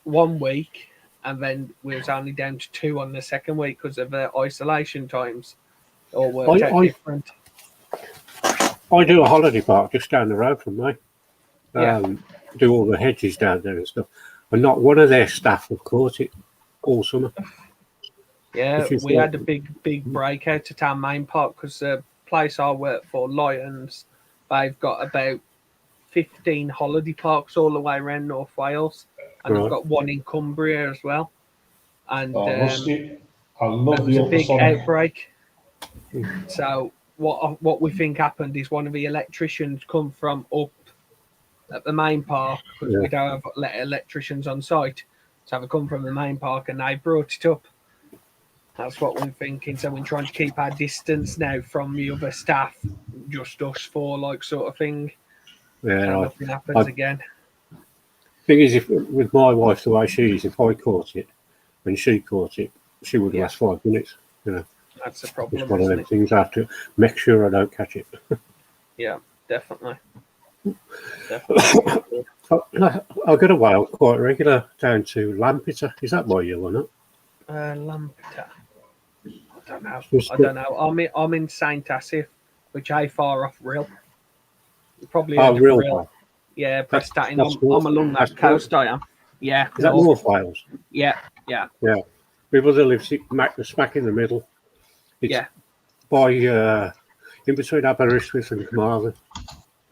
1 week, and then we was only down to 2 on the second week because of the isolation times. All worked out different. I do a holiday park just down the road from me. Yeah. Do all the hedges down there and stuff. And not one of their staff have caught it all summer. Yeah, Which is we had a like- big breakout at our main park because the place I work for, Lions, they've got about 15 holiday parks all the way around North Wales, and Right. they've got one in Cumbria as well. And Oh, Rusty, I there love was the a big ultrasonic. outbreak. So what we think happened is one of the electricians come from up at the main park because we don't have electricians on site. So they come from the main park and they brought it up. That's what we're thinking. So we're trying to keep our distance now from the other staff, just us 4, like sort of thing. Yeah, So right. nothing happens again. Thing is, if with my wife the way she is, if I caught it and she caught it, she would last 5 minutes. You know, That's the it's problem, one of isn't them it? things. I have to make sure I don't catch it. Yeah, definitely. Definitely. I go to Wales quite regular down to Lampeter. Is that where you're on it? Lampeter. I don't know. Just I don't know. I'm in Saint Asaph, which ain't far off Rill. You probably heard of Rill. Rill. Yeah, Prestatyn. that's I'm north- along that's that coast. I am. Yeah. Is that North Wales? Yeah. My brother lives smack in the middle. It's Yeah. by in between Aberystwyth and Carmarthen.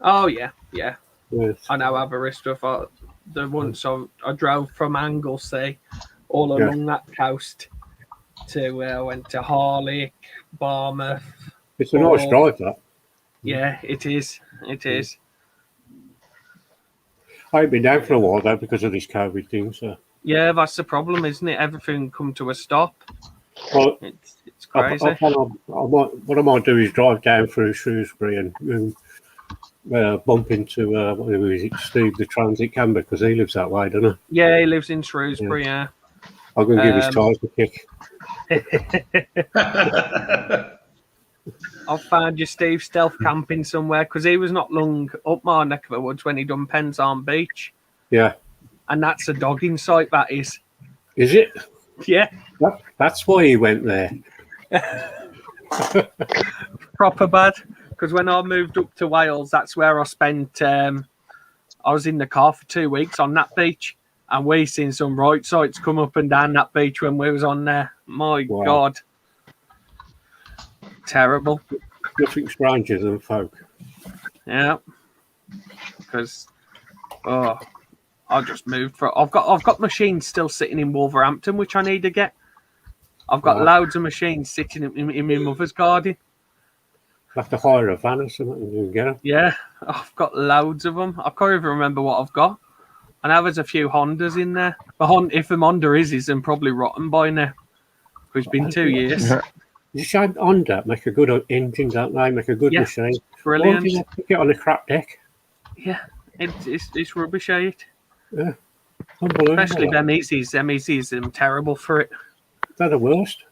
Oh yeah. Yes. I know Aberystwyth. The once I drove from Anglesey all Yeah. along that coast to went to Harlech, Barmouth. It's a nice Oh. drive, that. Yeah, it is. It is. I ain't been down for a while though because of this COVID thing. So Yeah, that's the problem, isn't it? Everything come to a stop. well, It's crazy. what I might do is drive down through Shrewsbury and bump into what is it, Steve the Transit Camber because he lives that way, doesn't he? Yeah, he lives in Shrewsbury. Yeah. I'm going to give his tires a kick. I've found your Steve stealth camping somewhere because he was not long up my neck of the woods when he done Penzarn Beach, Yeah, and that's a dogging site. That is. is it? Yeah, That's why he went there. proper bad. Because when I moved up to Wales, that's where I spent. I was in the car for 2 weeks on that beach, and we seen some right sites come up and down that beach when we was on there. My Wow. God, terrible. Nothing stranger than folk. Yeah, because I just moved for. I've got machines still sitting in Wolverhampton, which I need to get. I've got Wow. loads of machines sitting in my mother's garden. Have to hire a van or something and get them. Yeah, I've got loads of them. I can't even remember what I've got. I know there's a few Hondas in there. But if the Honda is then probably rotten by now. It's been 2 years. You should Honda make a good engine, don't they? Make a good Yeah, machine. Why Brilliant. do you have to get on a crap deck? Yeah, it's rubbish, eh? Unbelievable. Especially them ECs, them terrible for it. They're the worst.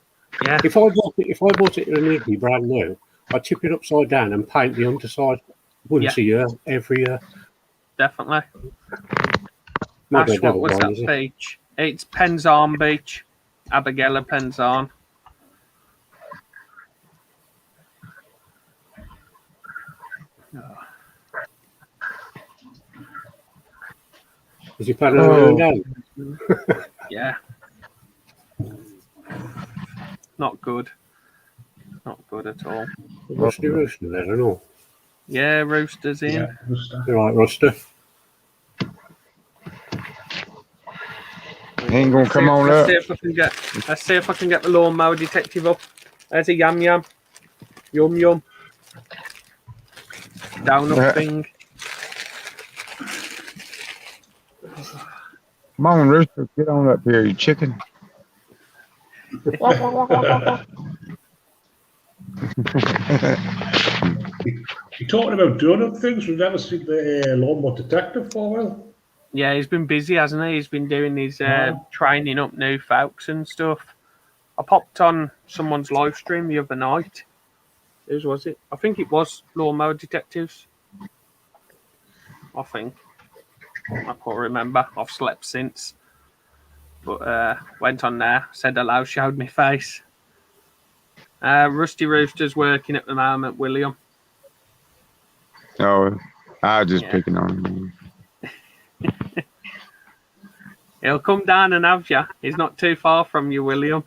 Yeah, If I bought it in an Iggy brand new, I'd tip it upside down and paint the underside once a year, every year. definitely. Not Ash, the what was devil that one, is it? beach? It's Penzarn Beach. Abigail Penzarn. Is he planning on going down? Yeah. Not good. Not good at all. Rusty Rooster there and all. Yeah, Roosters in. Yeah, Rooster. You're right, Ruster. He ain't gonna come on let's up. see if I can get. Let's see if I can get the lawnmower detective up. There's a yum yum, yum yum, down up Yeah. thing. Come on, Rooster, get on up here, you chicken. You talking about doing up things? We've never seen the lawnmower detective for a while. Yeah, he's been busy, hasn't he? He's been doing his training up new folks and stuff. I popped on someone's live stream the other night. Whose was it? I think it was Lawnmower Detectives. I think. I can't remember. I've slept since. But went on there, said hello, showed me face. Rusty Rooster's working at the moment, William. No, I was just Yeah. picking on him. He'll come down and have you. He's not too far from you, William.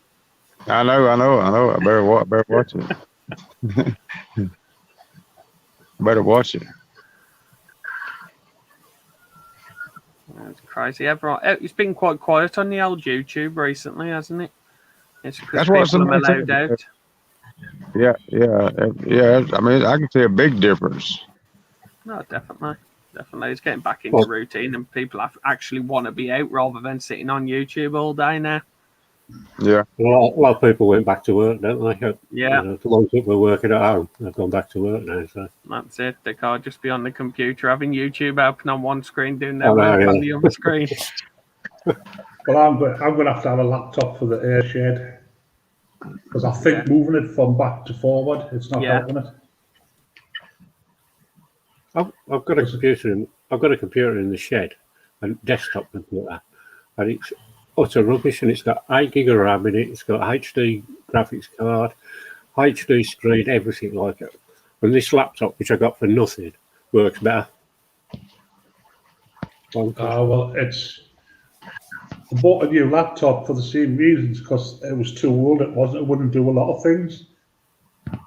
I know. I better watch it. Better watch it. That's crazy. It's been quite quiet on the old YouTube recently, hasn't it? It's because That's what people are somebody allowed said. out. Yeah. I mean, I can see a big difference. No, definitely. It's getting back into routine, and people actually want to be out rather than sitting on YouTube all day now. Yeah. A lot of people went back to work, don't they? Yeah. You know, the ones that were working at home, they've gone back to work now. So. That's it. They can't just be on the computer having YouTube open on one screen, doing their Oh, no, work yeah. on the other screen. Well, I'm going to have a laptop for the air shed because I think moving it from back to forward, it's not helping it. I've got a computer in the shed, a desktop computer, and it's utter rubbish. And it's got 8 gig of RAM in it. It's got HD graphics card, HD screen, everything like it. And this laptop, which I got for nothing, works better. Well, I bought a new laptop for the same reasons because it was too old. It wouldn't do a lot of things.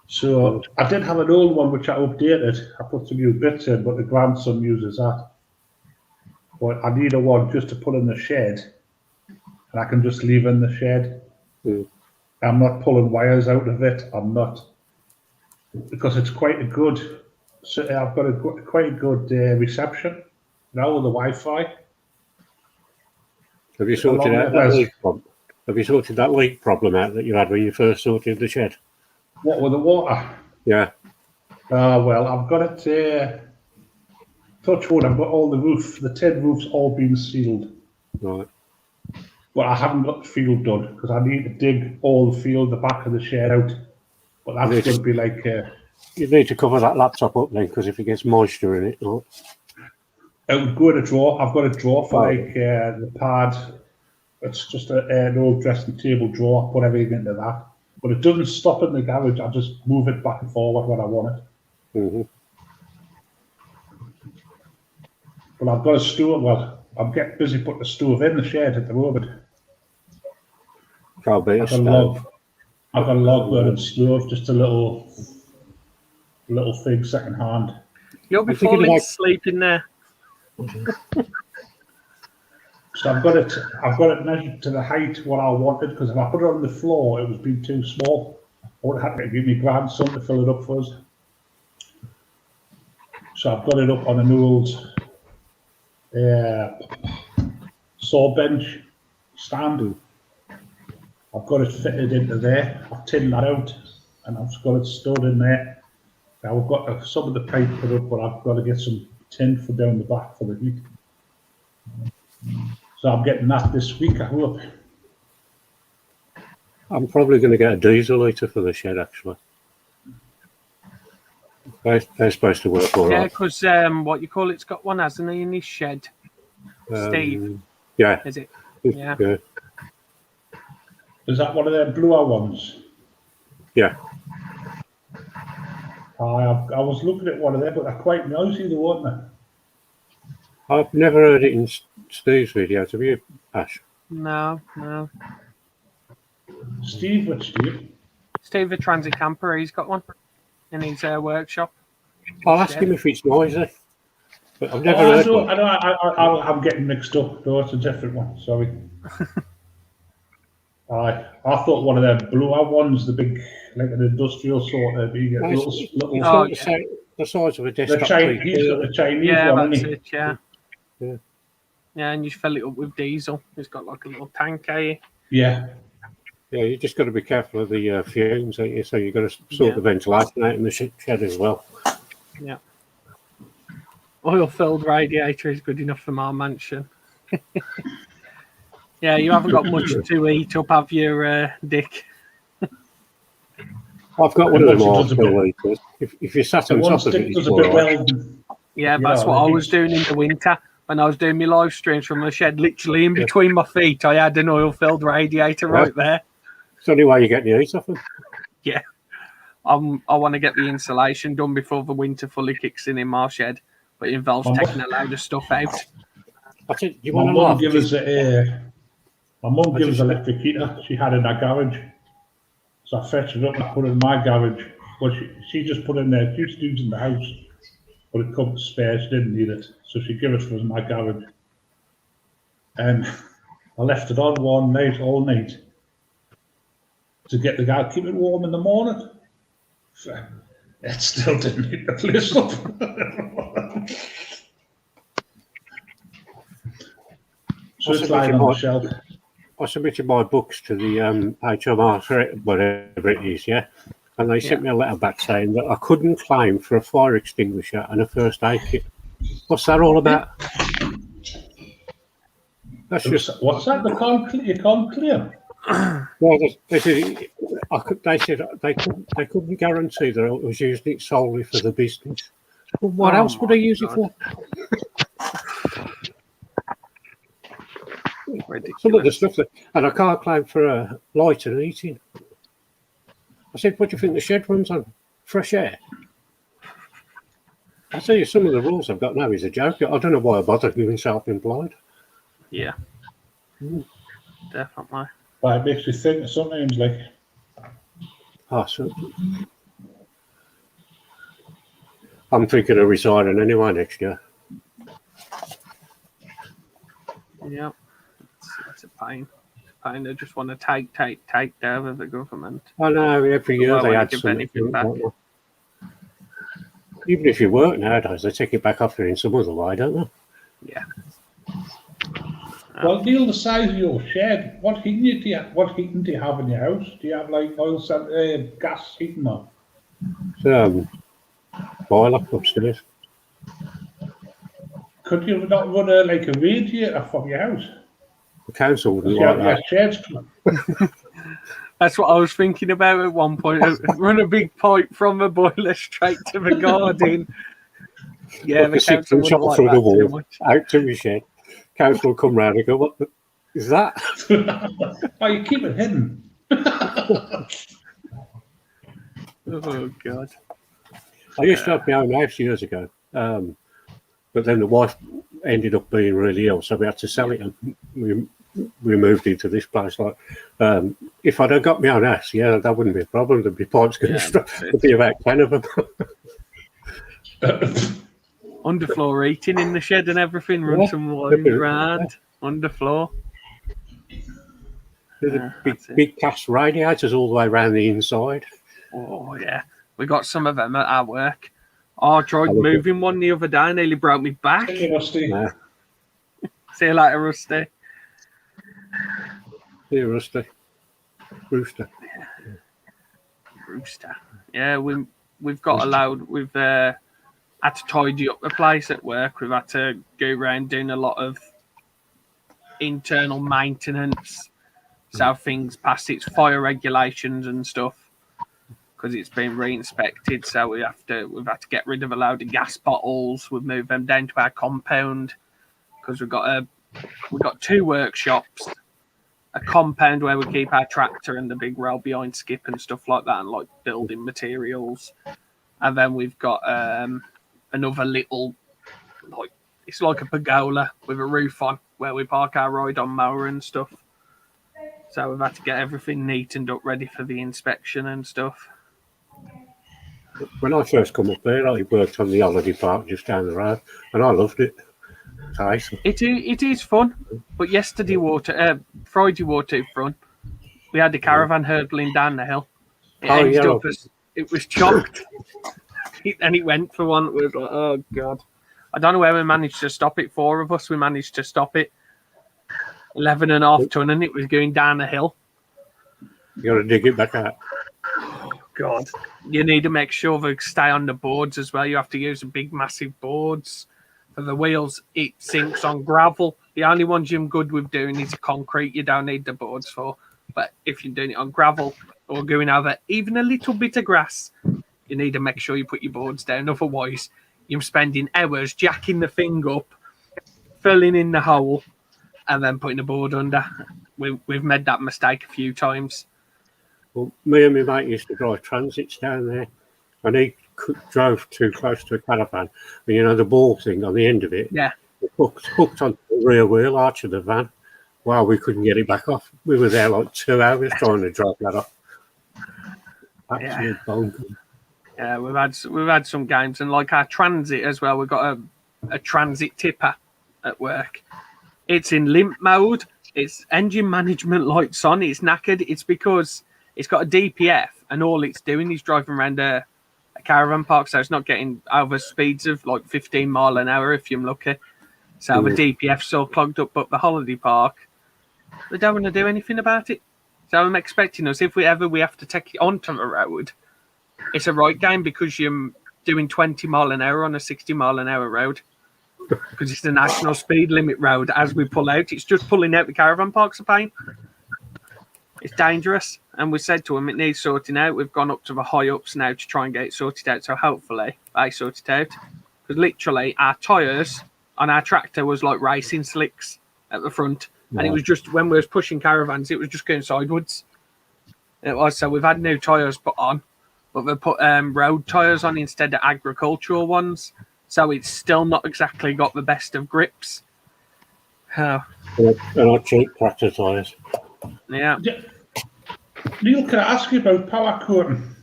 So I did have an old one which I updated. I put some new bits in, but the grandson uses that. But I need a one just to put in the shed, and I can just leave in the shed. I'm not pulling wires out of it. I'm not, because it's quite a good. So I've got quite a good reception now with the Wi-Fi. Have you sorted out that leak problem? Have you sorted that leak problem out that you had when you first sorted the shed? What with the water? Yeah. Well, I've got it. Touch wood. I've got all the tin roof's all been sealed. Right. But I haven't got the field done because I need to dig all the field, the back of the shed out. But that's going to be like. You need to cover that laptop up then, because if it gets moisture in it, it would go in a drawer. I've got a drawer for the pad. It's just an old dressing table drawer. I put everything into that. But it doesn't stop in the garage. I just move it back and forward when I want it. Mm-hmm. But I've got a stove. Well, I'm getting busy putting a stove in the shed at the moment. I've got a log burning stove, just a little thing second hand. You'll be falling asleep in there. So I've got it measured to the height what I wanted, because if I put it on the floor, it was being too small. I would have had to give my grandson to fill it up for us. So I've got it up on an old saw bench stand. I've got it fitted into there. I've tinned that out, and I've got it stored in there. Now I've got some of the pipe put up, but I've got to get some tin for down the back for the heat. So I'm getting that this week, I hope. I'm probably going to get a diesel heater for the shed, actually. They're supposed to work all right. Yeah, because what you call it's got one, hasn't he, in his shed? Steve. Yeah. Is it? Yeah. Is that one of their bluer ones? Yeah. I was looking at one of them, but they're quite noisy, though, weren't they? I've never heard it in Steve's videos. Have you, Ash? No. Steve, which Steve? Steve, the transit camper, he's got one in his workshop. I'll ask him if it's noisy. But I've never I heard know, one. I know, I'm getting mixed up. No, it's a different one. Sorry. I thought one of them bluer ones, the big, like an industrial sort of, you get No, little, it's little, Oh, like the size of a the desktop Chinese, PC. he's got the Chinese yeah, one, that's isn't it. Yeah. Yeah. Yeah, and you fill it up with diesel. It's got like a little tank, he? Yeah. Yeah, you just got to be careful of the fumes, ain't you? So you've got to sort Yeah. the ventilation out in the shed as well. Oil-filled radiator is good enough for my mansion. Yeah, you haven't got much to eat up, have you, Dick? I've got one of them Once it oil does a fill heaters. If you sat The on one top of it, stick it's does a all bit right. well. Yeah, You that's know, what I the was heat- doing in the winter. When I was doing my live streams from the shed, literally in between my feet, I had an oil-filled radiator right there. It's the only way you get the heat off them. I want to get the insulation done before the winter fully kicks in my shed, but it involves My taking a load of stuff out. I said, you My want to mum laugh? gave us my mum I gave us just- electric heater. She had in her garage, so I fetched it up and I put it in my garage. But she just put it in there. She was using the house, but it couldn't spare. She didn't need it, so she gave it to us in my garage. And I left it on one night, all night, to get the guy keep it warm in the morning. It still didn't heat the place up. So it's lying on the shelf. I submitted my books to the HMR, whatever it is, yeah? And they sent me a letter back saying that I couldn't claim for a fire extinguisher and a first aid kit. What's that all about? That's just... What's that? You can't claim. Well, they said they couldn't guarantee that I was using it solely for the business. Well, what else would I use it for? Some of the stuff that, and I can't claim for a light and heating. I said, what do you think the shed runs on? Fresh air. I tell you, some of the rules I've got now is a joke. I don't know why I bother being self-employed. Yeah, definitely. But it makes you think sometimes, like, Oh, so I'm thinking of resigning anyway next year. Yeah, it's a pain. I just want to take down with the government. I know every year Well, they when add you give something. anything back. Even if you work nowadays, they take it back off you in some other way, don't they? Yeah. well, Neil, the size of your shed. What heating do you have in your house? Do you have like gas heating or? Boiler upstairs. Could you not run a radiator from your house? The council wouldn't You like have that. your sheds. That's what I was thinking about at one point. Run a big pipe from the boiler straight to the garden. Yeah, Like the a council 6-inch wouldn't hole like through that the too wall, much. out to the shed. Council will come round and go, what is that? Oh, you keep it hidden. Oh God. I used to have my own house years ago, but then the wife ended up being really ill, so we had to sell it, and we moved into this place. Like, if I'd have got my own house, yeah, that wouldn't be a problem. There'd be pipes going straight. There'd be about 10 of them. Underfloor heating in the shed and everything. Run Yeah, some that'd be- lines round. Underfloor. There's Yeah, that's it. big cast radiators all the way around the inside. Oh yeah. We got some of them at our work. Oh, I tried I love it. moving one the other day, nearly broke me back. Hey, Rusty. Nah, See you later, Rusty. here, Rusty. Rooster. Rooster. Yeah, we've got allowed. We've had to tidy up the place at work. We've had to go around doing a lot of internal maintenance, so things past its fire regulations and stuff, because it's been re-inspected. So we've had to get rid of a load of gas bottles. We've moved them down to our compound because we've got two workshops. A compound where we keep our tractor and the big rail behind skip and stuff like that, and like building materials. And then we've got another little, like, it's like a pergola with a roof on where we park our ride-on mower and stuff. So we've had to get everything neatened up, ready for the inspection and stuff. When I first come up there, I worked on the holiday park just down the road, and I loved it. Nice. It is fun, but Friday waterfront, we had the caravan hurdling down the hill. It Oh, ended yeah. up as it was chocked, and it went for one. It was like, oh god, I don't know where we managed to stop it. 4 of us, we managed to stop it. 11.5 ton, and it was going down the hill. You got to dig it back out. God, you need to make sure they stay on the boards as well. You have to use the big, massive boards for the wheels. It sinks on gravel. The only ones you're good with doing is concrete. You don't need the boards for. But if you're doing it on gravel or going over even a little bit of grass, you need to make sure you put your boards down. Otherwise, you're spending hours jacking the thing up, filling in the hole, and then putting the board under. We've made that mistake a few times. Well, me and my mate used to drive transits down there, and he drove too close to a caravan. And you know, the ball thing on the end of it, Yeah. hooked onto the rear wheel arch of the van. Wow, we couldn't get it back off. We were there like 2 hours trying to drive that off. Absolute bonkers. Yeah, we've had some games, and like our transit as well. We've got a transit tipper at work. It's in limp mode. It's engine management lights on. It's knackered. It's because it's got a DPF, and all it's doing is driving around a caravan park, so it's not getting over speeds of like 15 mile an hour if you're lucky. So the DPF's all clogged up, but the holiday park, they don't want to do anything about it. So I'm expecting us, if we have to take it onto the road, it's a right game because you're doing 20 mile an hour on a 60 mile an hour road. Because it's the national speed limit road. As we pull out, it's just pulling out the caravan parks a pain. It's dangerous. And we said to them it needs sorting out. We've gone up to the high ups now to try and get it sorted out. So hopefully they sort it out. Because literally our tyres on our tractor was like racing slicks at the front. And it was just, when we was pushing caravans, it was just going sideways. It was. So we've had new tyres put on. But they put road tyres on instead of agricultural ones. So it's still not exactly got the best of grips. They're not cheap tractor tyres. Yeah. Neil, can I ask you about power coating?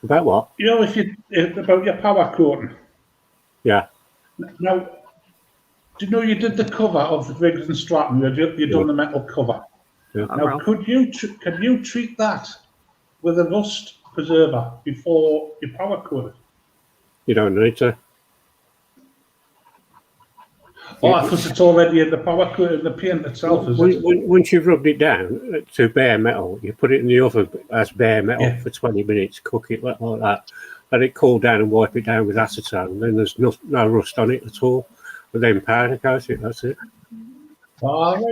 About what? You know, about your power coating. Yeah. Now, do you know you did the cover of the Briggs and Stratton? You done the metal cover. Yeah. Now, can you treat that with a rust preserver before you power coat it? You don't need to. Oh, because it's already in the power coat in the paint itself, is it? Once you've rubbed it down to bare metal, you put it in the oven as bare metal for 20 minutes, cook it like that, let it cool down and wipe it down with acetone, and then there's no rust on it at all. But then powder coat it, that's it. Oh,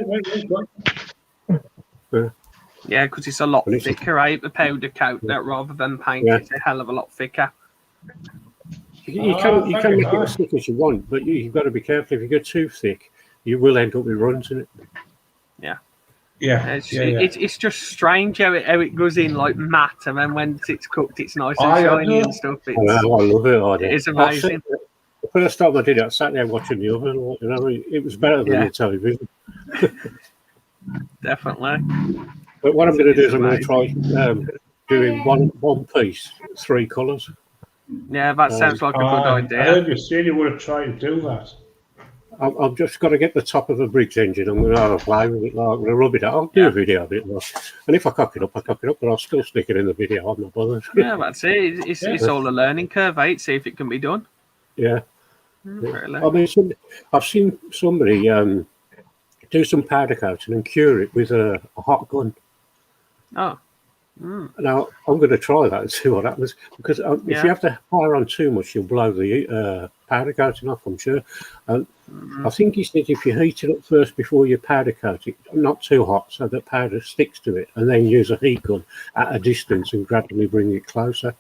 right. Yeah, because it's a lot thicker, right? The powder coat that rather than paint, it's a hell of a lot thicker. You can make it as thick as you want, but you've got to be careful. If you go too thick, you will end up with runs in it. Yeah. Yeah. It's just strange how it goes in like matte, and then when it's cooked, it's nice and shiny and stuff. I love it. It is amazing. The first time I did it, I sat there watching the oven. You know, it was better than the television. Definitely. But what I'm going to do is I'm going to try doing one piece, 3 colours. Yeah, that sounds like a good idea. I heard you say you were trying to do that. I've just got to get the top of the Briggs engine. I'm going to have a play with it. I'm going to rub it out. I'll do a video of it. And if I cock it up, but I'll still stick it in the video. I'm not bothered. Yeah, that's it. It's all a learning curve, eh? See if it can be done. Yeah. Really. I mean, I've seen somebody do some powder coating and cure it with a hot gun. Oh. Now, I'm going to try that and see what happens. Because if you have to fire on too much, you'll blow the powder coating off, I'm sure. And I think he said if you heat it up first before you powder coat it, not too hot so that powder sticks to it, and then use a heat gun at a distance and gradually bring it closer.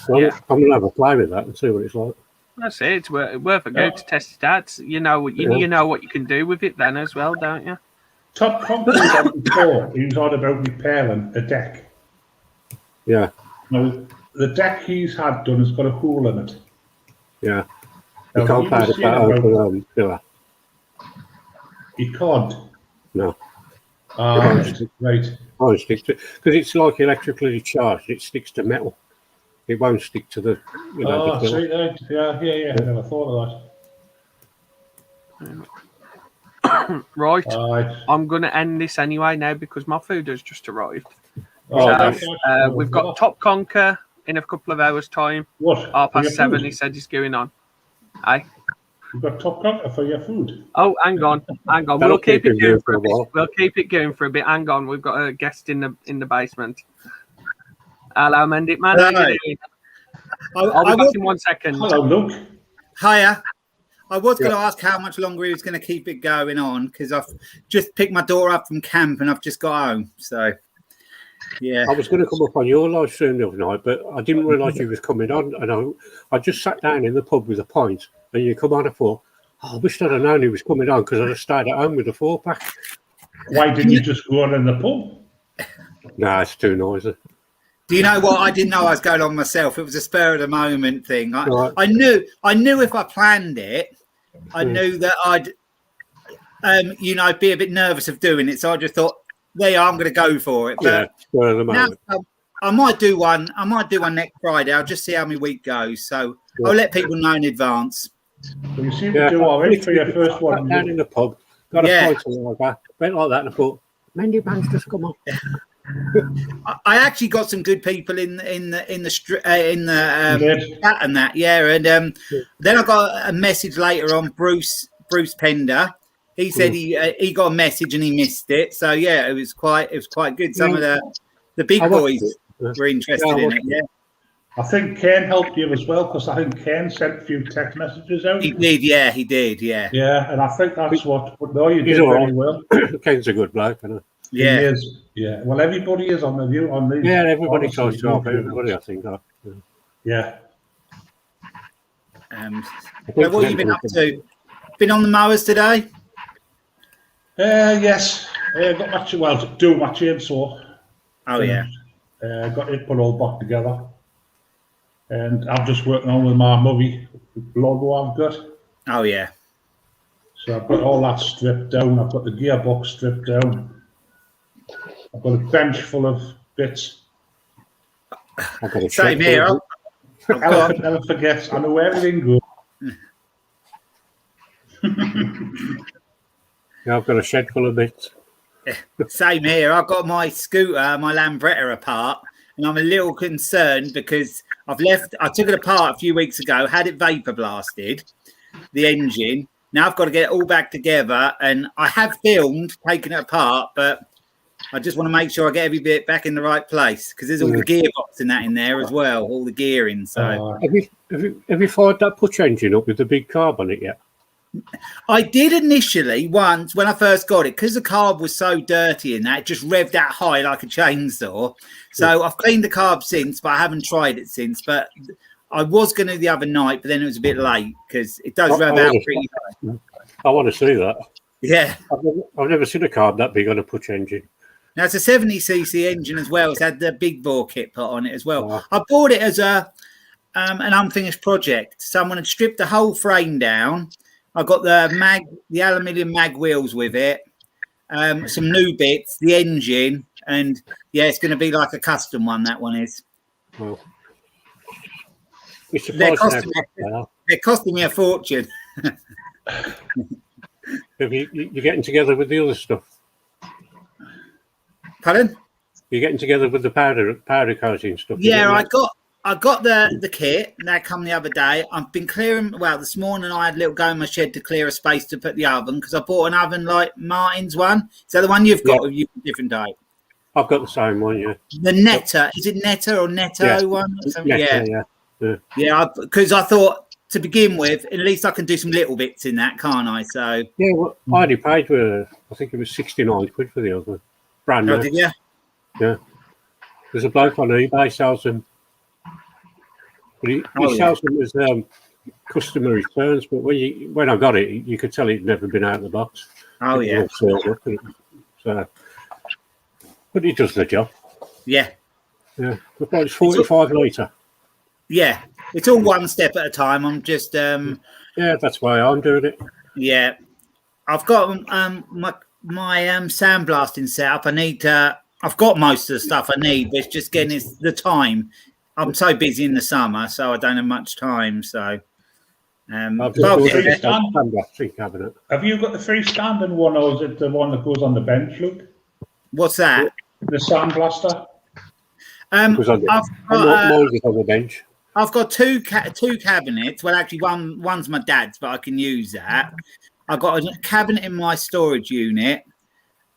So I'm going to have a play with that and see what it's like. That's it. It's worth a go to test it out. You know what you can do with it then as well, don't you? Top Concrete on before, he was on about repairing a deck. Yeah. Now, the deck he's had done has got a hole in it. Yeah. Now, You can't powder coat over pillar. You can't. No. Right. Oh, it sticks to, because it's like electrically charged. It sticks to metal. It won't stick to the. Oh, the filler. see, yeah. I never thought Right, of that. Right. I'm going to end this anyway now because my food has just arrived. Oh, So, that's nice. we've got Top Conquer in a couple of hours' time. What? 7:30, he said he's going on. Aye. You've got Top Conquer for your food. Oh, hang on. That'll We'll keep it going for a bit. while. We'll keep it going for a bit. Hang on. We've got a guest in the basement. Hello, Mendit Man. How you doing? I'll be back in 1 second. Hello, Luke. Hiya. I was going to ask how much longer he was going to keep it going on because I've just picked my daughter up from camp and I've just got home. So, yeah. I was going to come up on your live stream the other night, but I didn't realise you was coming on. And I just sat down in the pub with a pint, and you come on. I thought, I wish I'd have known he was coming on because I'd have stayed at home with a 4-pack. Why didn't you just go on in the pub? Nah, it's too noisy. Do you know what? I didn't know I was going on myself. It was a spur of the moment thing. Right. I knew if I planned it, I knew that I'd, be a bit nervous of doing it. So I just thought, there you are, I'm going to go for it. But spur of the moment. now, I might do one. I might do one next Friday. I'll just see how my week goes. So I'll let people know in advance. Well, you seem to do all right for your first one. Down in the pub, got a pint like that, went like that, and I thought, Mendy Man's just come on. I actually got some good people in the chat and that, and then I got a message later on. Bruce Pender, he said he got a message and he missed it. So yeah, it was quite good. Some of the big boys were interested in it. Yeah, I think Ken helped you as well because I think Ken sent a few text messages out. He did, yeah. Yeah, and I think that's what. But no, you did very well. Ken's a good bloke, isn't he? Yeah. He is. Yeah. Well, everybody is on the view on these. Yeah, everybody tries to help everybody, I think. Yeah. What have you been up to? Been on the mowers today? Yes. Got my doing my chainsaw. Oh yeah. Got it put all back together, and I'm just working on with my movie logo I've got. Oh yeah. So I've got all that stripped down. I've got the gearbox stripped down. I've got a bench full of bits. Same here. Never forget. I know everything goes. Yeah, I've got a shed full of bits. Same here. I've got my scooter, my Lambretta apart, and I'm a little concerned because I took it apart a few weeks ago, had it vapor blasted, the engine. Now I've got to get it all back together, and I have filmed taking it apart, but I just want to make sure I get every bit back in the right place because there's all the gearbox and that in there as well, all the gearing. So have you fired that push engine up with the big carb on it yet? I did initially once when I first got it because the carb was so dirty in that it just revved that high like a chainsaw. So I've cleaned the carb since, but I haven't tried it since. But I was going to the other night, but then it was a bit late because it does rev out pretty high. I want to see that. Yeah, I've never seen a carb that big on a push engine. Now it's a 70cc engine as well. It's had the big bore kit put on it as well. Wow. I bought it as an unfinished project. Someone had stripped the whole frame down. I got the aluminium mag wheels with it, some new bits, the engine, and yeah, it's going to be like a custom one. That one is. Well, they're costing me a fortune. You're getting together with the other stuff. Pardon? You're getting together with the powder coating stuff. Yeah, I got the kit that come the other day. I've been clearing. Well, this morning I had a little go in my shed to clear a space to put the oven because I bought an oven like Martin's one. Is that the one you've got? Or you different type? I've got the same one. Yeah. The Netta, is it Netta or Netto one? Or Netta, yeah. Because I thought to begin with, at least I can do some little bits in that, can't I? So yeah, well, I only paid for I think it was 69 quid for the other brand new. Oh, did you? Yeah. There's a bloke on eBay sells them. But he sells them as customer returns. But when I got it, you could tell it'd never been out of the box. Oh yeah. So, but it does the job. Yeah. Yeah. But it's 45 litre. Yeah. It's all one step at a time. I'm just yeah, that's why I'm doing it. Yeah. I've got my sandblasting setup. I need I've got most of the stuff I need, but it's just getting the time. I'm so busy in the summer, so I don't have much time. So, I've but I'll just get ordered there. a sandblasting cabinet. Have you got the freestanding one, or is it the one that goes on the bench, Luke? What's that? The sandblaster? Because I've got, mine is on the bench. I've got two cabinets. Well, actually, one's my dad's, but I can use that. I've got a cabinet in my storage unit,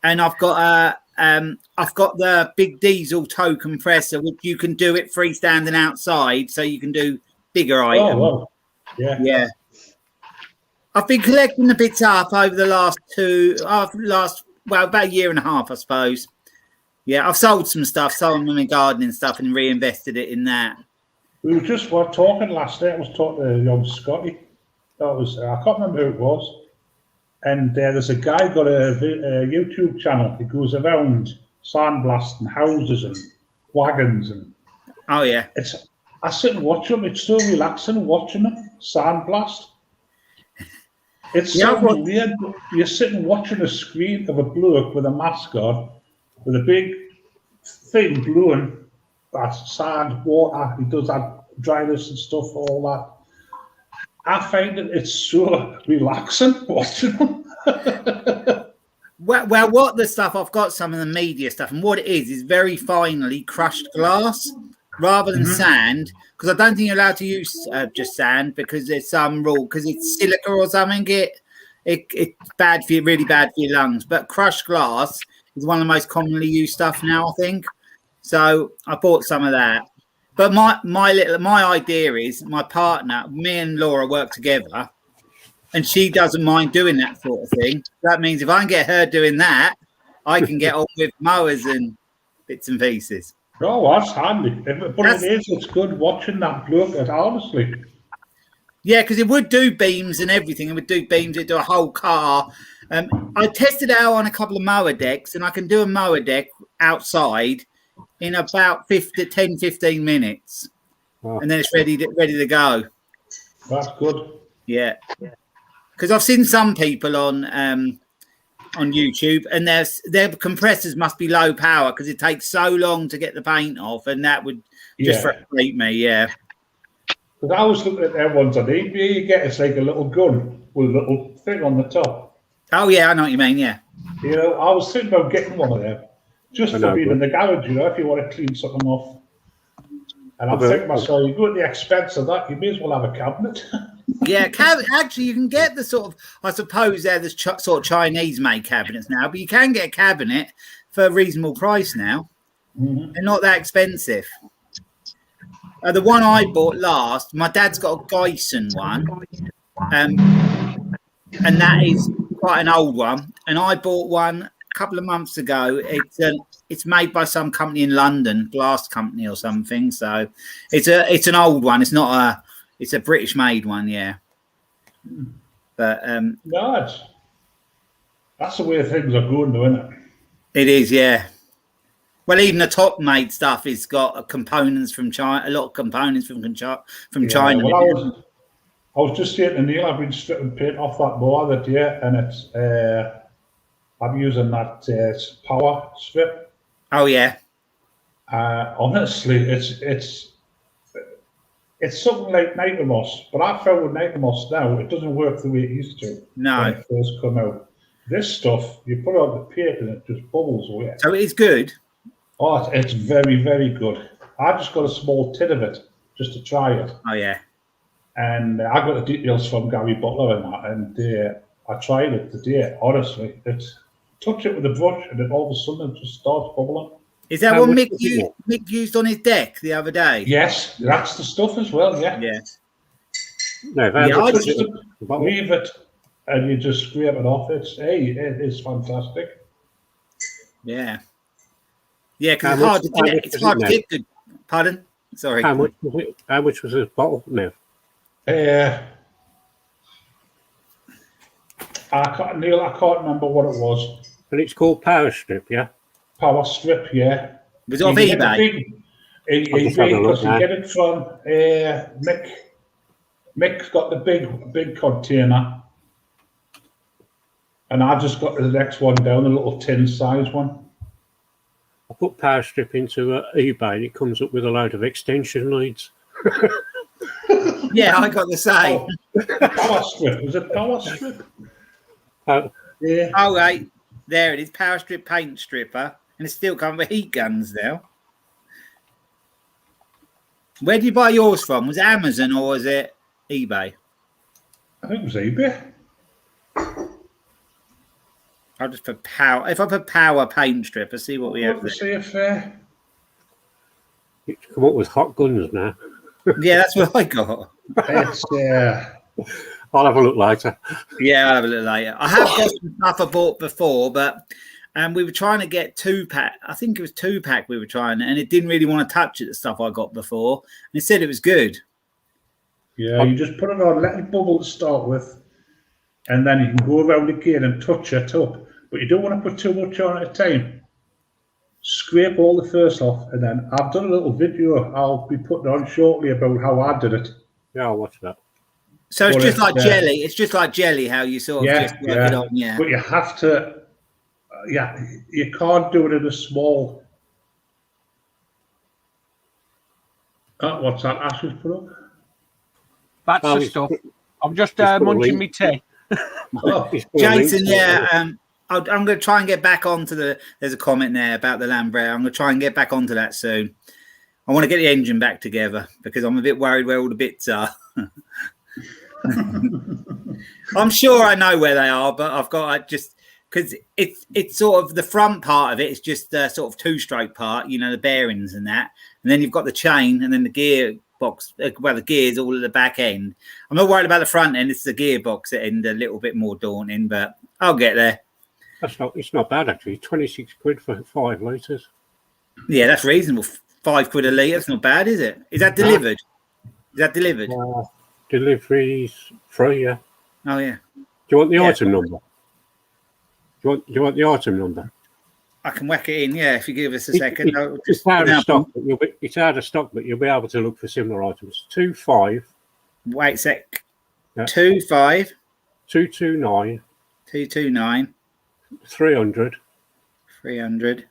and I've got the big diesel tow compressor, which you can do it freestanding outside, so you can do bigger items. Oh, well. Yeah. Yeah. I've been collecting the bits up over the about a year and a half, I suppose. Yeah, I've sold some stuff, sold them in gardening stuff, and reinvested it in that. We were talking last night. I was talking to young Scotty. I can't remember who it was. And there's a guy got a YouTube channel. He goes around sandblasting houses and wagons, and Oh yeah, I sit and watch them. It's so relaxing watching them sandblast. It's so weird. You're sitting watching a screen of a bloke with a mask on, with a big thing blowing that sand, water. He does that dryness and stuff, all that. I find it's so relaxing watching them. well, what the stuff I've got, some of the media stuff, and what it is very finely crushed glass rather than sand, because I don't think you're allowed to use just sand because there's some rule, because it's silica or something. It's bad for you, really bad for your lungs. But crushed glass is one of the most commonly used stuff now, I think. So I bought some of that. But my idea is my partner, me and Laura work together, and she doesn't mind doing that sort of thing. That means if I can get her doing that, I can get on with mowers and bits and pieces. Oh, that's handy. It's good watching that bloke, honestly. Yeah, because it would do beams and everything. It would do beams, it'd do a whole car. I tested it out on a couple of mower decks, and I can do a mower deck outside in about 10-15 minutes. Wow. And then it's ready to go. That's good. Yeah. Because I've seen some people on YouTube, and their compressors must be low power because it takes so long to get the paint off, and that would just frustrate me. Yeah. Because I was looking at their ones on eBay. You get it's like a little gun with a little thing on the top. Oh yeah, I know what you mean. Yeah. You know, I was thinking about getting one of them just for being in the garage. You know, if you want to clean something off. And I'm thinking myself, you go at the expense of that, you may as well have a cabinet. Yeah, actually, you can get the sort of, I suppose they're the sort of Chinese-made cabinets now, but you can get a cabinet for a reasonable price now. They're not that expensive. The one I bought last, my dad's got a Dyson one, and that is quite an old one. And I bought one a couple of months ago. It's made by some company in London, Blast Company or something. So it's an old one. It's a British-made one, yeah. But no, that's the way things are going, though, isn't it? It is, yeah. Well, even the top-made stuff has got components from China. A lot of components from China. Well, I was just saying to Neil, I've been stripping paint off that mower that day, and it's I'm using that power strip. Oh yeah. Honestly, it's something like Nitromos, but I found with Nitromos now it doesn't work the way it used to. No. When it first come out. This stuff you put on the paint and it just bubbles away. So it is good. Oh, it's very, very good. I just got a small tin of it just to try it. Oh yeah. And I got the details from Gary Butler and that, and I tried it today. Honestly, touch it with a brush, and then all of a sudden it just starts bubbling. Is that what Mick used on his deck the other day? Yes, that's the stuff as well. Yeah. Yeah. No, I just leave it, and you just scrape it off. It is fantastic. Yeah. Yeah, because it's hard to get good. Pardon? Sorry. How much was this bottle now? I can't remember what it was. And it's called Power Strip, yeah? Power Strip, yeah. Was it off eBay? Because you get it from Mick. Mick's got the big container. And I just got the next one down, the little tin size one. I put Power Strip into eBay and it comes up with a load of extension leads. Yeah, I got the same. Power strip. Was it power strip? Yeah. Oh, right. There it is. Power Strip paint stripper. And it's still coming with heat guns now. Where did you buy yours from? Was it Amazon or was it eBay? I think it was eBay. I'll just put power. If I put power paint stripper, see what we have Let's there. see if It's come up with hot guns now. Yeah, that's what I got. it's I'll have a look later. Yeah, I'll have a little later. I have got some stuff I bought before, but we were trying to get 2-pack. I think it was 2-pack we were trying, and it didn't really want to touch it, the stuff I got before. And it said it was good. yeah. You just put it on, let it bubble to start with, and then you can go around again and touch it up. But you don't want to put too much on at a time. Scrape all the first off, and then I've done a little video I'll be putting on shortly about how I did it. Yeah, I'll watch that. So it's Well, just like yeah. jelly. It's just like jelly, how you sort of just work it on. Yeah. But you have to, you can't do it in a small. What's that Ash has put up? That's Oh, the he's- stuff. I'm just he's put a munching link. my tea. Oh, He's put a link Jason, to it. yeah. I'm going to try and get back onto there's a comment there about the Lambretta. I'm going to try and get back onto that soon. I want to get the engine back together because I'm a bit worried where all the bits are. I'm sure I know where they are, but I've got just because it's sort of the front part of it is just the sort of 2-stroke part, the bearings and that. And then you've got the chain and then the gearbox, the gears all at the back end. I'm not worried about the front end. It's the gearbox at end a little bit more daunting, but I'll get there. It's not bad actually. 26 quid for 5 litres. Yeah, that's reasonable. £5 a litre. It's not bad, is it? Is that delivered? Is that delivered? Delivery's free, yeah. Oh, yeah. Do you want the Yeah. item number? Do you want the item number? I can whack it in, yeah, if you give us a second. I'll It's just out now- of stock. But it's out of stock, but you'll be able to look for similar items. 25 Wait a sec. Yeah. 25 229 229 300 300.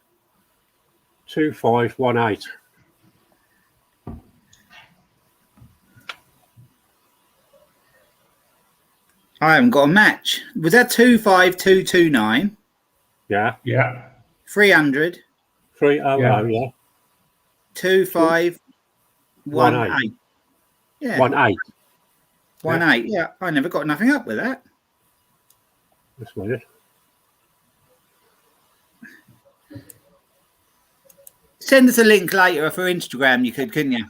2518. I haven't got a match. Was that 25229 Yeah. yeah. 300 300, Yeah. yeah. 2518? Yeah, 18. 18. Yeah, I never got nothing up with that. That's weird. Send us a link later for Instagram, you couldn't you?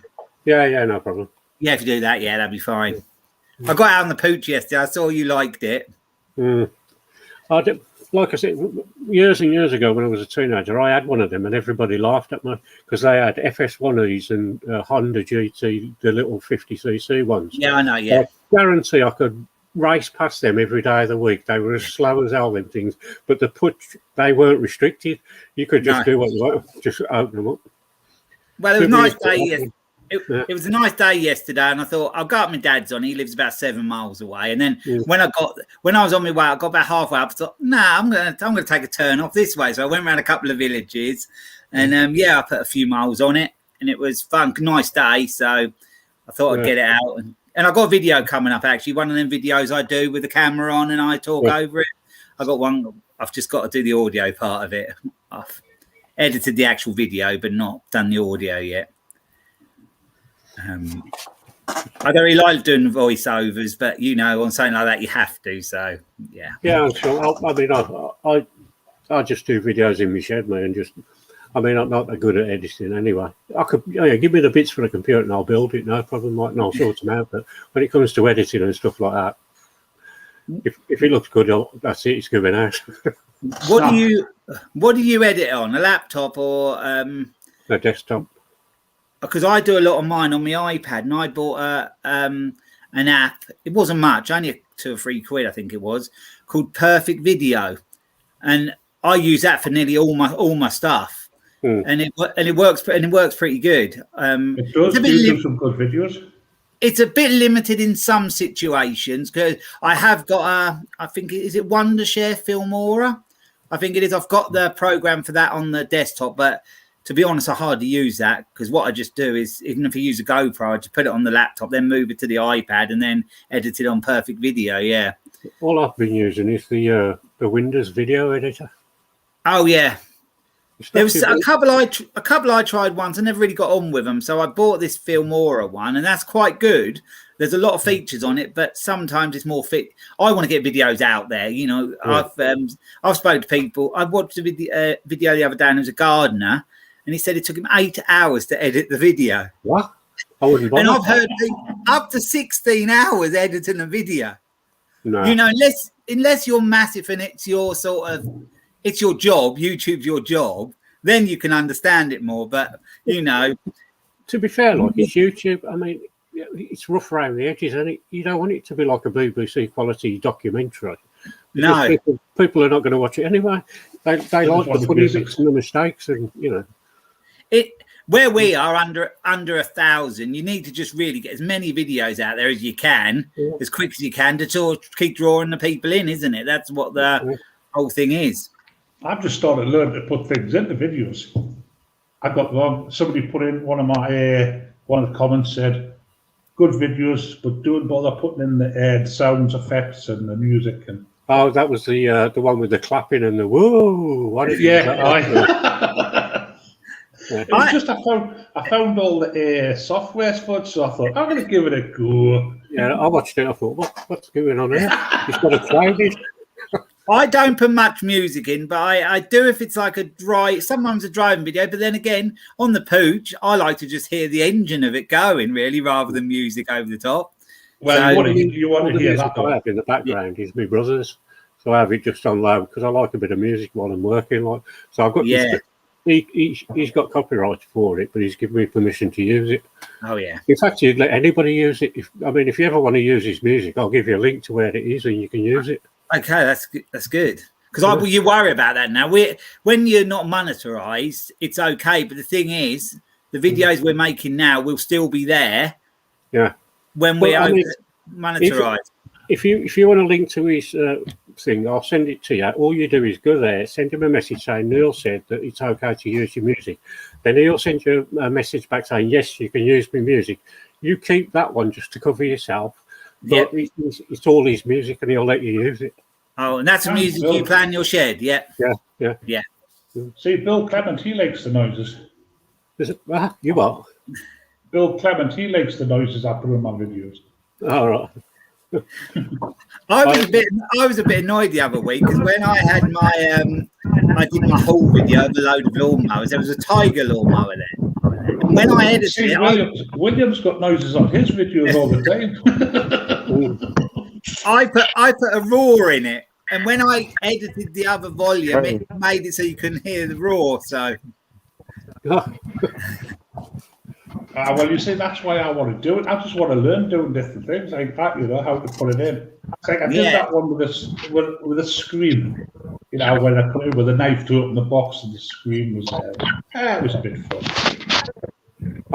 Yeah, no problem. Yeah, if you do that, yeah, that'd be fine. I got out on the pooch yesterday. I saw you liked it. Like I said, years and years ago when I was a teenager, I had one of them and everybody laughed at me because they had FS1Es and Honda GT, the little 50cc ones. Yeah, I know, yeah. I guarantee I could race past them every day of the week. They were as slow as hell, them things. But they weren't restricted. You could just do what you want, just open them up. Well, it was a nice day. Yeah. It was a nice day yesterday, and I thought I'll go up my dad's on. He lives about 7 miles away. And then when I was on my way, I got about halfway up. I thought, I'm gonna take a turn off this way. So I went around a couple of villages, and I put a few miles on it, and it was fun. Nice day, so I thought I'd get it out. And I've got a video coming up actually. One of them videos I do with the camera on, and I talk over it. I got one. I've just got to do the audio part of it. I've edited the actual video, but not done the audio yet. I don't really like doing voiceovers, but on something like that you have to. So yeah. Yeah, I'm sure. I just do videos in my shed, man, and I'm not that good at editing anyway. I could give me the bits for the computer and I'll build it, no problem. And I'll sort them out. But when it comes to editing and stuff like that, if it looks good, that's it. It's going out. What do you edit on, a laptop or A desktop. because I do a lot of mine on my iPad, and I bought an app. It wasn't much, only £2 or £3, I think it was, called Perfect Video, and I use that for nearly all my stuff, and it works pretty good. It does do some good videos. It's a bit limited in some situations because I have got I think is it Wondershare Filmora? I think it is. I've got the program for that on the desktop, but to be honest, I hardly use that because what I just do is, even if I use a GoPro, I just put it on the laptop, then move it to the iPad, and then edit it on Perfect Video. Yeah. All I've been using is the Windows video editor. Oh yeah. There was a couple I tried once. I never really got on with them, so I bought this Filmora one, and that's quite good. There's a lot of features on it, but sometimes it's more fit. I want to get videos out there. You know, yeah. I've spoken to people. I watched a video the other day, and there was a gardener, and he said it took him 8 hours to edit the video. What? I wouldn't bother. And I've heard up to 16 hours editing a video. No. You know, unless you're massive and it's your it's your job, YouTube's your job, then you can understand it more. But, you know. To be fair, like, it's YouTube. I mean, it's rough around the edges, and you don't want it to be like a BBC quality documentary. No. People are not going to watch it anyway. They like the funny bits and the mistakes, and, you know. Where we are under 1,000, you need to just really get as many videos out there as you can, as quick as you can, to keep drawing the people in, isn't it? That's what the whole thing is. I've just started learning to put things into videos. I got wrong. Somebody put in one of the comments said, "Good videos, but don't bother putting in the sounds effects and the music." And oh, that was the one with the clapping and the whoa! What is It was just I found all the software for it, so I thought I'm going to give it a go. Yeah, I watched it. I thought, what's going on here? It's got a crowded. I don't put much music in, but I do if it's like sometimes a driving video. But then again, on the pooch, I like to just hear the engine of it going, really, rather than music over the top. Well, so, you want to hear that I have in the background is my brother's, so I have it just on loud because I like a bit of music while I'm working. Like, so I've got he's got copyright for it, but he's given me permission to use it. Oh yeah. In fact, he'd let anybody use it. If you ever want to use his music, I'll give you a link to where it is, and you can use it. Okay, that's good. Because you worry about that now. When you're not monetized, it's okay. But the thing is, the videos we're making now will still be there. Yeah. When we monetized. If you want a link to his thing, I'll send it to you. All you do is go there, send him a message saying Neil said that it's okay to use your music. Then he'll send you a message back saying, yes, you can use my music. You keep that one just to cover yourself. But it's all his music, and he'll let you use it. Oh, and that's the music you play in your shed, yeah? Yeah. See, Bill Clement, he likes the noises. You what? Bill Clement, he likes the noises I put in my videos. All right. I was a bit annoyed the other week because when I had I did my haul video of a load of lawnmowers, there was a Tiger lawnmower there. And when I edited it, William's got noises on his videos all the time. I put a roar in it, and when I edited the other volume, it made it so you couldn't hear the roar. So, well, you see, that's why I want to do it. I just want to learn doing different things like that. You know how to put it in. It's like I did that one with a screen. You know, when I put it with a knife to open the box, and the screen was there. It was a bit fun.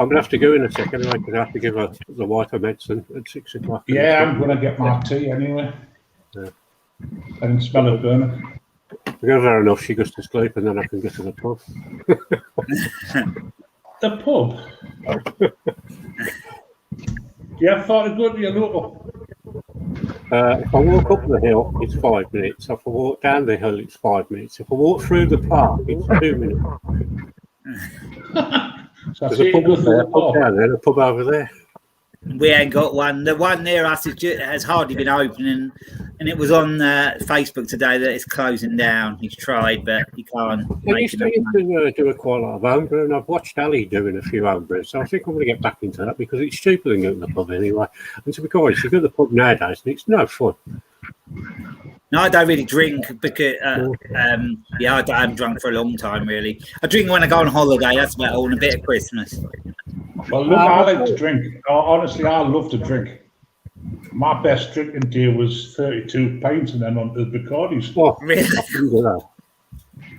I'm going to have to go in a second. I'm going to have to give her the wife a medicine at 6 o'clock. Yeah, I'm going to get my tea anyway. Yeah. I can smell it burning. I give her enough, she goes to sleep, and then I can get to the pub. The pub? You have thought of going to your local? If I walk up the hill, it's 5 minutes. If I walk down the hill, it's 5 minutes. If I walk through the park, it's 2 minutes. So there's a pub there, a pub down there, a pub over there. We ain't got one. The one near us has hardly been open, and it was on Facebook today that it's closing down. He's tried, but he can't. I used to do quite a lot of homebrew, and I've watched Ali doing a few homebrews, so I think I'm going to get back into that because it's cheaper than going to the pub anyway. And to be honest, you go to the pub nowadays, and it's no fun. No, I don't really drink because, I haven't drunk for a long time, really. I drink when I go on holiday, that's about all, and a bit of Christmas. Well, look, I like to drink. Honestly, I love to drink. My best drinking day was 32 pints and then on the Bacardis. Oh, really?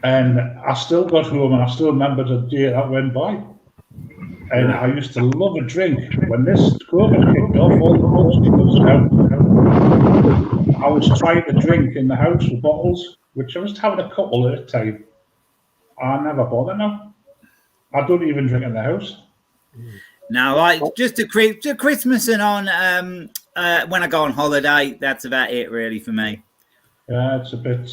And I still got home and I still remember the day that went by. And I used to love a drink. When this COVID kicked off, all the pubs closed down. I was trying to drink in the house with bottles, which I was having a couple at a time. I never bother now. I don't even drink in the house. No, I just to Christmas and on when I go on holiday. That's about it, really, for me. Yeah, it's a bit.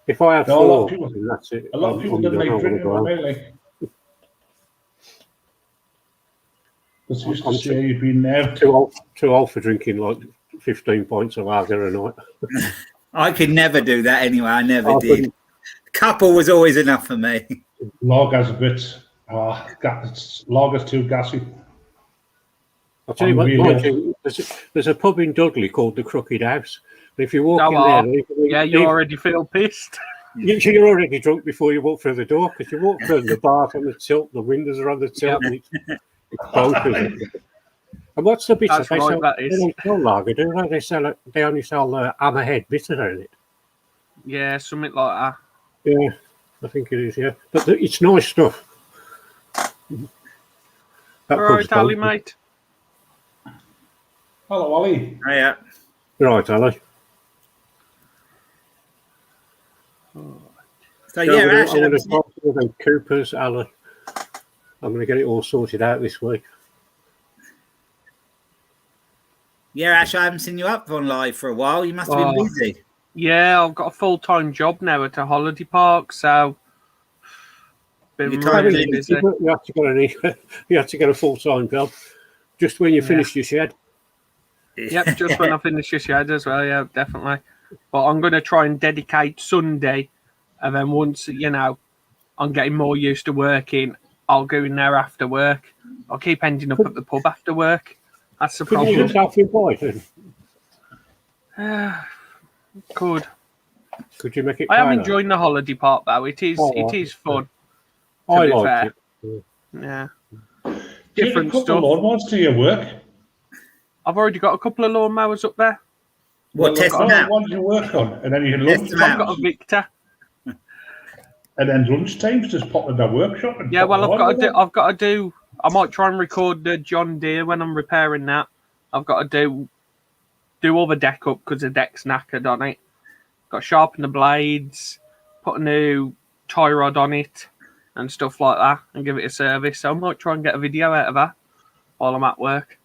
If I have No, a lot of four, people- that's it. A lot of people didn't like drinking with me, like. Because used to I'm say you've been there. too old for drinking like 15 pints of lager a night. I could never do that anyway. I never I did. couldn't. Couple was always enough for me. Lager's a bit. Lager's too gassy. I'll tell you what, Unreal. mind you, there's a pub in Dudley called the Crooked House. And if you walk Oh, in well, there, Yeah, you already feel pissed. you're already drunk before you walk through the door because you walk through the bar on the tilt, the windows are on the tilt. Yep. And it's bonkers. And what's the bitter? That's right, that They is. don't sell lager, do they? They only sell Hammerhead bitter in it. Yeah, something like that. Yeah, I think it is. Yeah, but it's nice stuff. That All right, pub's Ali, bonkers. mate. Hello, Ollie. Oh, yeah. Right, Ali. So yeah, I'm Ash, going to talk to the Coopers, Ali. I'm going to get it all sorted out this week. I haven't seen you up on live for a while. You must have been Oh. busy. Yeah, I've got a full-time job now at a holiday park, so been You're trying really to- busy. You have to get a full-time job just when you finish your shed. Yep, just when I finish your shed as well. Yeah, definitely. But I'm going to try and dedicate Sunday, and then once I'm getting more used to working, I'll go in there after work. I'll keep ending up at the pub after work. That's the Could you problem. self-employed? Good. Could you make it? I am pay that? enjoying the holiday park though. It is Oh, it is fun. I be like fair. it. Yeah. Do you Different have a couple stuff. of lawnmowers to your work? I've already got a couple of lawnmowers up there. What, test them out? What do you work on? And then you can Test lunch them out. I've got a Victor. and then lunchtimes just pop in the workshop. And Yeah, pop well, them I've on got to with do. I've got to do. I might try and record the John Deere when I'm repairing that. I've got to do all the deck up because the deck's knackered on it. Got to sharpen the blades, put a new tie rod on it, and stuff like that, and give it a service. So I might try and get a video out of that while I'm at work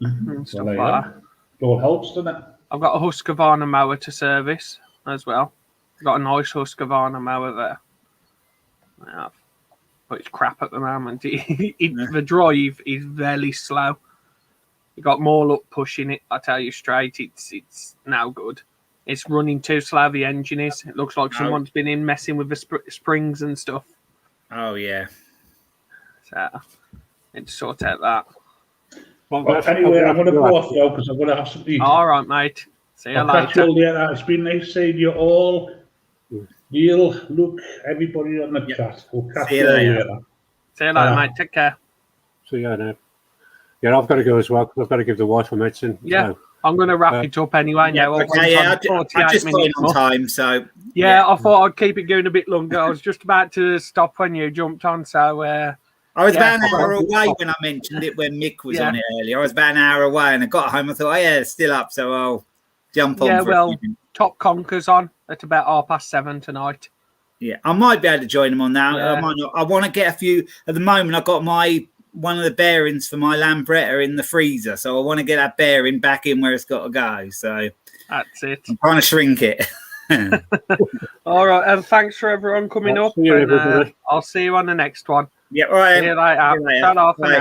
and stuff Well, there you like go. that. It all helps, doesn't it? I've got a Husqvarna mower to service as well. Got a nice Husqvarna mower there. Yeah, but it's crap at the moment. The drive is very slow. You got more luck pushing it. I tell you straight, it's now good. It's running too slow. The engine is. It looks like someone's been in messing with the springs and stuff. Oh yeah. So need to sort out that. But anyway, I'm going to go off now because I'm going to have some eat. All right, mate. See you I'll catch you later. all later. It's been nice seeing you all. Neil, Luke, everybody on the chat. We'll catch See you you all later. later. See you later, mate. Take care. So yeah, no. Yeah, I've got to go as well because I've got to give the wife a medicine. Yeah. So, I'm going to wrap it up anyway. Now, Okay, yeah. I just got in on time, so Yeah, I thought I'd keep it going a bit longer. I was just about to stop when you jumped on, so I was Yeah. about an hour away when I mentioned it when Mick was Yeah. on it earlier. I was about an hour away and I got home. I thought, oh yeah, it's still up, so I'll jump on. yeah. for a Well, few minutes. Top Conker's on at about 7:30 tonight. Yeah, I might be able to join them on now. Yeah. I might not. I want to get a few. At the moment, I've got one of the bearings for my Lambretta in the freezer, so I want to get that bearing back in where it's got to go. So That's it. I'm trying to shrink it. All right, and thanks for everyone coming I'll up. see you, And, everybody. I'll see you on the next one. Yeah, all right. See you later. See you later. Shut off for Bye. now.